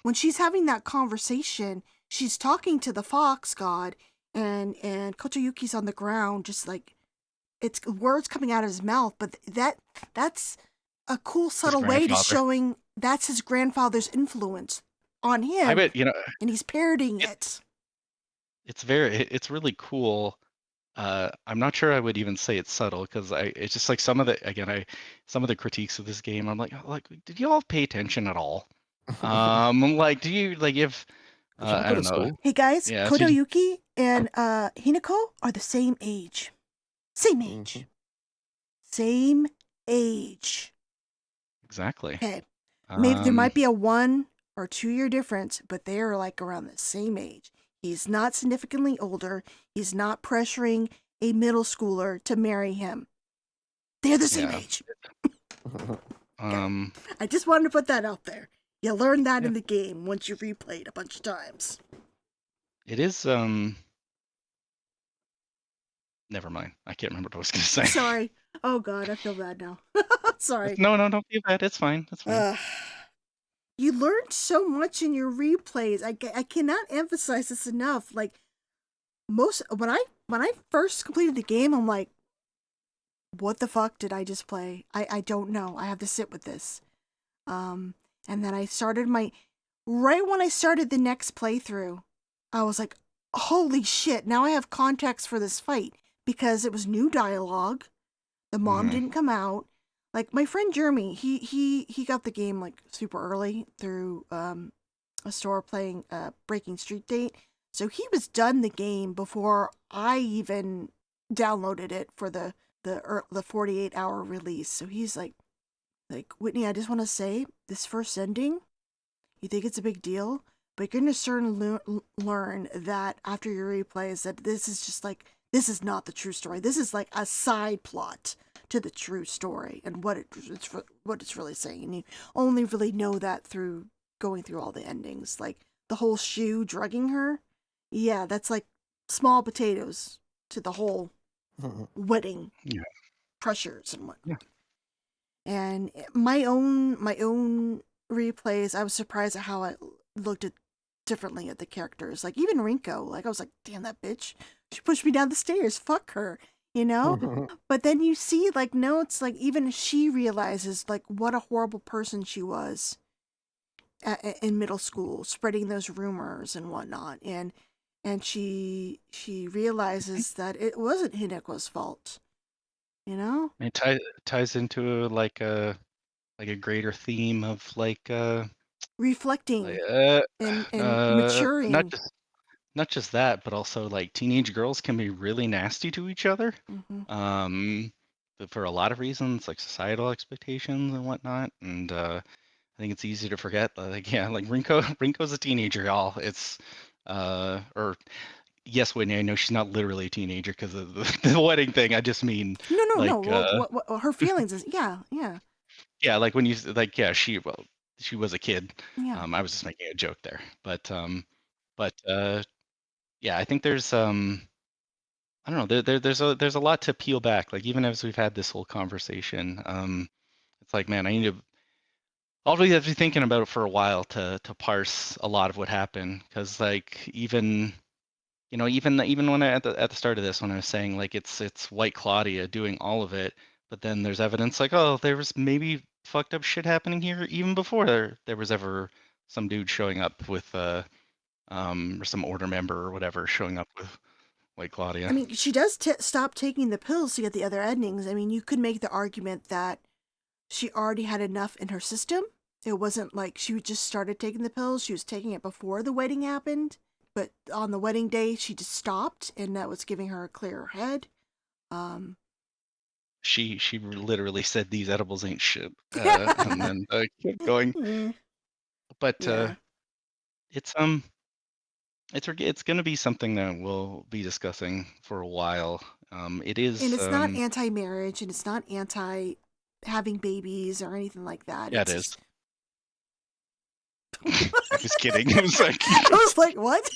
When she's having that conversation, she's talking to the fox god, and Kotoyuki's on the ground, just like it's words coming out of his mouth. But that's a cool, subtle way to showing that's his grandfather's influence on him. I bet, and he's parodying it. It's really cool. I'm not sure I would even say it's subtle, because it's just like some of the critiques of this game. I'm like, did you all pay attention at all? Like, do you like if I don't know? Hey guys, Kotoyuki and Hinako are the same age. Same age. Same age. Exactly. Okay. Maybe there might be a 1 or 2 year difference, but they are like around the same age. He's not significantly older. He's not pressuring a middle schooler to marry him. They're the same age. I just wanted to put that out there. You learn that in the game once you've replayed a bunch of times. It is never mind. I can't remember what I was going to say. Sorry. Oh God, I feel bad now. Sorry. No, don't feel bad. It's fine. That's fine. You learned so much in your replays. I cannot emphasize this enough. Like when I first completed the game, I'm like, what the fuck did I just play? I don't know. I have to sit with this. And then I started right when I started the next playthrough, I was like, holy shit, now I have context for this fight, because it was new dialogue. The mom didn't come out. Like my friend Jeremy, he got the game like super early through a store playing Breaking Street Date. So he was done the game before I even downloaded it for the 48-hour release. So he's like, Whitney, I just want to say, this first ending, you think it's a big deal, but you're going to learn that after your replays that this is not the true story. This is like a side plot to the true story and what it's really saying. And you only really know that through going through all the endings. Like the whole Shu drugging her. Yeah, that's like small potatoes to the whole wedding pressures and whatnot. And my own replays, I was surprised at how I looked at differently at the characters. Like even Rinko, like I was like, damn, that bitch, she pushed me down the stairs, fuck her, you know? But then you see, like, no, it's like even she realizes like what a horrible person she was in middle school, spreading those rumors and whatnot, and she realizes that it wasn't Hineko's fault, you know? It ties into a greater theme of Reflecting and not maturing. just that, but also like teenage girls can be really nasty to each other. But for a lot of reasons, like societal expectations and whatnot. And I think it's easy to forget. Like like Rinko's a teenager, y'all. It's or yes, Whitney, I know she's not literally a teenager because of the wedding thing. I just mean No. like What her feelings is, yeah. yeah, like when you like she was a kid. Yeah. I was just making a joke there, but yeah, I think there's I don't know, there's a lot to peel back. Like even as we've had this whole conversation, it's like, man, I'll really have to be thinking about it for a while to parse a lot of what happened, because like even when at the start of this, when I was saying like it's White Claudia doing all of it, but then there's evidence like, oh, there was maybe fucked up shit happening here even before there was ever some dude showing up with or some order member or whatever showing up with White Claudia. I mean, she does stop taking the pills to get the other endings. I mean, you could make the argument that she already had enough in her system. It wasn't like she just started taking the pills. She was taking it before the wedding happened. But on the wedding day, she just stopped, and that was giving her a clearer head. She literally said these edibles ain't shit, and then kept going. But it's going to be something that we'll be discussing for a while. It is, and it's not anti-marriage, and it's not anti-having babies or anything like that. Yeah, it's it is. I was kidding. I was like, what?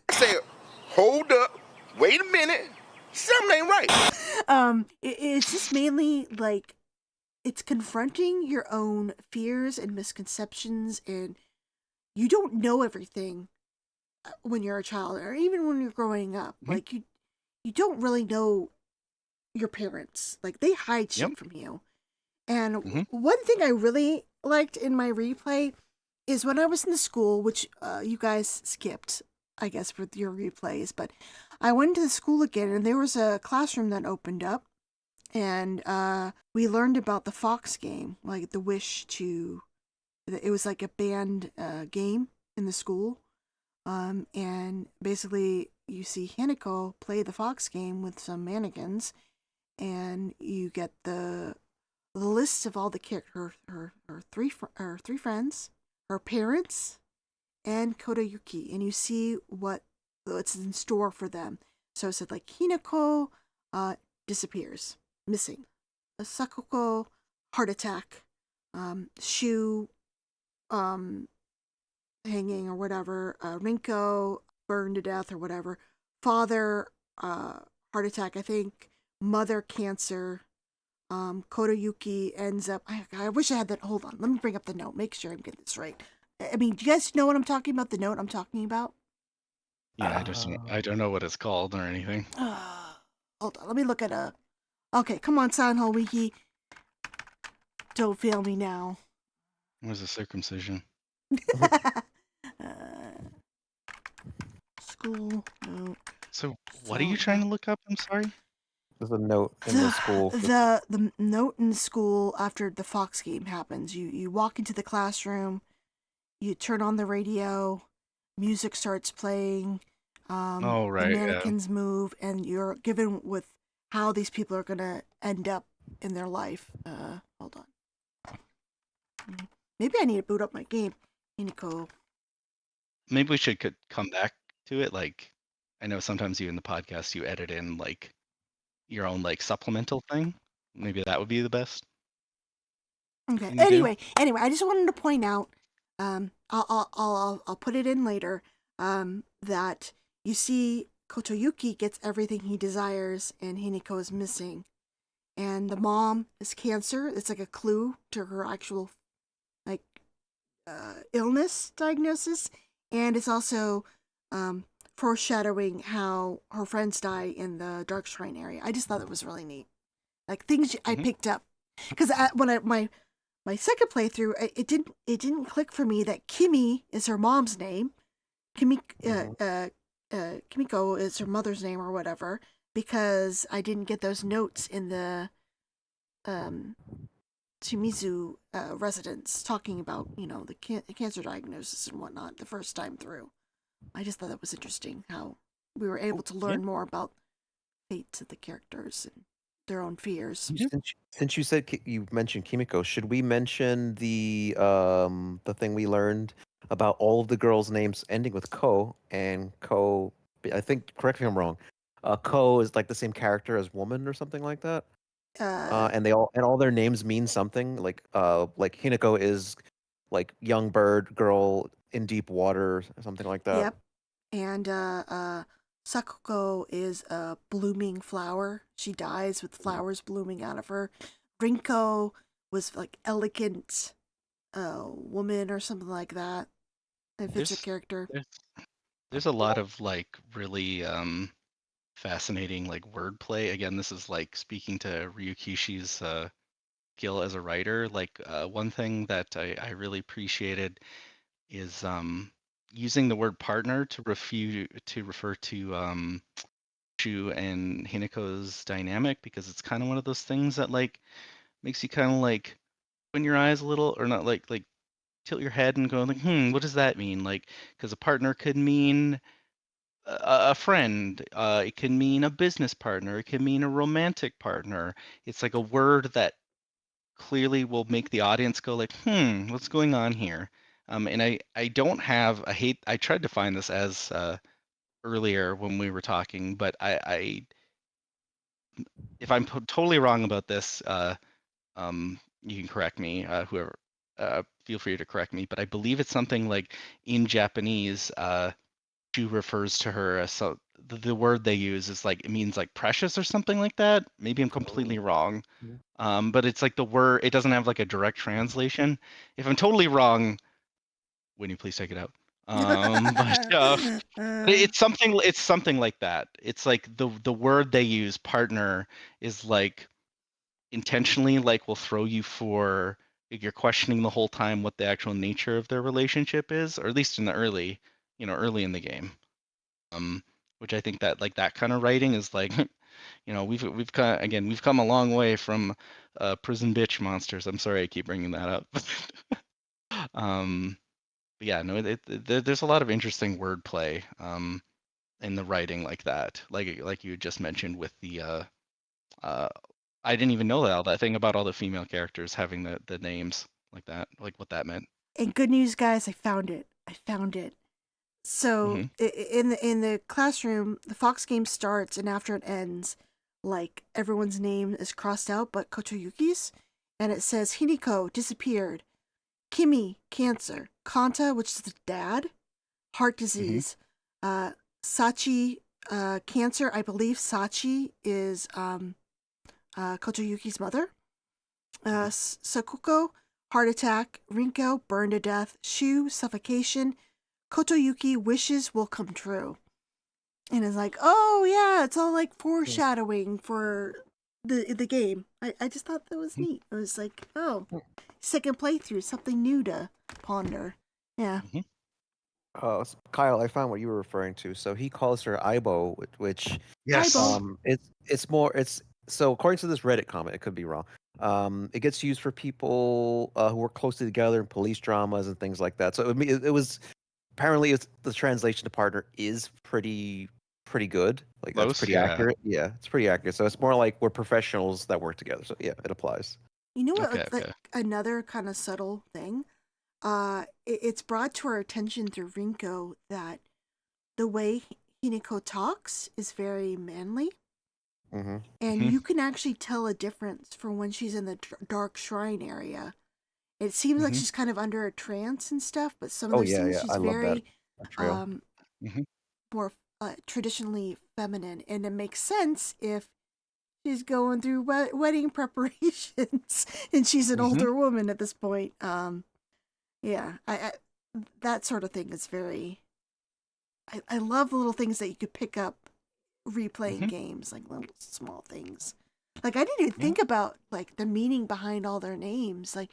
I said, hold up, wait a minute, something ain't right. It's just mainly like it's confronting your own fears and misconceptions, and you don't know everything when you're a child, or even when you're growing up. Like you don't really know your parents. Like they hide shit from you. And one thing I really liked in my replay is when I was in the school, which you guys skipped, I guess, with your replays, but I went to the school again, and there was a classroom that opened up, and we learned about the Fox game, like the wish to, it was like a banned game in the school, and basically you see Hinako play the Fox game with some mannequins, and you get the list of all the characters, her three friends, her parents, and Kodayuki, and you see what's in store for them. So it said like Hinako disappears, missing. Sakoko, heart attack. Shu, hanging or whatever. Rinko, burned to death or whatever. Father, heart attack, I think. Mother, cancer. Kodayuki ends up. I wish I had that. Hold on, let me bring up the note. Make sure I'm getting this right. I mean, do you guys know what I'm talking about? The note I'm talking about? Yeah, I don't know what it's called or anything. Hold on, let me look at a. Okay, come on, Silent Hill Wiki. Don't fail me now. Where's the circumcision? School note. So, what are you trying to look up? I'm sorry. There's a note in the school. The note in the school after the Fox game happens. You walk into the classroom, you turn on the radio, music starts playing, oh, right, the mannequins move, and you're given with how these people are gonna end up in their life. Hold on. Maybe I need to boot up my game. Hinako. maybe we should come back to it. Like, I know sometimes you in the podcast you edit in like your own like supplemental thing. Maybe that would be the best Okay. thing to do. Anyway, I just wanted to point out. I'll put it in later. That you see Kotoyuki gets everything he desires, and Hineko is missing, and the mom is cancer. It's like a clue to her actual like illness diagnosis, and it's also foreshadowing how her friends die in the Dark Shrine area. I just thought it was really neat, like things I picked up, because when my second playthrough, it didn't click for me that Kimi is her mom's name, Kimiko is her mother's name or whatever, because I didn't get those notes in the Shimizu residence talking about the cancer diagnosis and whatnot the first time through. I just thought that was interesting how we were able to learn more about fates of the characters and their own fears. Since you said you mentioned Kimiko, should we mention the thing we learned about all of the girls' names ending with Ko, and Ko? I think, correct me if I'm wrong. Ko is like the same character as woman or something like that. And all their names mean something. Like Hinako is like young bird, girl in deep water, or something like that. Yep. And Sakuko is a blooming flower. She dies with flowers blooming out of her. Rinko was like elegant woman or something like that. If it's a character. There's a lot of like really fascinating like wordplay. Again, this is like speaking to Ryukishi's skill as a writer. Like one thing that I really appreciated is using the word partner to refer to Shu and Hinako's dynamic, because it's kind of one of those things that like makes you kind of like open your eyes a little, or not like tilt your head and go like, what does that mean? Like, because a partner could mean a friend, it can mean a business partner, it can mean a romantic partner. It's like a word that clearly will make the audience go like, what's going on here? And I don't have a hate. I tried to find this as earlier when we were talking, but I if I'm totally wrong about this, you can correct me, whoever. Feel free to correct me, but I believe it's something like in Japanese, Shu refers to her as the word they use is like, it means like precious or something like that. Maybe I'm completely wrong. But it's like the word, it doesn't have like a direct translation. If I'm totally wrong, Winnie, please take it out. But it's something like that. It's like the word they use, partner, is like intentionally like will throw you for, like, you're questioning the whole time what the actual nature of their relationship is, or at least in the early in the game. Which I think that like that kind of writing is like, we've come a long way from prison bitch monsters. I'm sorry I keep bringing that up. But yeah, no, there's a lot of interesting wordplay in the writing like that. Like you just mentioned with the I didn't even know all that thing about all the female characters having the names like that, like what that meant. And good news, guys, I found it. So in the classroom, the Fox game starts, and after it ends, like everyone's name is crossed out, but Kotoyuki's, and it says Hiniko disappeared, Kimi cancer, Kanta, which is the dad, heart disease, Sachi cancer. I believe Sachi is Kotoyuki's mother. Sakuko heart attack, Rinko burned to death, Shu suffocation. Kotoyuki wishes will come true. And it's like, oh yeah, it's all like foreshadowing for the game. I just thought that was neat. It was like, oh, second playthrough, something new to ponder. Yeah. Kyle, I found what you were referring to. So he calls her Aibo, which yes, it's so according to this Reddit comment, it could be wrong. It gets used for people who work closely together in police dramas and things like that. So it was apparently the translation to partner is pretty good. Like close, that's pretty accurate. Yeah, it's pretty accurate. So it's more like we're professionals that work together. So yeah, it applies. You know what? Like another kind of subtle thing. it's brought to our attention through Rinko that the way Hinako talks is very manly. Mm-hmm. And you can actually tell a difference from when she's in the dark shrine area. It seems like she's kind of under a trance and stuff, but some of Oh those yeah, scenes yeah. she's I love that very trio. more traditionally feminine, and it makes sense if she's going through wedding preparations and she's an older woman at this point. Yeah, I that sort of thing is very. I love the little things that you could pick up replaying games, like little small things. Like I didn't even think about like the meaning behind all their names. Like,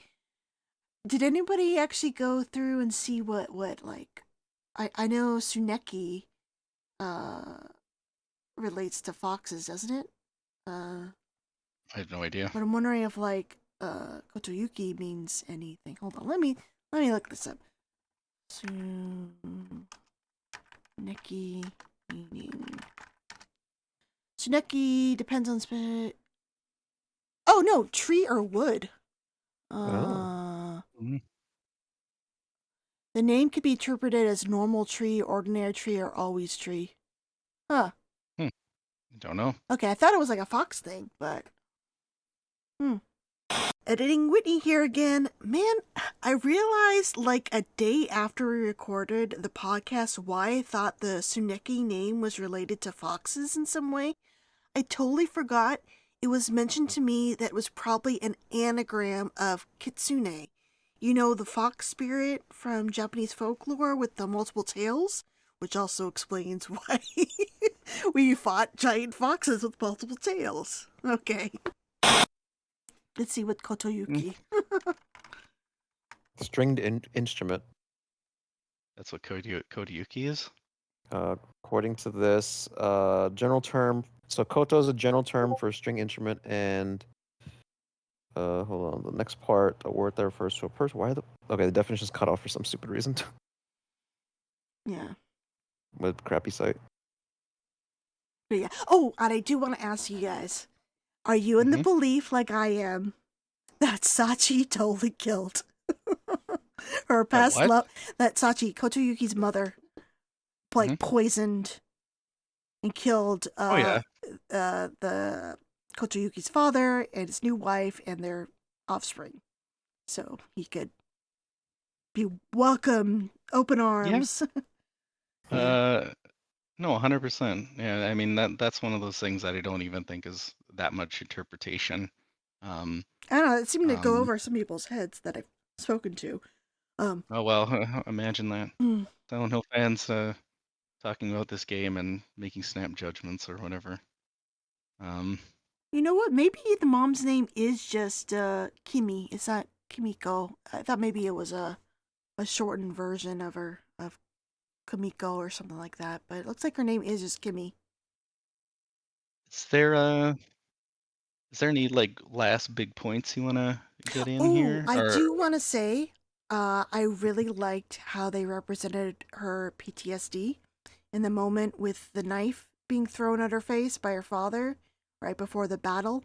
did anybody actually go through and see what like I know Tsuneki relates to foxes, doesn't it? I have no idea. But I'm wondering if like Kotoyuki means anything. Hold on, let me look this up. Tsuneki meaning. Tsuneki depends on Oh no, tree or wood. The name could be interpreted as normal tree, ordinary tree, or always tree. Huh. Don't know. Okay, I thought it was like a fox thing, but Editing Whitney here again. Man, I realized like a day after we recorded the podcast why I thought the Tsuneki name was related to foxes in some way. I totally forgot. It was mentioned to me that it was probably an anagram of kitsune. You know, the fox spirit from Japanese folklore with the multiple tails, which also explains why we fought giant foxes with multiple tails. Okay. Let's see what Kotoyuki. Stringed instrument. That's what Kodayuki is? According to this, general term. So koto is a general term for a string instrument, and hold on, the next part, a word that refers to a person. Why the definition is cut off for some stupid reason. Yeah. With crappy site. But yeah. Oh, and I do want to ask you guys, are you in the belief like I am that Sachi totally killed her past love? That Sachi, Kotoyuki's mother, like poisoned and killed the Kotoyuki's father and his new wife and their offspring, so he could be welcome, open arms. No, 100%. Yeah, I mean that's one of those things that I don't even think is that much interpretation. I don't know. It seemed to go over some people's heads that I've spoken to. Oh well, imagine that. Silent Hill fans talking about this game and making snap judgments or whatever. You know what? Maybe the mom's name is just Kimi. It's not Kimiko. I thought maybe it was a shortened version of her of Kamiko or something like that. But it looks like her name is just Kimi. Is there any like last big points you want to get in here? I do want to say, I really liked how they represented her PTSD in the moment with the knife being thrown at her face by her father right before the battle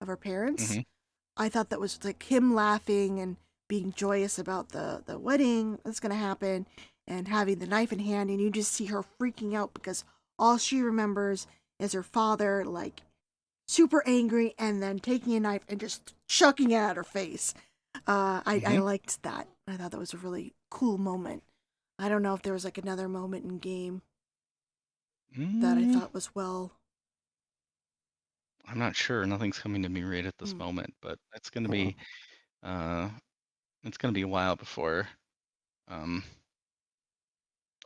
of her parents. I thought that was like him laughing and being joyous about the wedding that's going to happen and having the knife in hand, and you just see her freaking out because all she remembers is her father like super angry and then taking a knife and just chucking it at her face. I liked that. I thought that was a really cool moment. I don't know if there was like another moment in game that I thought was well. I'm not sure. Nothing's coming to me right at this moment, but it's gonna be a while before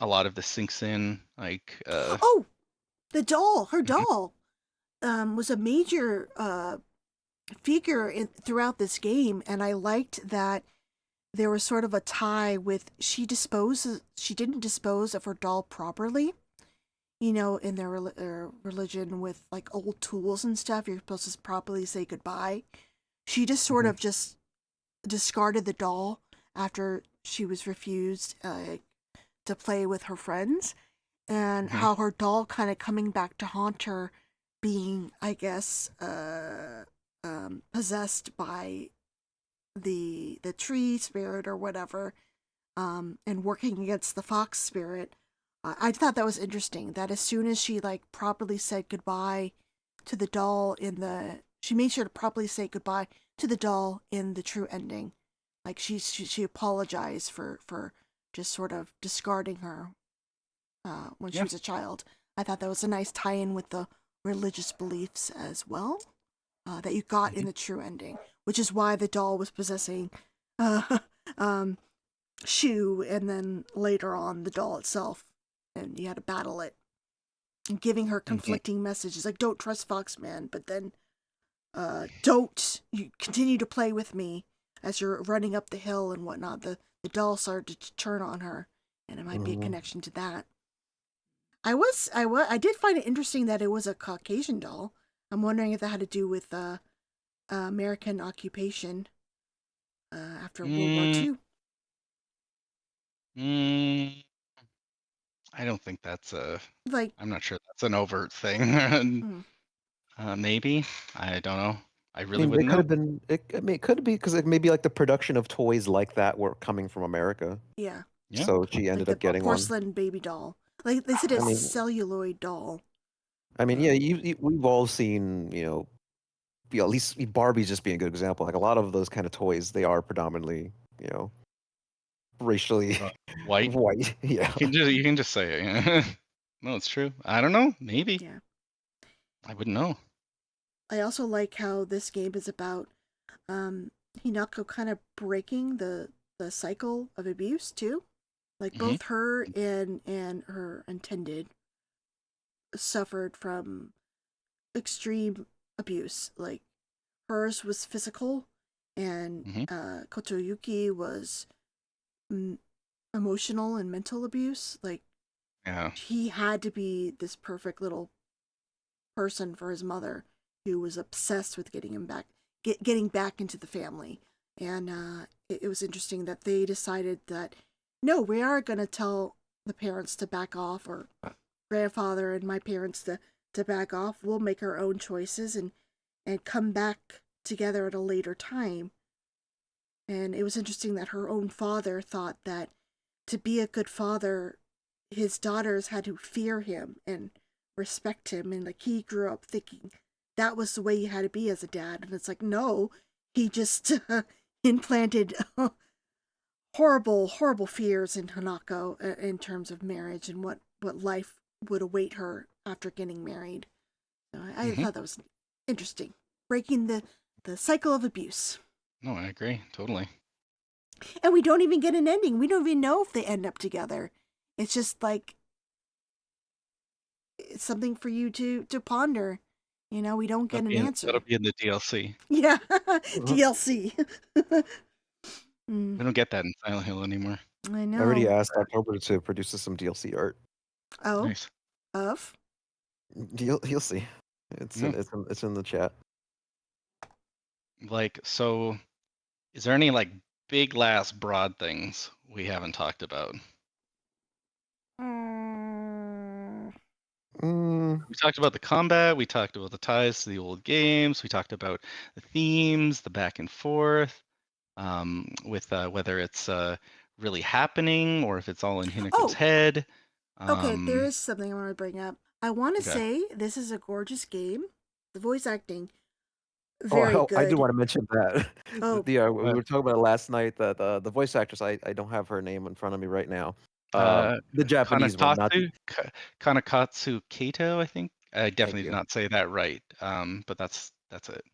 a lot of this sinks in. Like oh, the doll, her doll, was a major figure throughout this game, and I liked that there was sort of a tie with she didn't dispose of her doll properly. You know, in their religion with like old tools and stuff, you're supposed to properly say goodbye. She just sort of just discarded the doll after she was refused to play with her friends, and how her doll kind of coming back to haunt her, being, I guess, possessed by the tree spirit or whatever. and working against the fox spirit. I thought that was interesting. That as soon as she like properly said goodbye to the doll she made sure to properly say goodbye to the doll in the true ending. Like she apologized for just sort of discarding her when she was a child. I thought that was a nice tie-in with the religious beliefs as well that you got in the true ending, which is why the doll was possessing Shu, and then later on the doll itself, and you had to battle it, and giving her conflicting messages like don't trust Foxman, but then don't you continue to play with me as you're running up the hill and whatnot. The doll started to turn on her, and it might be a connection to that. I did find it interesting that it was a Caucasian doll. I'm wondering if that had to do with American occupation after World War II. I don't think that's like. I'm not sure that's an overt thing. Maybe. I don't know. I really it wouldn't could know. have been. It could be because it maybe like the production of toys like that were coming from America. Yeah. So she ended like up getting one. porcelain baby doll. Like they said, a celluloid doll. I mean, yeah, we've all seen, at least Barbie's just being a good example. Like a lot of those kind of toys, they are predominantly, racially white. White, yeah. You can just say it. Yeah. No, it's true. I don't know. Maybe. Yeah. I wouldn't know. I also like how this game is about Hinako kind of breaking the cycle of abuse too. Like both her and her intended suffered from extreme abuse. Like hers was physical, and Kotoyuki was emotional and mental abuse. Like he had to be this perfect little person for his mother, who was obsessed with getting back into the family. And it was interesting that they decided that no, we are going to tell the parents to back off, or grandfather and my parents to back off. We'll make our own choices and come back together at a later time. And it was interesting that her own father thought that to be a good father, his daughters had to fear him and respect him. And like he grew up thinking that was the way you had to be as a dad. And it's like, no, he just implanted horrible fears in Hanako in terms of marriage and what life would await her after getting married. So I thought that was interesting. Breaking the cycle of abuse. No, I agree. Totally. And we don't even get an ending. We don't even know if they end up together. It's just like it's something for you to ponder. We don't get an answer. That'll be in the DLC. Yeah, DLC. We don't get that in Silent Hill anymore. I know. I already asked October to produce us some DLC art. Oh, nice. Of? You'll see. It's in the chat. Like, so, is there any like big last broad things we haven't talked about? We talked about the combat. We talked about the ties to the old games. We talked about the themes, the back and forth, with whether it's really happening or if it's all in Hinako's head. Okay, there is something I want to bring up. I want to say this is a gorgeous game. The voice acting, very good. I do want to mention that. Oh. We were talking about it last night. That the voice actress, I don't have her name in front of me right now. The Japanese one, not the... Kanakatsu Kato, I think. I definitely did not say that right. But that's it.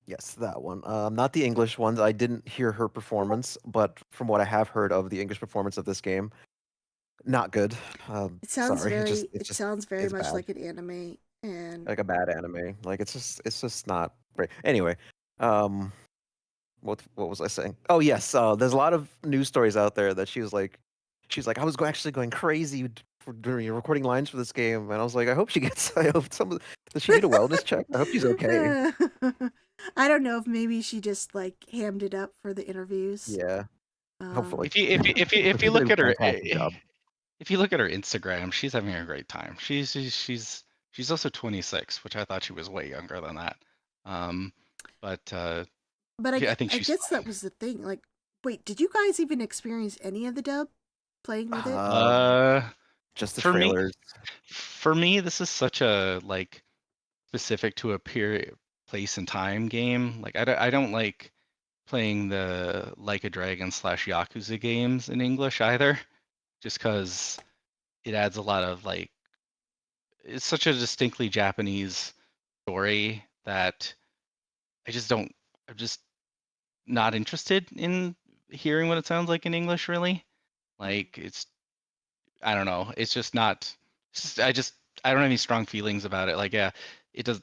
Yes, that one. Not the English ones. I didn't hear her performance, but from what I have heard of the English performance of this game, not good. It sounds sorry. it sounds very much bad. like an anime, and like a bad anime. Like it's just not great. Anyway, what was I saying? Oh yes, there's a lot of news stories out there that she's like, I was actually going crazy during recording lines for this game, and I was like, I hope she gets. I hope does she need a wellness check? I hope she's okay. I don't know if maybe she just like hammed it up for the interviews. Yeah, hopefully. If you look at her, if you look at her Instagram, she's having a great time. She's also 26, which I thought she was way younger than that. But I think she's guess fine. that was the thing. Like Wait, did you guys even experience any of the dub playing with it? Just the For me, trailers. this is such a like specific to a period, place, and time game. Like I don't like playing the Like a Dragon / Yakuza games in English either, just because it adds a lot of like it's such a distinctly Japanese story that I just don't. I'm just not interested in hearing what it sounds like in English. Really, like it's I don't know. It's just not. I don't have any strong feelings about it. Like yeah, it does.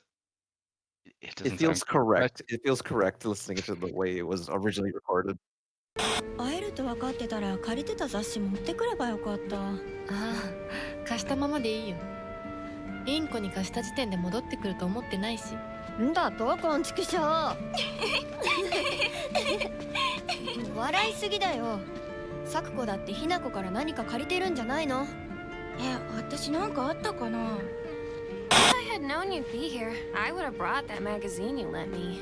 It It doesn't feels sound great. correct. It feels correct listening to the way it was originally recorded. 会えると分かってたら借りてた雑誌持ってくればよかった。ああ、貸したままでいいよ。インコに貸した時点で戻ってくると思ってないし。んだとこんちくしょう。笑いすぎだよ。サクコだってひなこから何か借りてるんじゃないの？私なんかあったかな？ If I had known you'd be here, I would have brought that magazine you lent me.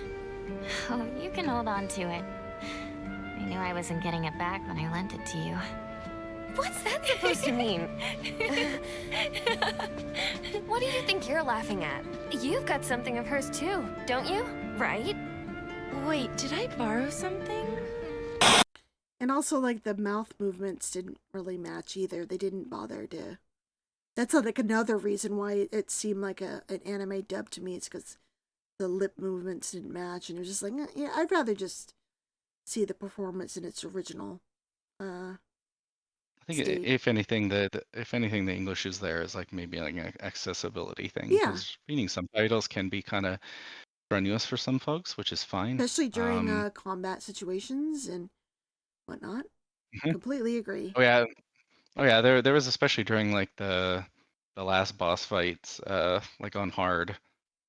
Oh, you can hold on to it. I knew I wasn't getting it back when I lent it to you. What's that supposed to mean? What do you think you're laughing at? You've got something of hers too, don't you? Right? Wait, did I borrow something? And also, like, the mouth movements didn't really match either. They didn't bother to... That's like another reason why it seemed like an anime dub to me. It's because the lip movements didn't match. And it was just like, yeah, I'd rather just see the performance in its original I think state. if anything, the English is there is like maybe like an accessibility thing. Yeah. Because reading subtitles can be kind of strenuous for some folks, which is fine. Especially during combat situations and whatnot. Mhm. Completely agree. Oh yeah. There was especially during like the last boss fights, like on hard,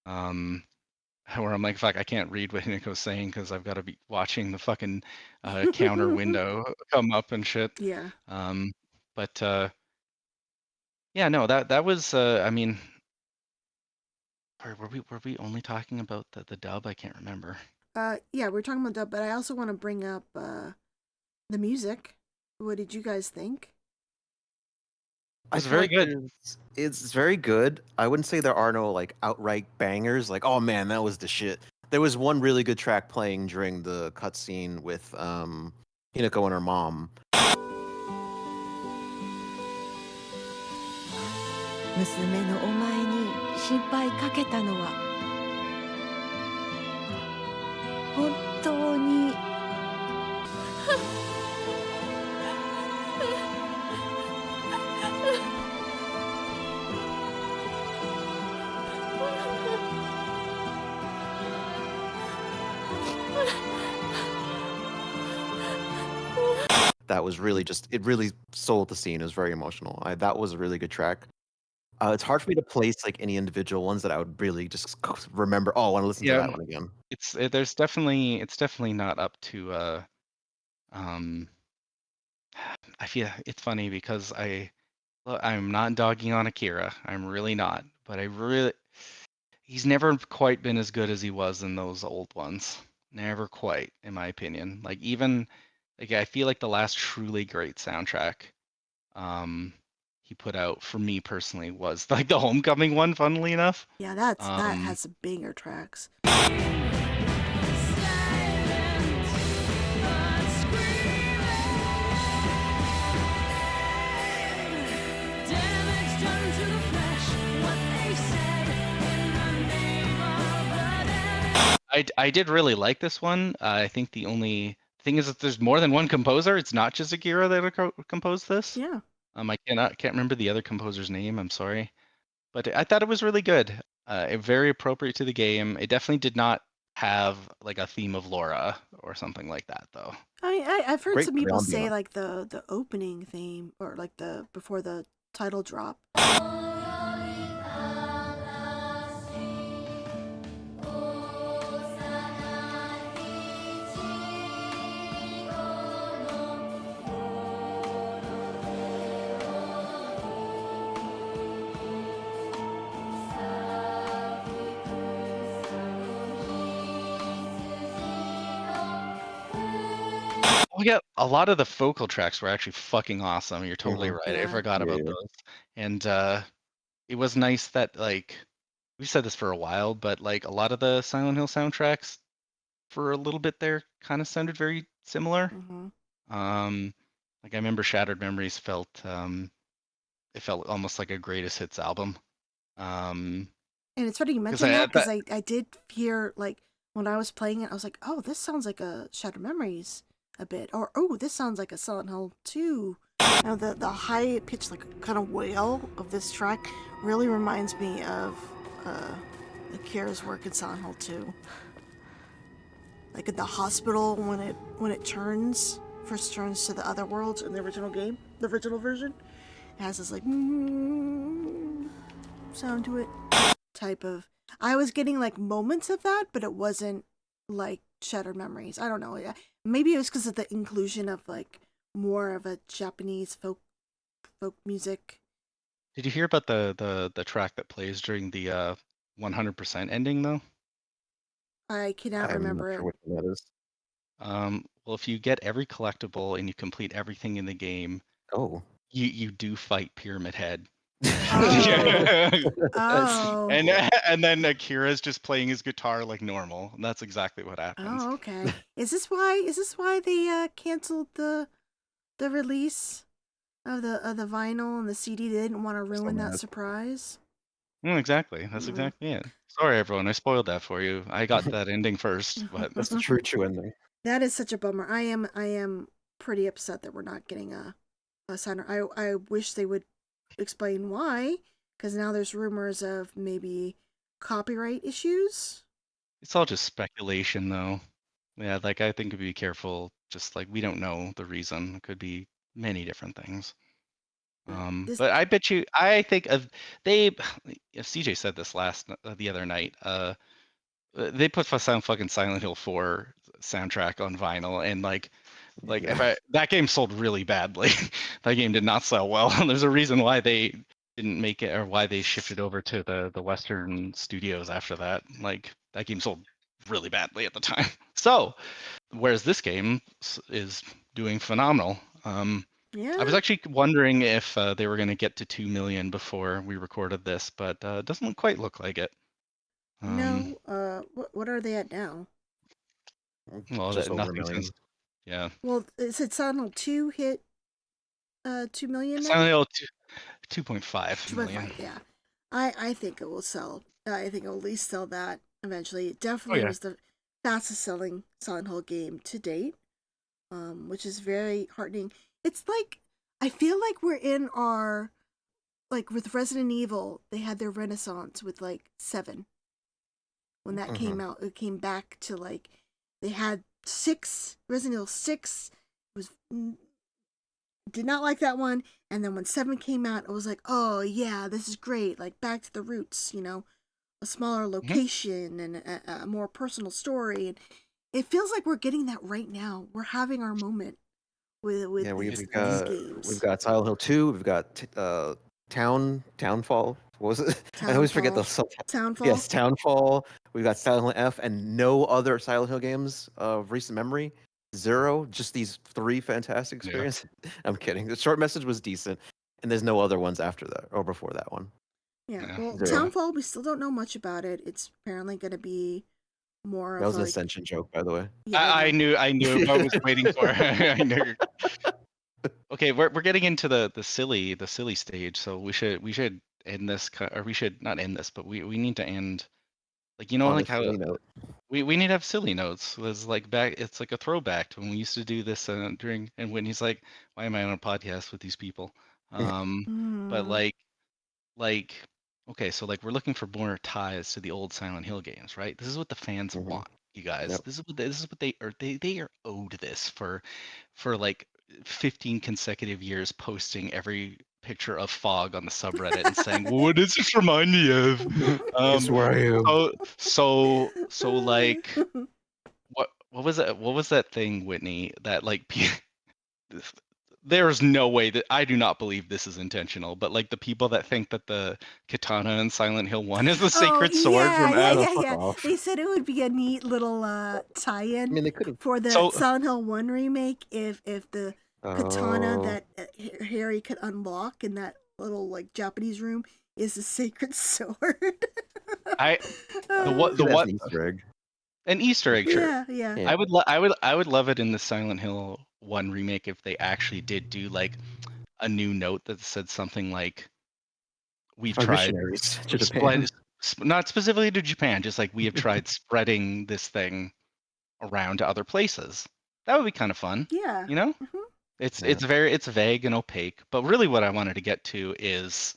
where I'm like, fuck, I can't read what Hinako's saying because I've got to be watching the fucking counter window come up and shit. Yeah. But yeah, no, that was I mean, were we only talking about the dub? I can't remember. Yeah, we're talking about dub, but I also want to bring up the music. What did you guys think? It's I feel very like good. it's very good. I wouldn't say there are no like outright bangers. Like, oh man, that was the shit. There was one really good track playing during the cutscene with Hinako and her mom. 娘のお前に心配かけたのは本当にThat was really it really sold the scene. It was very emotional. That was a really good track. It's hard for me to place like any individual ones that I would really just remember. Oh, I want to listen to Yeah, that one again. it's definitely not up to um I feel it's funny because I'm not dogging on Akira. I'm really not, but he's never quite been as good as he was in those old ones. Never quite, in my opinion. Like even like I feel like the last truly great soundtrack he put out for me personally was like the Homecoming one, funnily enough. Yeah, that has some banger tracks. I did really like this one. I think the only thing is that there's more than one composer. It's not just Akira that composed this. Yeah. I can't remember the other composer's name. I'm sorry, but I thought it was really good. Very appropriate to the game. It definitely did not have like a theme of Laura or something like that, though. I've heard Great some people say ambiance. like the opening theme or like the before the title drop. Oh yeah, a lot of the vocal tracks were actually fucking awesome. You're totally right. I Yeah. forgot about Yeah. those. And it was nice that like we've said this for a while, but like a lot of the Silent Hill soundtracks for a little bit there kind of sounded very similar. Hmm. Like I remember Shattered Memories felt it felt almost like a greatest hits album. And it's funny you 'Cause mentioned that because that I did hear, like, when I was playing it, I was like, oh, this sounds like a Shattered Memories a bit. Or, oh, this sounds like a Silent Hill 2. Now, the high pitched, like, kind of wail of this track really reminds me of Akira's work in Silent Hill 2. Like, in the hospital, when it first turns to the other world in the original game, the original version, it has this, like, sound to it. Type of, I was getting like moments of that, but it wasn't like Shattered Memories. I don't know. Maybe it was because of the inclusion of like more of a Japanese folk music. Did you hear about the track that plays during the 100% ending though? I cannot I'm not remember sure it. what that is. Well, if you get every collectible and you complete everything in the game, Oh. you do fight Pyramid Head. Oh. Oh. And then Akira's just playing his guitar like normal. And that's exactly what happens. Oh, okay. Is this why they canceled the release of the vinyl and the CD? They didn't want to ruin that surprise. Exactly. That's exactly it. Sorry, everyone. I spoiled that for you. I got that ending first, but That's the true ending. That is such a bummer. I am pretty upset that we're not getting a signer. I wish they would explain why, because now there's rumors of maybe copyright issues. it's all just speculation, though. Yeah, like I think be careful. Just like we don't know the reason. It could be many different things. But I bet you, I think of they. CJ said this the other night. They put some fucking Silent Hill 4 soundtrack on vinyl, and like that game sold really badly. That game did not sell well. There's a reason why they didn't make it, or why they shifted over to the Western studios after that. Like that game sold really badly at the time. So, whereas this game is doing phenomenal. Yeah. I was actually wondering if they were going to get to 2 million before we recorded this, but it doesn't quite look like it. No. What are they at now? Well, Just over a nothing million. since. Yeah. Well, is it Silent Hill 2 hit 2 million now? Silent Hill 2.5 million. 2.5, yeah. I think it will sell. I think it will at least sell that eventually. It definitely was the fastest selling Silent Hill game to date, which is very heartening. It's like, I feel like we're in our, like with Resident Evil, they had their renaissance with like 7. When that came out, it came back to like, they had 6, Resident Evil 6 was, did not like that one. And then when 7 came out, it was like, oh yeah, this is great. Like back to the roots, you know, a smaller location and a more personal story. And it feels like we're getting that right now. We're having our moment with these games. We've got Silent Hill 2. We've got Townfall. What was it? I always forget the Townfall. Yes, Townfall. We've got Silent Hill F, and no other Silent Hill games of recent memory. 0. Just these 3 fantastic experiences. Yeah. I'm kidding. The short message was decent, and there's no other ones after that or before that one. Yeah. Well, 0. Townfall, we still don't know much about it. It's apparently going to be more. That was an Ascension joke, by the way. Yeah, I knew. I was waiting for it. I knew. Okay, we're getting into the silly stage, so we should end this, or we should not end this, but we need to end, like, you know, like how we need to have silly notes. It's like it's like a throwback to when we used to do this during, and when he's like, why am I on a podcast with these people? But like okay, so like we're looking for more ties to the old Silent Hill games, right? This is what the fans want, you guys. Yep. This is what they are owed this for like 15 consecutive years, posting every picture of fog on the subreddit and saying, well, what does it remind me of? It's where I am. So like what was that thing, Whitney, that like there's no way that I do not believe this is intentional, but like the people that think that the katana in Silent Hill 1 is the sacred sword from yeah. off. They said it would be a neat little tie-in they could have. for the So- Silent Hill 1 remake if the katana Oh. that Harry could unlock in that little like Japanese room is a sacred sword. The what That's an Easter egg. an Easter egg, sure. Yeah. I would love it in the Silent Hill 1 remake if they actually did do like a new note that said something like we've Our tried missionaries to Japan. not specifically to Japan, just like we have tried spreading this thing around to other places. That would be kind of fun. Yeah. You know? It's vague and opaque, but really what I wanted to get to is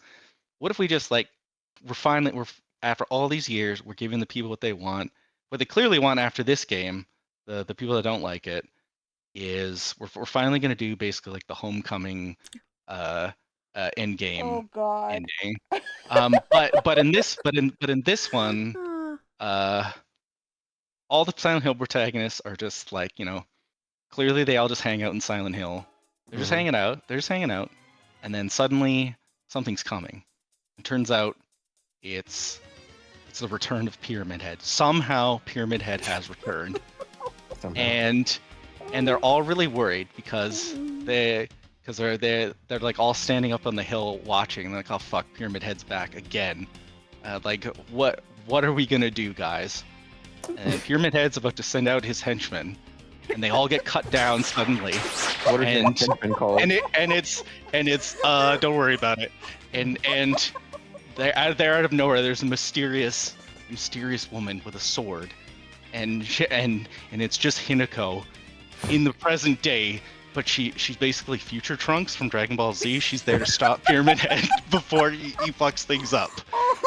what if we just like we're after all these years, we're giving the people what they want. What they clearly want after this game, the people that don't like it, is we're finally going to do basically like the homecoming end game Oh God. ending. But in this one, all the Silent Hill protagonists are just like, you know, clearly they all just hang out in Silent Hill. They're just hanging out. And then suddenly something's coming. It turns out it's the return of Pyramid Head. Somehow Pyramid Head has returned. And they're all really worried because they're like all standing up on the hill watching. They're like, oh fuck, Pyramid Head's back again. Like what are we gonna do, guys? And Pyramid Head's about to send out his henchmen, and they all get cut down suddenly. What are his henchmen called? And it's don't worry about it. And they're out of nowhere. There's a mysterious woman with a sword, and it's just Hinako in the present day. But she's basically Future Trunks from Dragon Ball Z. She's there to stop Pyramid Head before he fucks things up.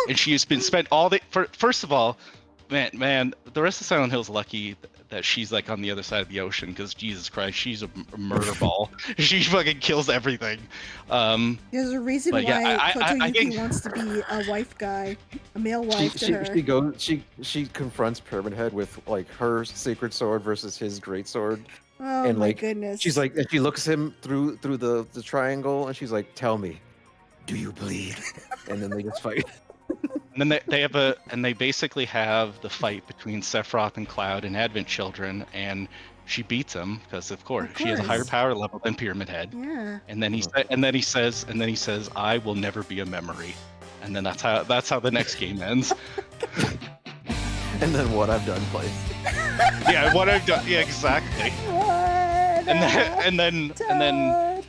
And she has been spent all the first of all, man, the rest of Silent Hill's lucky that she's like on the other side of the ocean, because Jesus Christ, she's a murder ball. She fucking kills everything. There's a reason why I think Yuki wants to be a wife guy, a male wife to her. She confronts Pyramid Head with like her sacred sword versus his great sword. Oh and my like goodness. she's like, and she looks him through the triangle, and she's like, tell me, do you bleed? And then they just fight. And then they basically have the fight between Sephiroth and Cloud and Advent Children, and she beats him because of course she has a higher power level than Pyramid Head. Yeah. And then he says, I will never be a memory. And then that's how the next game ends. And then What I've Done plays. Yeah, What I've Done. Yeah, exactly. And then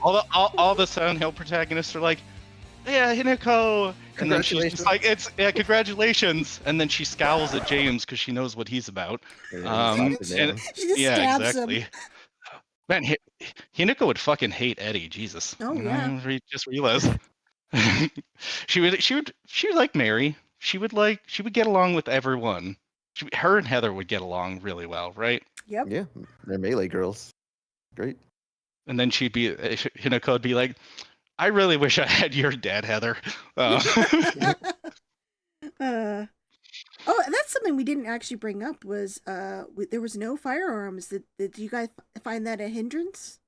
all the Silent Hill protagonists are like, yeah, Hinako. And then she's just like, congratulations. And then she scowls at James because she knows what he's about. She just stabs exactly. him. Man, Hinako would fucking hate Eddie. Jesus. Oh yeah. Just realized. she would like Mary. She would get along with everyone. Her and Heather would get along really well, right? Yep. Yeah, they're melee girls. Great. And then Hinako would be like, I really wish I had your dad, Heather. Oh, and that's something we didn't actually bring up was there was no firearms. Did you guys find that a hindrance?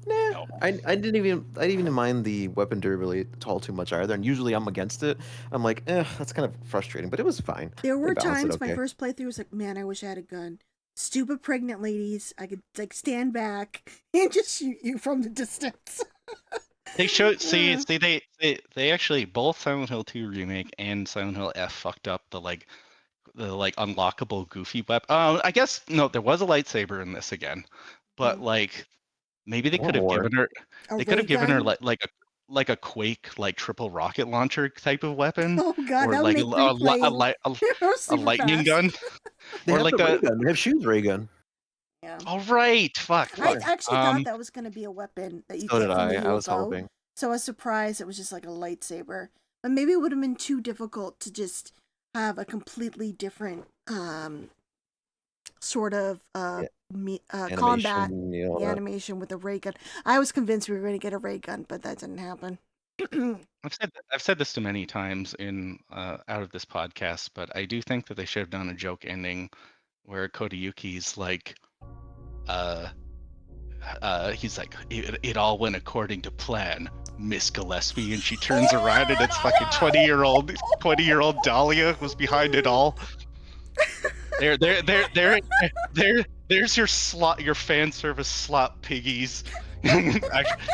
No. I didn't even mind the weapon durability all too much either. And usually I'm against it. I'm like, that's kind of frustrating, but it was fine. There were They balanced it times okay. my first playthrough was like, man, I wish I had a gun. Stupid pregnant ladies, I could like stand back and just shoot you from the distance. They showed they actually both Silent Hill 2 remake and Silent Hill F fucked up the unlockable goofy weapon. I guess no, there was a lightsaber in this again, but like maybe they could have given her like a Quake like triple rocket launcher type of weapon. Oh god, or that like would a lightning gun. They or have like the ray gun. They have Shoes ray gun. Yeah. All right, fuck. I actually thought that was going to be a weapon that you So get did from the I. I was UFO. hoping. So I was surprised it was just like a lightsaber. But maybe it would have been too difficult to just have a completely different sort of combat animation with a ray gun. I was convinced we were going to get a ray gun, but that didn't happen. I've said this to many times in out of this podcast, but I do think that they should have done a joke ending where Kodayuki's like he's like, it all went according to plan, Miss Gillespie, and she turns around and it's fucking 20-year-old Dahlia was behind it all. There's your fan service slot piggies. Actually,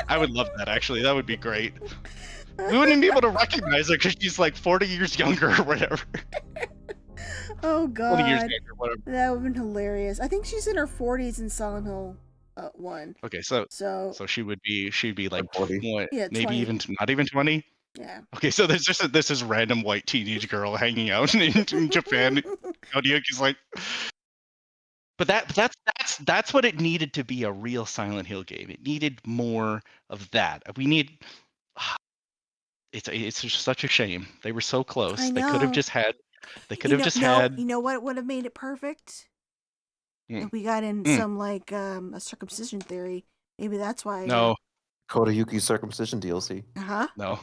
I would love that. Actually, that would be great. We wouldn't be able to recognize her because she's like 40 years younger or whatever. Oh 20 years god, younger, whatever. that would have been hilarious. I think she's in her 40s in Silent Hill 1. Okay, so she'd be like 40. what? Yeah, Maybe 20. even not even 20. Yeah. Okay, so there's just this is random white teenage girl hanging out in Japan. Audioki's like, but that's what it needed to be a real Silent Hill game. It needed more of that. We need. It's just such a shame. They were so close. I They could have know. just had. They could have just had. You know what would have made it perfect? If we got in some like a circumcision theory. Maybe that's why. No. Kodayuki's circumcision DLC. Uh-huh. No.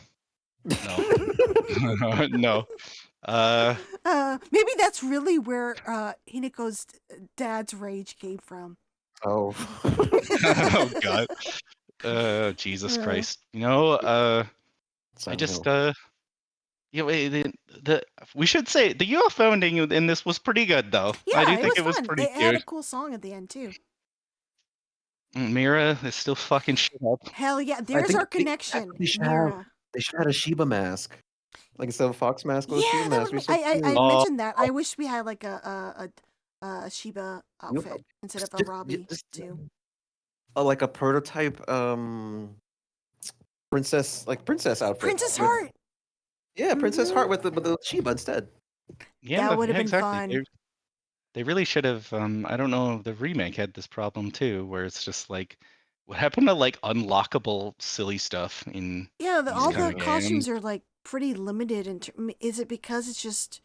No. Maybe that's really where Hinako's dad's rage came from. Oh. Oh god. Jesus Christ. You know, I just we should say the UFO ending in this was pretty good though. Yeah, I do think it was it was fun. pretty It had a cute. cool song at the end too. Mira is still fucking shit up. Hell yeah, there's our connection. They should Mira. have had a Shiba mask. Like instead of a fox mask, with a Shiba mask. I mentioned that. I wish we had like a Shiba outfit instead of a Robbie too. Like a prototype princess outfit. Princess Heart. Yeah, Princess Heart with the Shiba instead. Yeah, that would have been exactly. fun. They really should have. I don't know. The remake had this problem too, where it's just like, what happened to like unlockable silly stuff in? Yeah, all the kind of costumes games? are like pretty limited. Is it because it's just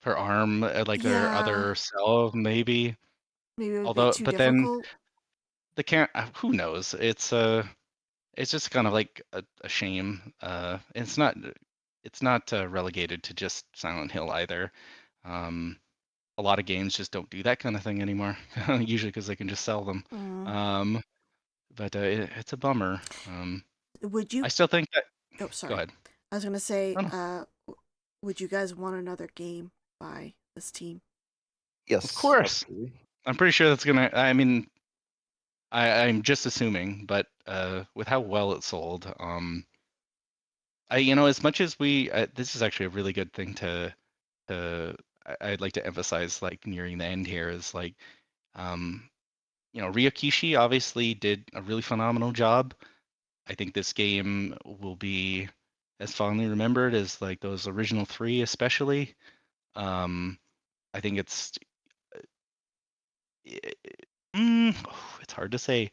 Her arm, like her Yeah. other self, maybe. maybe it would Although, be too but then difficult? the can't. Who knows? It's just kind of like a shame. It's not relegated to just Silent Hill either. A lot of games just don't do that kind of thing anymore. Usually because they can just sell them. But it's a bummer. Would you? I still think that. Oh, sorry. Go ahead. I was gonna say, No, would you guys want another game by this team? Yes, Of course. absolutely. I'm pretty sure that's gonna. I mean, I'm just assuming, but with how well it sold, as much as this is actually a really good thing I'd like to emphasize, like nearing the end here is like, Ryokishi obviously did a really phenomenal job. I think this game will be as fondly remembered as like those original 3, especially. I think it's hard to say.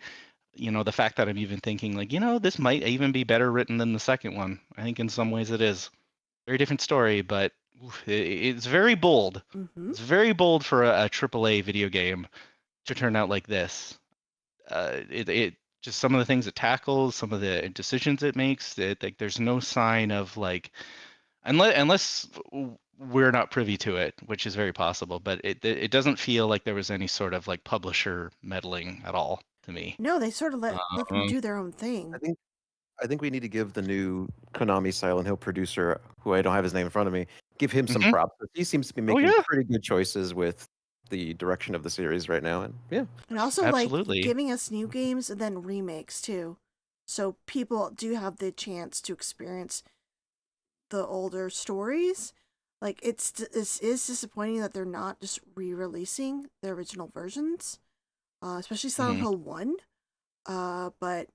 The fact that I'm even thinking like, this might even be better written than the second one. I think in some ways it is. Very different story, but it's very bold. It's very bold for a AAA video game to turn out like this. It just some of the things it tackles, some of the decisions it makes. Like there's no sign of like, unless we're not privy to it, which is very possible. But it doesn't feel like there was any sort of like publisher meddling at all to me. No, they sort of let them do their own thing. I think we need to give the new Konami Silent Hill producer, who I don't have his name in front of me, give him some props. He seems to be making pretty good choices with the direction of the series right now, and yeah. And also Absolutely. like giving us new games and then remakes too. So people do have the chance to experience the older stories. Like it is disappointing that they're not just re-releasing the original versions, especially Silent Hill 1. But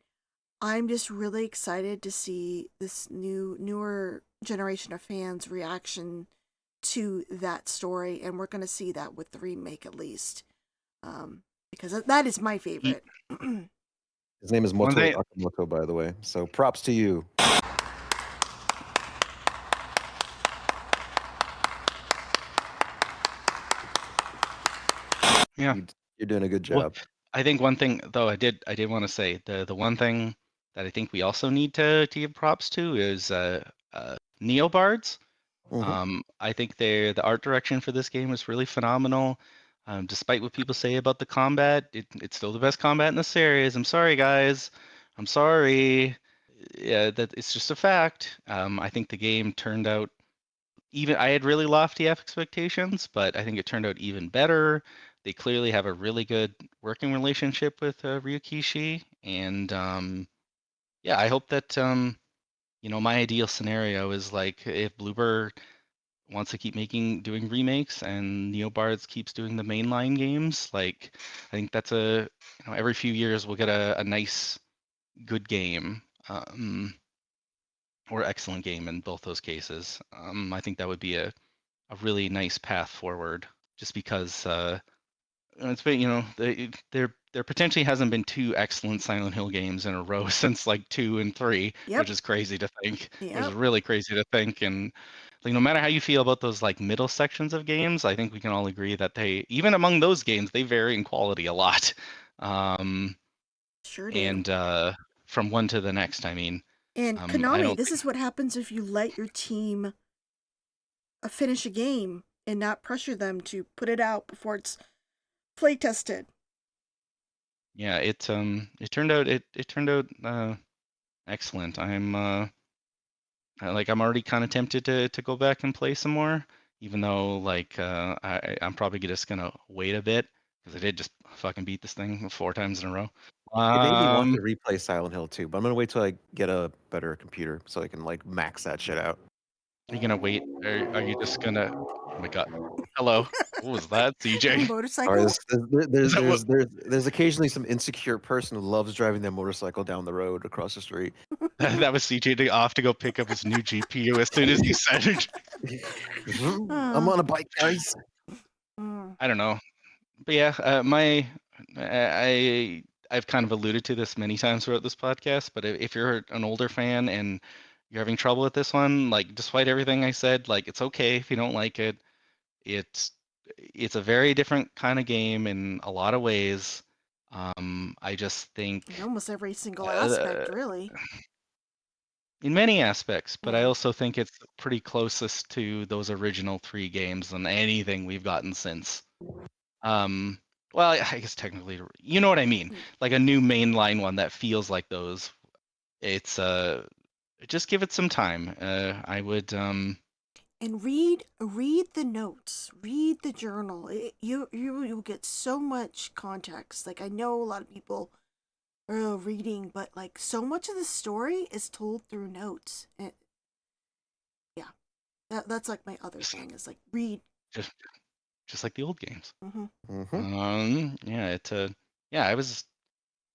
I'm just really excited to see this newer generation of fans' reaction to that story, and we're going to see that with the remake at least, because that is my favorite. His name is Motoi Akamoto, by the way. So props to you. Yeah, you're doing a good job. Well, I think one thing though I did want to say the one thing that I think we also need to give props to is Neobards. I think the art direction for this game is really phenomenal. Despite what people say about the combat, it's still the best combat in the series. I'm sorry, guys. I'm sorry. Yeah, that it's just a fact. I think the game turned out even. I had really lofty expectations, but I think it turned out even better. They clearly have a really good working relationship with Ryukishi, and yeah, I hope that my ideal scenario is like if Bloober wants to keep doing remakes and Neobards keeps doing the mainline games, like I think that's every few years we'll get a nice good game, or excellent game in both those cases. I think that would be a really nice path forward, just because it's been, there potentially hasn't been two excellent Silent Hill games in a row since like 2 and 3, Yep. which is crazy to think. It was Yep. really crazy to think, and like no matter how you feel about those like middle sections of games, I think we can all agree that they, even among those games, they vary in quality a lot. Sure do. And from one to the next, I mean, And I Konami, don't this think, is what happens if you let your team finish a game and not pressure them to put it out before it's play tested. yeah, it turned out excellent. I'm already kind of tempted to go back and play some more, even though like I'm probably just gonna wait a bit because I did just fucking beat this thing 4 times in a row. It made me want to replay Silent Hill 2, but I'm gonna wait till I get a better computer so I can like max that shit out. Are you gonna wait? Are you just gonna? Oh my god! Hello, what was that, CJ? Motorcycle? Or Is that what- there's occasionally some insecure person who loves driving their motorcycle down the road across the street. that was CJ off to go pick up his new GPU as soon as you said it. I'm on a bike, guys. I don't know, but yeah, I've kind of alluded to this many times throughout this podcast, but if you're an older fan and you're having trouble with this one, like despite everything I said, like it's okay if you don't like it. It's a very different kind of game in a lot of ways. I just think In almost every single aspect, really. in many aspects, but I also think it's pretty closest to those original 3 games than anything we've gotten since. Well, I guess technically, you know what I mean, like a new mainline one that feels like those. It's just give it some time. I would And read the notes, read the journal. You'll get so much context. Like I know a lot of people are reading, but like so much of the story is told through notes. And yeah, that's like my other thing is like read. just like the old games. Mm-hmm. Yeah, I was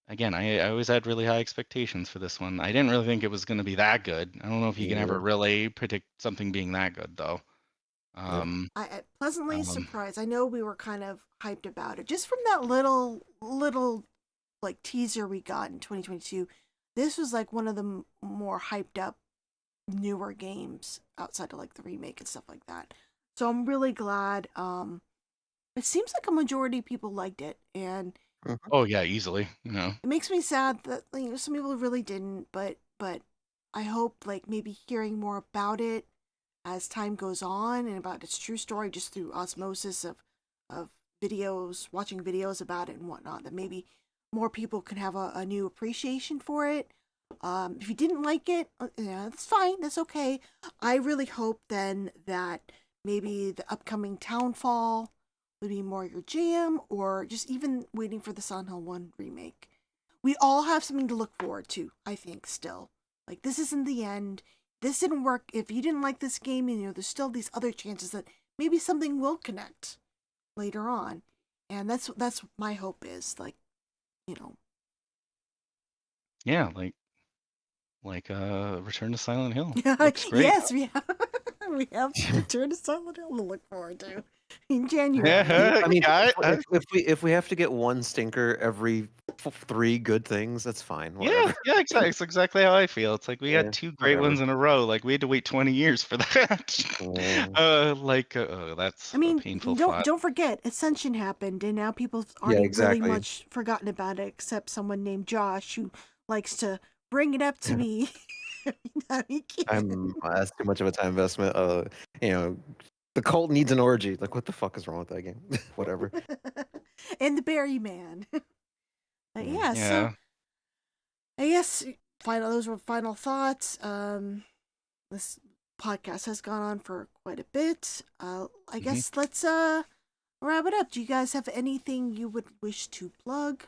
again. I always had really high expectations for this one. I didn't really think it was going to be that good. I don't know if you can ever really predict something being that good, though. I pleasantly surprised. I know we were kind of hyped about it just from that little like teaser we got in 2022. This was like one of the more hyped up newer games outside of like the remake and stuff like that. So I'm really glad. It seems like a majority of people liked it, and oh yeah, easily. it makes me sad that some people really didn't. But I hope like maybe hearing more about it as time goes on and about its true story just through osmosis of videos, watching videos about it and whatnot, that maybe more people can have a new appreciation for it. If you didn't like it, that's fine. That's okay. I really hope then that maybe the upcoming Townfall would be more your jam, or just even waiting for the Silent Hill 1 remake. We all have something to look forward to, I think, still. Like, this isn't the end. This didn't work. If you didn't like this game, there's still these other chances that maybe something will connect later on. And that's my hope is, like, Yeah, like Return to Silent Hill. Looks great. Yes, we have Return to Silent Hill to look forward to in January. I mean, if we have to get one stinker every 3 good things, that's fine. Whatever. Yeah, exactly. It's exactly how I feel. It's like we had 2 great ones in a row. Like we had to wait 20 years for that. That's I mean, a painful don't forget, Ascension happened, and now people aren't really much forgotten about it, except someone named Josh who likes to bring it up to me. That's too much of a time investment. The cult needs an orgy. Like, what the fuck is wrong with that game? Whatever. And the Berry Man. But yeah, so Yeah. I guess those were final thoughts. This podcast has gone on for quite a bit. I guess let's wrap it up. Do you guys have anything you would wish to plug?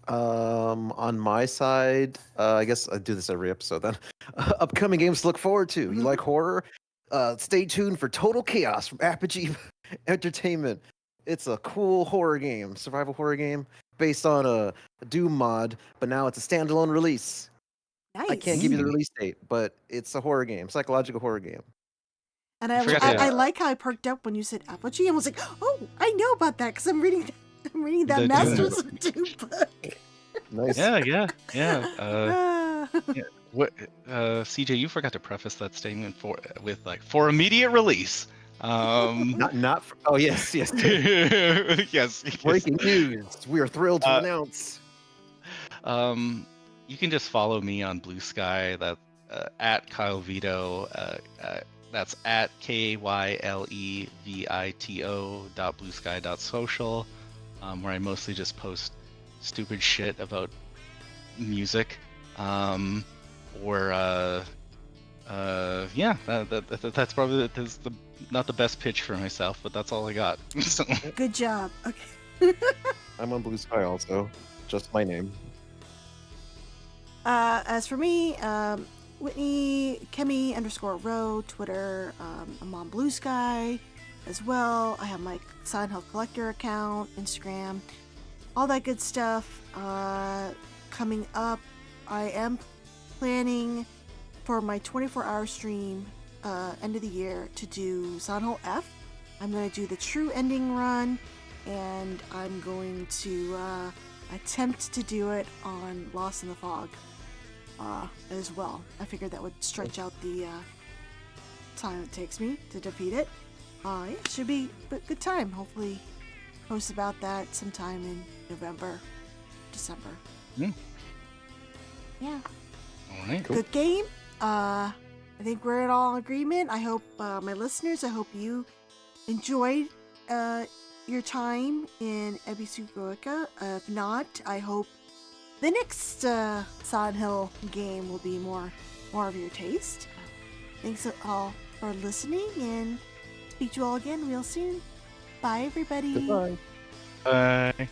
On my side, I guess I do this every episode then. Upcoming games to look forward to. You like horror? Stay tuned for Total Chaos from Apogee Entertainment. It's a cool horror game, survival horror game, based on a Doom mod, but now it's a standalone release. Nice. I can't give you the release date, but it's a horror game, psychological horror game. And I like how I perked up when you said Apogee and was like, oh, I know about that because I'm reading that Masters of Doom book. Nice. Yeah. What, CJ, you forgot to preface that statement for immediate release. Not for, oh yes. Yes. Breaking news. We are thrilled to announce. You can just follow me on Blue Sky. That at Kyle Vito. That's at KYLEVITO.bluesky.social, where I mostly just post stupid shit about music. That's probably not the best pitch for myself, but that's all I got. So. Good job. Okay. I'm on Blue Sky also, just my name. As for me, Whitney Kemi _Row, Twitter. I'm on Blue Sky as well. I have my Silent Hill Collector account, Instagram, all that good stuff. Coming up, I am planning for my 24-hour stream end of the year to do Silent Hill F. I'm going to do the true ending run, and I'm going to attempt to do it on Lost in the Fog as well. I figured that would stretch out the time it takes me to defeat it. It should be a good time. Hopefully post about that sometime in November, December. Yeah. All right. Cool. Good game. I think we're in all agreement. I hope my listeners, I hope you enjoyed your time in Ebisugoika. If not, I hope the next Silent Hill game will be more of your taste. Thanks all for listening, and speak to you all again real soon. Bye, everybody. Goodbye. Bye.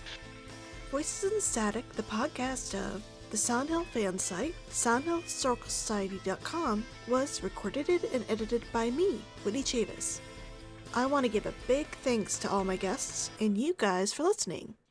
Voices in Static, the podcast of the Silent Hill fan site, SilentHillHistoricalSociety.com, was recorded and edited by me, Whitney Chavis. I want to give a big thanks to all my guests and you guys for listening.